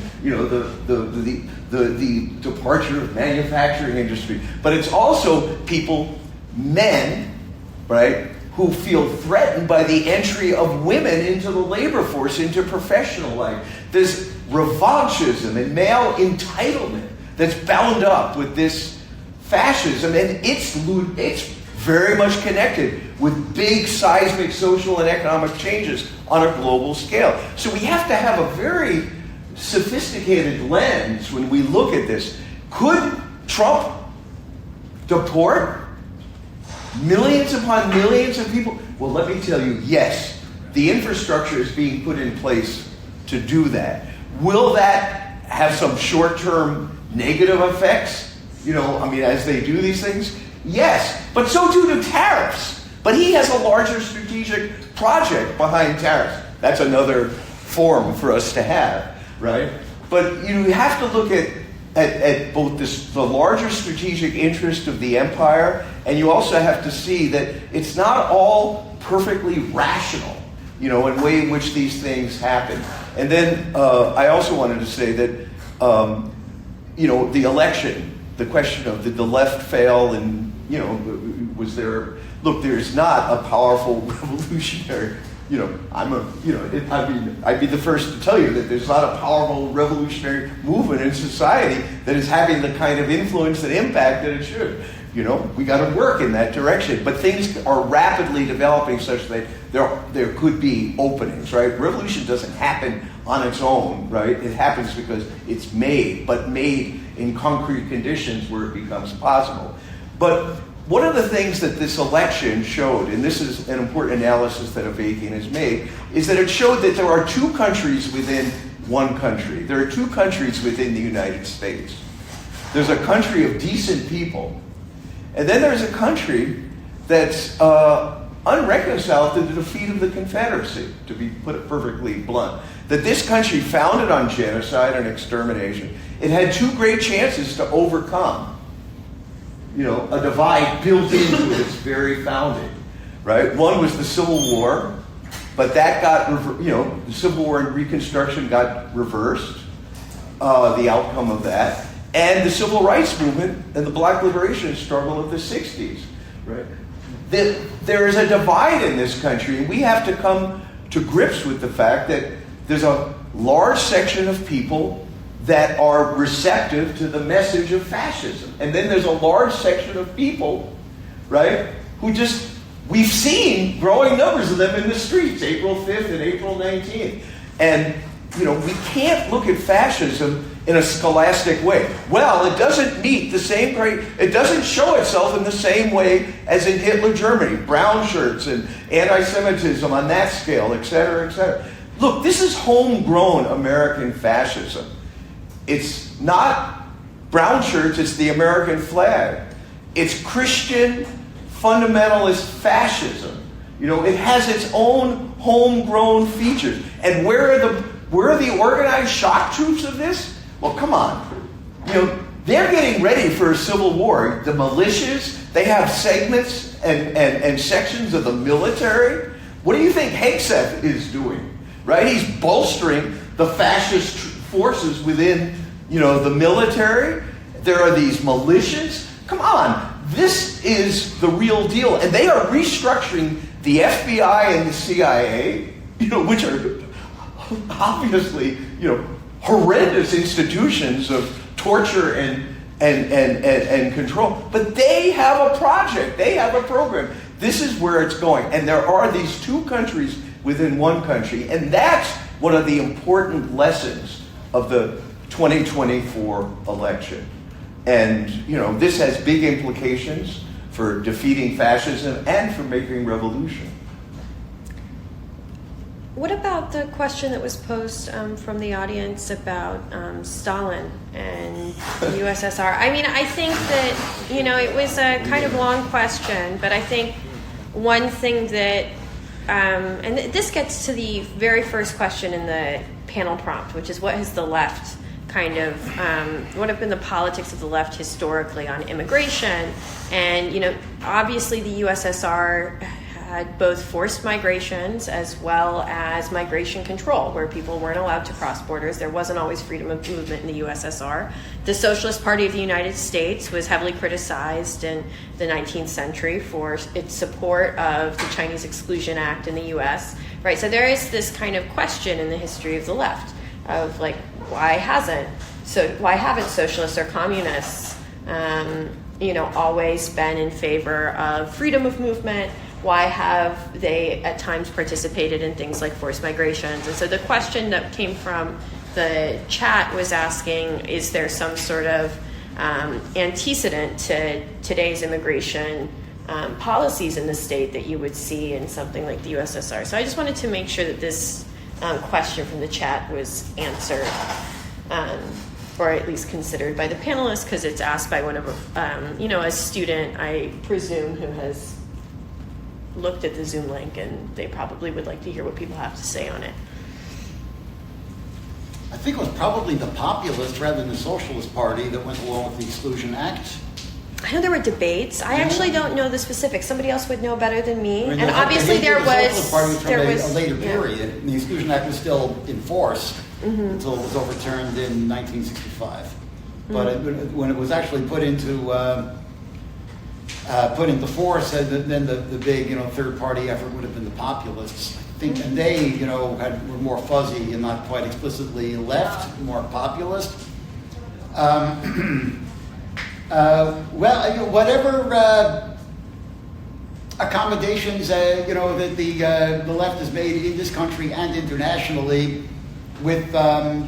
the departure of manufacturing industry. But it's also people, men, right, who feel threatened by the entry of women into the labor force, into professional life. There's revanchism and male entitlement that's bound up with this fascism, and it's very much connected with big seismic social and economic changes on a global scale. So we have to have a very sophisticated lens when we look at this. Could Trump deport millions upon millions of people? Well, let me tell you, yes. The infrastructure is being put in place to do that. Will that have some short-term negative effects, as they do these things? Yes, but so do tariffs. But he has a larger strategic project behind tariffs. That's another forum for us to have, right? But you have to look at both the larger strategic interest of the empire, and you also have to see that it's not all perfectly rational, in way in which these things happen. And then I also wanted to say that, the election, the question of did the left fail, and was there? Look, there's not a powerful revolutionary. I'd be the first to tell you that there's not a powerful revolutionary movement in society that is having the kind of influence and impact that it should. We got to work in that direction. But things are rapidly developing such that there could be openings, right? Revolution doesn't happen on its own, right? It happens because it's made, but made in concrete conditions where it becomes possible. But one of the things that this election showed, and this is an important analysis that Avakian has made, is that it showed that there are two countries within one country. There are two countries within the United States. There's a country of decent people, and then there's a country that's unreconciled to the defeat of the Confederacy, to be put perfectly blunt. That this country, founded on genocide and extermination, it had two great chances to overcome a divide built into its very founding, right? One was the Civil War, but that got, the Civil War and Reconstruction got reversed, the outcome of that, and the Civil Rights Movement and the Black Liberation struggle of the 60s, right? There is a divide in this country, and we have to come to grips with the fact that there's a large section of people that are receptive to the message of fascism. And then there's a large section of people, right, who just, we've seen growing numbers of them in the streets, April 5th and April 19th. And, you know, we can't look at fascism in a scholastic way. Well, it doesn't meet the same criteria, it doesn't show itself in the same way as in Hitler Germany, brown shirts and anti-Semitism on that scale, et cetera, et cetera. Look, this is homegrown American fascism. It's not brown shirts, it's the American flag. It's Christian fundamentalist fascism. You know, it has its own homegrown features. And where are the organized shock troops of this? Well, come on. You know, they're getting ready for a civil war. The militias, they have segments and sections of the military. What do you think Hegseth is doing? Right? He's bolstering the fascist forces within, you know, the military. There are these militias. Come on. This is the real deal. And they are restructuring the FBI and the CIA, you know, which are obviously, you know, horrendous institutions of torture and control. But they have a project. They have a program. This is where it's going. And there are these two countries within one country. And that's one of the important lessons of the 2024 election. And, you know, this has big implications for defeating fascism and for making revolution. What about the question that was posed from the audience about Stalin and the USSR? I mean, I think that, you know, it was a kind of long question, but I think one thing that, and this gets to the very first question in the panel prompt, which is what has the left kind of, what have been the politics of the left historically on immigration? And, you know, obviously the USSR had both forced migrations as well as migration control, where people weren't allowed to cross borders. There wasn't always freedom of movement in the USSR. The Socialist Party of the United States was heavily criticized in the 19th century for its support of the Chinese Exclusion Act in the US, right? So there is this kind of question in the history of the left of, like, why haven't socialists or communists, you know, always been in favor of freedom of movement? Why have they at times participated in things like forced migrations? And so the question that came from the chat was asking, is there some sort of antecedent to today's immigration policies in the state that you would see in something like the USSR? So I just wanted to make sure that this question from the chat was answered, or at least considered by the panelists, because it's asked by one of, you know, a student, I presume, who has looked at the Zoom link, and they probably would like to hear what people have to say on it. I think it was probably the populists rather than the Socialist Party that went along with the Exclusion Act. I know there were debates. I actually don't know the specifics. Somebody else would know better than me. I mean, and obviously the Socialist Party was from a later yeah. period. And the Exclusion Act was still in force until it was overturned in 1965. But when it was actually put into force, then the big, you know, third party effort would have been the populists. I think, and they, you know, were more fuzzy and not quite explicitly left, more populist. Well, you know, whatever accommodations you know that the left has made in this country and internationally with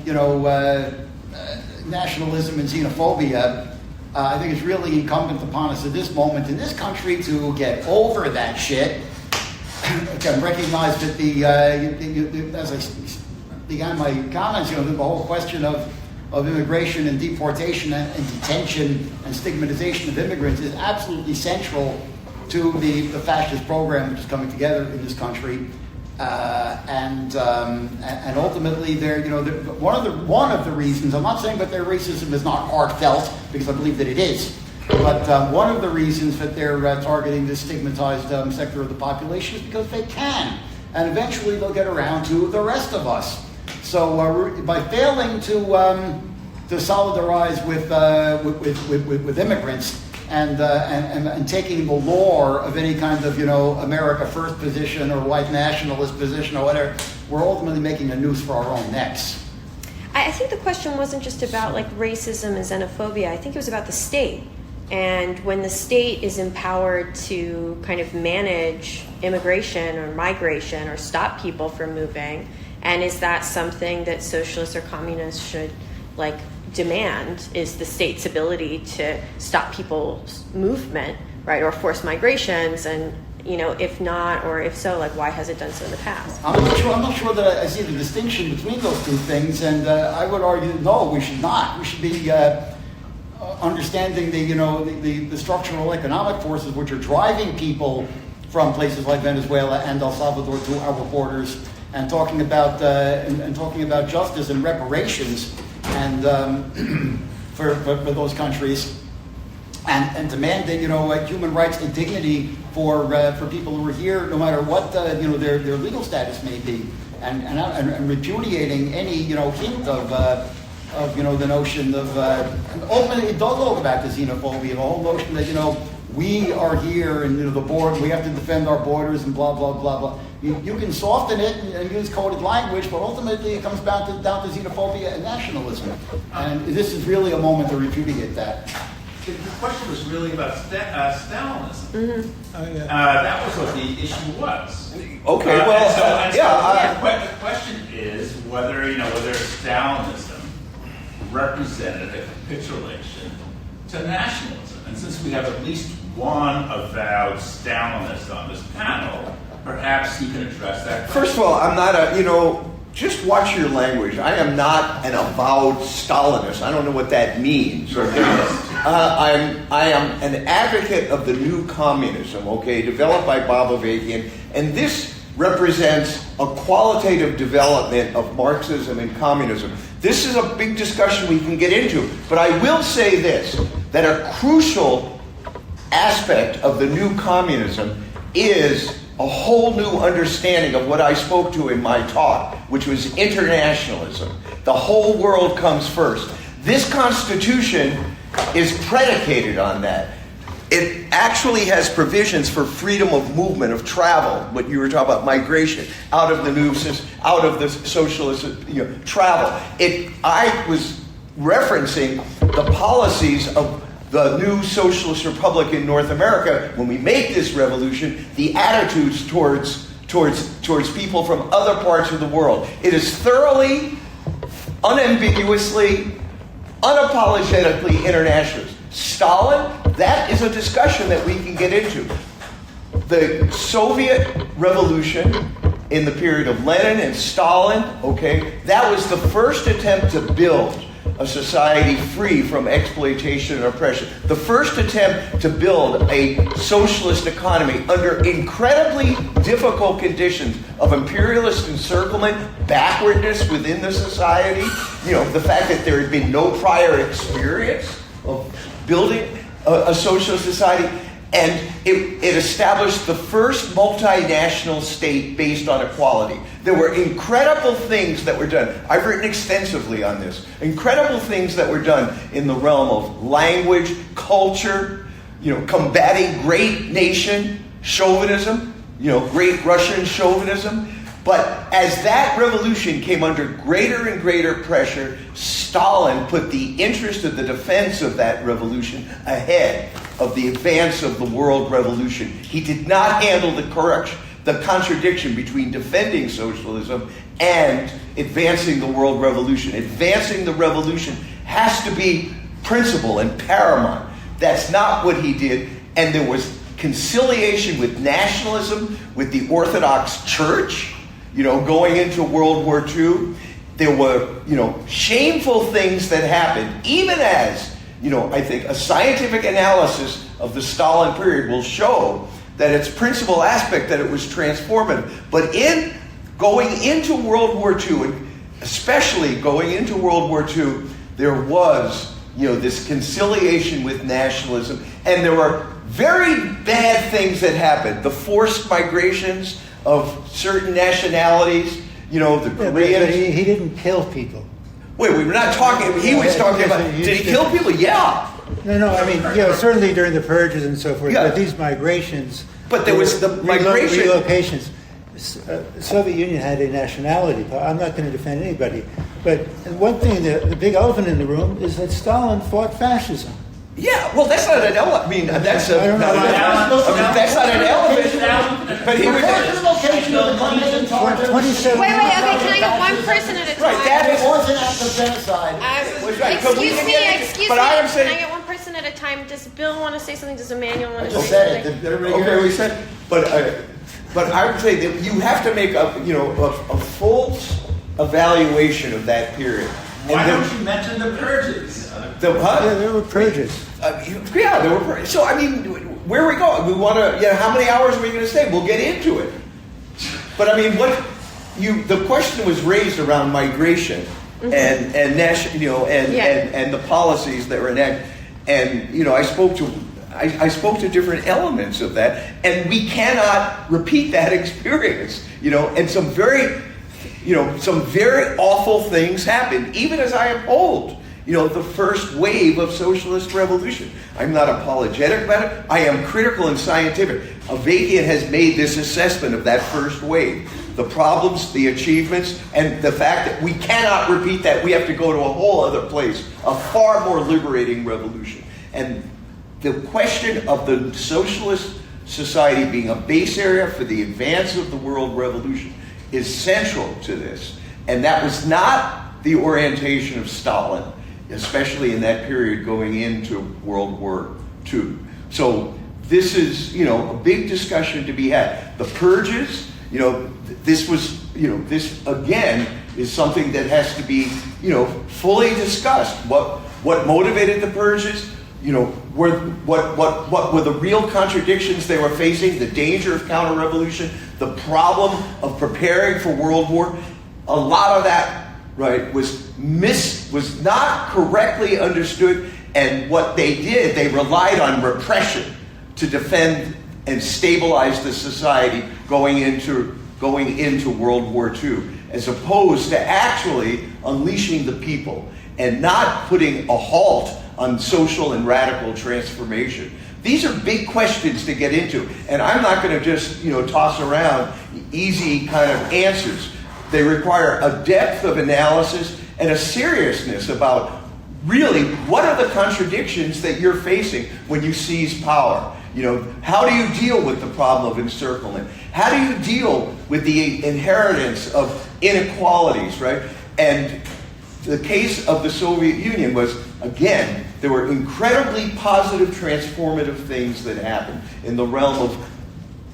you know nationalism and xenophobia. I think it's really incumbent upon us at this moment in this country to get over that shit. Again, recognize that as I began my comments, you know, the whole question of immigration and deportation and detention and stigmatization of immigrants is absolutely central to the fascist program which is coming together in this country. And ultimately, you know, one of the reasons, I'm not saying that their racism is not heartfelt, because I believe that it is, but one of the reasons that they're targeting this stigmatized sector of the population is because they can, and eventually they'll get around to the rest of us. So by failing to solidarize with immigrants and taking the lore of any kind of, America First position or white nationalist position or whatever, we're ultimately making a noose for our own necks. I think the question wasn't just about like racism and xenophobia. I think it was about the state. And when the state is empowered to kind of manage immigration or migration or stop people from moving, and is that something that socialists or communists should like demand, is the state's ability to stop people's movement, right, or force migrations? And if not, or if so, like why has it done so in the past? I'm not sure that I see the distinction between those two things, and I would argue that no, we should not. We should be understanding the structural economic forces which are driving people from places like Venezuela and El Salvador to our borders, and talking about justice and reparations and for those countries, and demanding human rights and dignity for people who are here, no matter what their legal status may be, and repudiating any hint of the notion of and ultimately it does all go back to xenophobia, the whole notion that we are here and the board, we have to defend our borders and blah blah blah blah. You can soften it and use coded language, but ultimately it comes down to xenophobia and nationalism, and this is really a moment to repudiate that. The question was really about Stalinism. Mm-hmm. That was what the issue was. Okay, The question is whether Stalinism represented a capitulation to nationalism. And since we have at least one avowed Stalinist on this panel, perhaps he can address that question. First of all, I'm not just watch your language. I am not an avowed Stalinist. I don't know what that means. I am an advocate of the new communism, developed by Bob Avakian, and this represents a qualitative development of Marxism and communism. This is a big discussion we can get into, but I will say this, that a crucial aspect of the new communism is a whole new understanding of what I spoke to in my talk, which was internationalism. The whole world comes first. This Constitution is predicated on that. It actually has provisions for freedom of movement, of travel, what you were talking about, migration, out of the new system, out of the socialist travel. I was referencing the policies of the new socialist republic in North America. When we make this revolution, the attitudes towards people from other parts of the world. It is thoroughly, unambiguously, unapologetically internationalist. Stalin, that is a discussion that we can get into. The Soviet Revolution in the period of Lenin and Stalin, that was the first attempt to build a society free from exploitation and oppression. The first attempt to build a socialist economy under incredibly difficult conditions of imperialist encirclement, backwardness within the society, the fact that there had been no prior experience of building a socialist society, and it established the first multinational state based on equality. There were incredible things that were done. I've written extensively on this. Incredible things that were done in the realm of language, culture, combating great nation chauvinism, great Russian chauvinism. But as that revolution came under greater and greater pressure, Stalin put the interest of the defense of that revolution ahead of the advance of the world revolution. He did not handle the contradiction between defending socialism and advancing the world revolution. Advancing the revolution has to be principal and paramount. That's not what he did, and there was conciliation with nationalism, with the Orthodox Church, going into World War II. There were, shameful things that happened, even as, I think a scientific analysis of the Stalin period will show that its principal aspect, that it was transformative. But in going into World War II, and especially going into World War II, there was, this conciliation with nationalism, and there were very bad things that happened. The forced migrations of certain nationalities, the Koreans. He didn't kill people. Wait, we were not talking. He was talking about. Did he kill people? Yeah. No, I mean, certainly during the purges and so forth, but these migrations. But there was the migration. Relocations. Soviet Union had a nationality. I'm not going to defend anybody. But one thing, the big elephant in the room is that Stalin fought fascism. Yeah, well, that's not an elephant. I mean, that's not an elephant. But he was. Wait, okay, can I get one person at a time? Right, that was an act of genocide. Excuse me, but I am saying, can I get one person at a time? Does Bill want to say something? Does Immanuel want to say said something? okay, we said, but I would say that you have to make a full evaluation of that period. Why don't you mention the purges? Yeah, there were purges. Yeah, there were purges. So, I mean, where are we going? We want to, how many hours are we going to stay? We'll get into it. But, I mean, the question was raised around migration and the policies that were enacted. And, I spoke to different elements of that, and we cannot repeat that experience, and some very awful things happened, even as I uphold, the first wave of socialist revolution. I'm not apologetic about it. I am critical and scientific. Avakian has made this assessment of that first wave, the problems, the achievements, and the fact that we cannot repeat that. We have to go to a whole other place, a far more liberating revolution. And the question of the socialist society being a base area for the advance of the world revolution is central to this. And that was not the orientation of Stalin, especially in that period going into World War II. So this is, a big discussion to be had. The purges, this again is something that has to be, fully discussed. What motivated the purges? What were the real contradictions they were facing? The danger of counter-revolution, the problem of preparing for World War. A lot of that, right, was not correctly understood. And what they did, they relied on repression to defend and stabilize the society going into World War II, as opposed to actually unleashing the people and not putting a halt on social and radical transformation. These are big questions to get into, and I'm not going to just toss around easy kind of answers. They require a depth of analysis and a seriousness about really what are the contradictions that you're facing when you seize power. How do you deal with the problem of encirclement? How do you deal with the inheritance of inequalities, right? And the case of the Soviet Union was, again, there were incredibly positive, transformative things that happened in the realm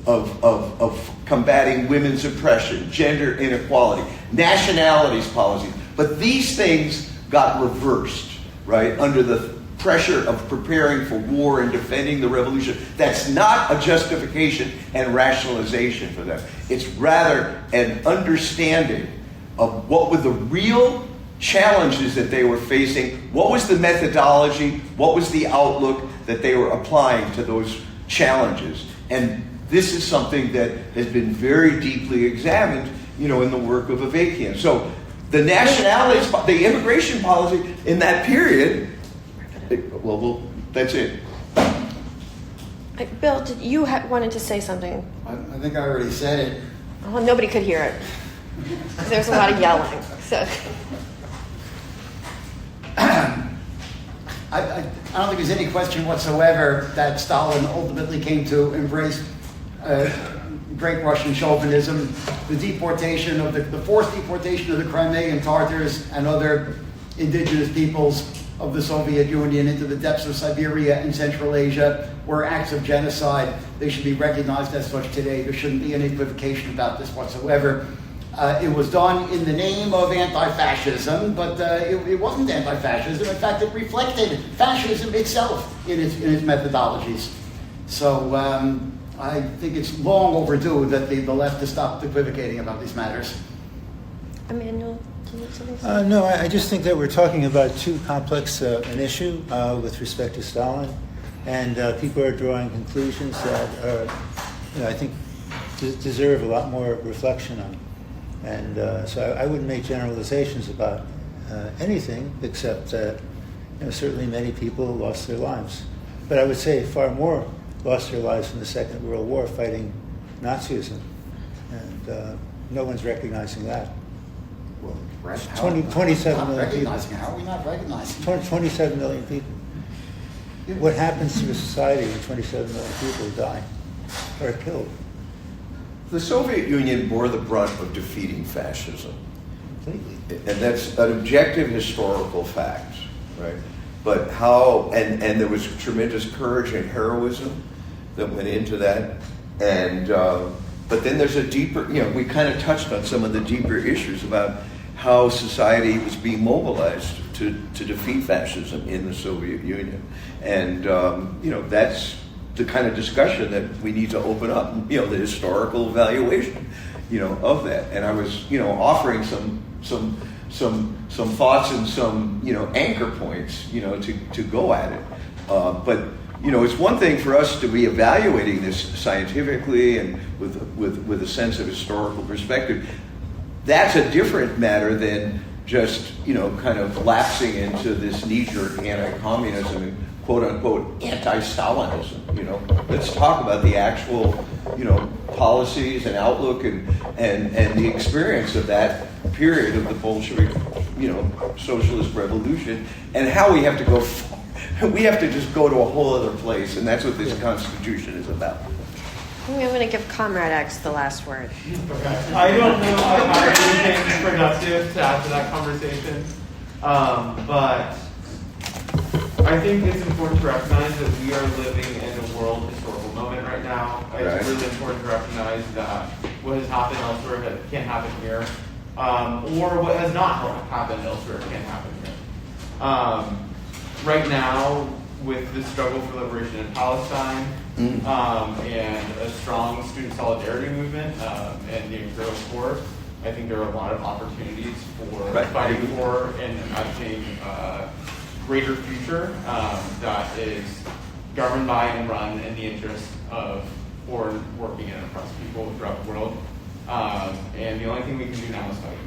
of combating women's oppression, gender inequality, nationalities policies. But these things got reversed, right, under the pressure of preparing for war and defending the revolution. That's not a justification and rationalization for them. It's rather an understanding of what were the real challenges that they were facing, what was the methodology, what was the outlook that they were applying to those challenges. And this is something that has been very deeply examined, in the work of Avakian. So the nationalities, the immigration policy in that period, well, that's it. Bill, you wanted to say something? I think I already said it. Well, nobody could hear it. There's a lot of yelling. So. I don't think there's any question whatsoever that Stalin ultimately came to embrace great Russian chauvinism, the deportation of the forced deportation of the Crimean Tatars and other indigenous peoples of the Soviet Union into the depths of Siberia and Central Asia were acts of genocide. They should be recognized as such today. There shouldn't be any equivocation about this whatsoever. It was done in the name of anti-fascism, but it wasn't anti-fascism. In fact, it reflected fascism itself in its methodologies. So I think it's long overdue that the left has stopped equivocating about these matters. Immanuel, do you have something? No, I just think that we're talking about too complex an issue with respect to Stalin, and people are drawing conclusions that are, I think deserve a lot more reflection on. And so I wouldn't make generalizations about anything except that, certainly many people lost their lives. But I would say far more lost their lives in the Second World War fighting Nazism. And no one's recognizing that. Well, 27 million people. How are we not recognizing? 27 million people. What happens to a society when 27 million people die or are killed? The Soviet Union bore the brunt of defeating fascism. Completely. And that's an objective historical fact, right? But how, and there was tremendous courage and heroism that went into that. And, but then there's a deeper, we kind of touched on some of the deeper issues about how society was being mobilized to defeat fascism in the Soviet Union. And, that's the kind of discussion that we need to open up, the historical evaluation, of that. And I was, offering some thoughts and some, anchor points, to go at it. But, it's one thing for us to be evaluating this scientifically and with a sense of historical perspective. That's a different matter than just, kind of lapsing into this knee-jerk anti-communism and quote-unquote anti-Stalinism, Let's talk about the actual, policies and outlook and the experience of that period of the Bolshevik, socialist revolution, and how we have to go, we have to just go to a whole other place, and that's what this Constitution is about. I'm going to give Comrade X the last word. Okay. I don't know if I have anything productive to add to that conversation, but I think it's important to recognize that we are living in a world historical moment right now. It's really important to recognize that what has happened elsewhere that can't happen here, or what has not happened elsewhere can happen here. Right now, with the struggle for liberation in Palestine, and a strong student solidarity movement, and the Imperial Court, I think there are a lot of opportunities for fighting for and imagining greater future that is governed by and run in the interest of foreign working and oppressed people throughout the world. And the only thing we can do now is fight.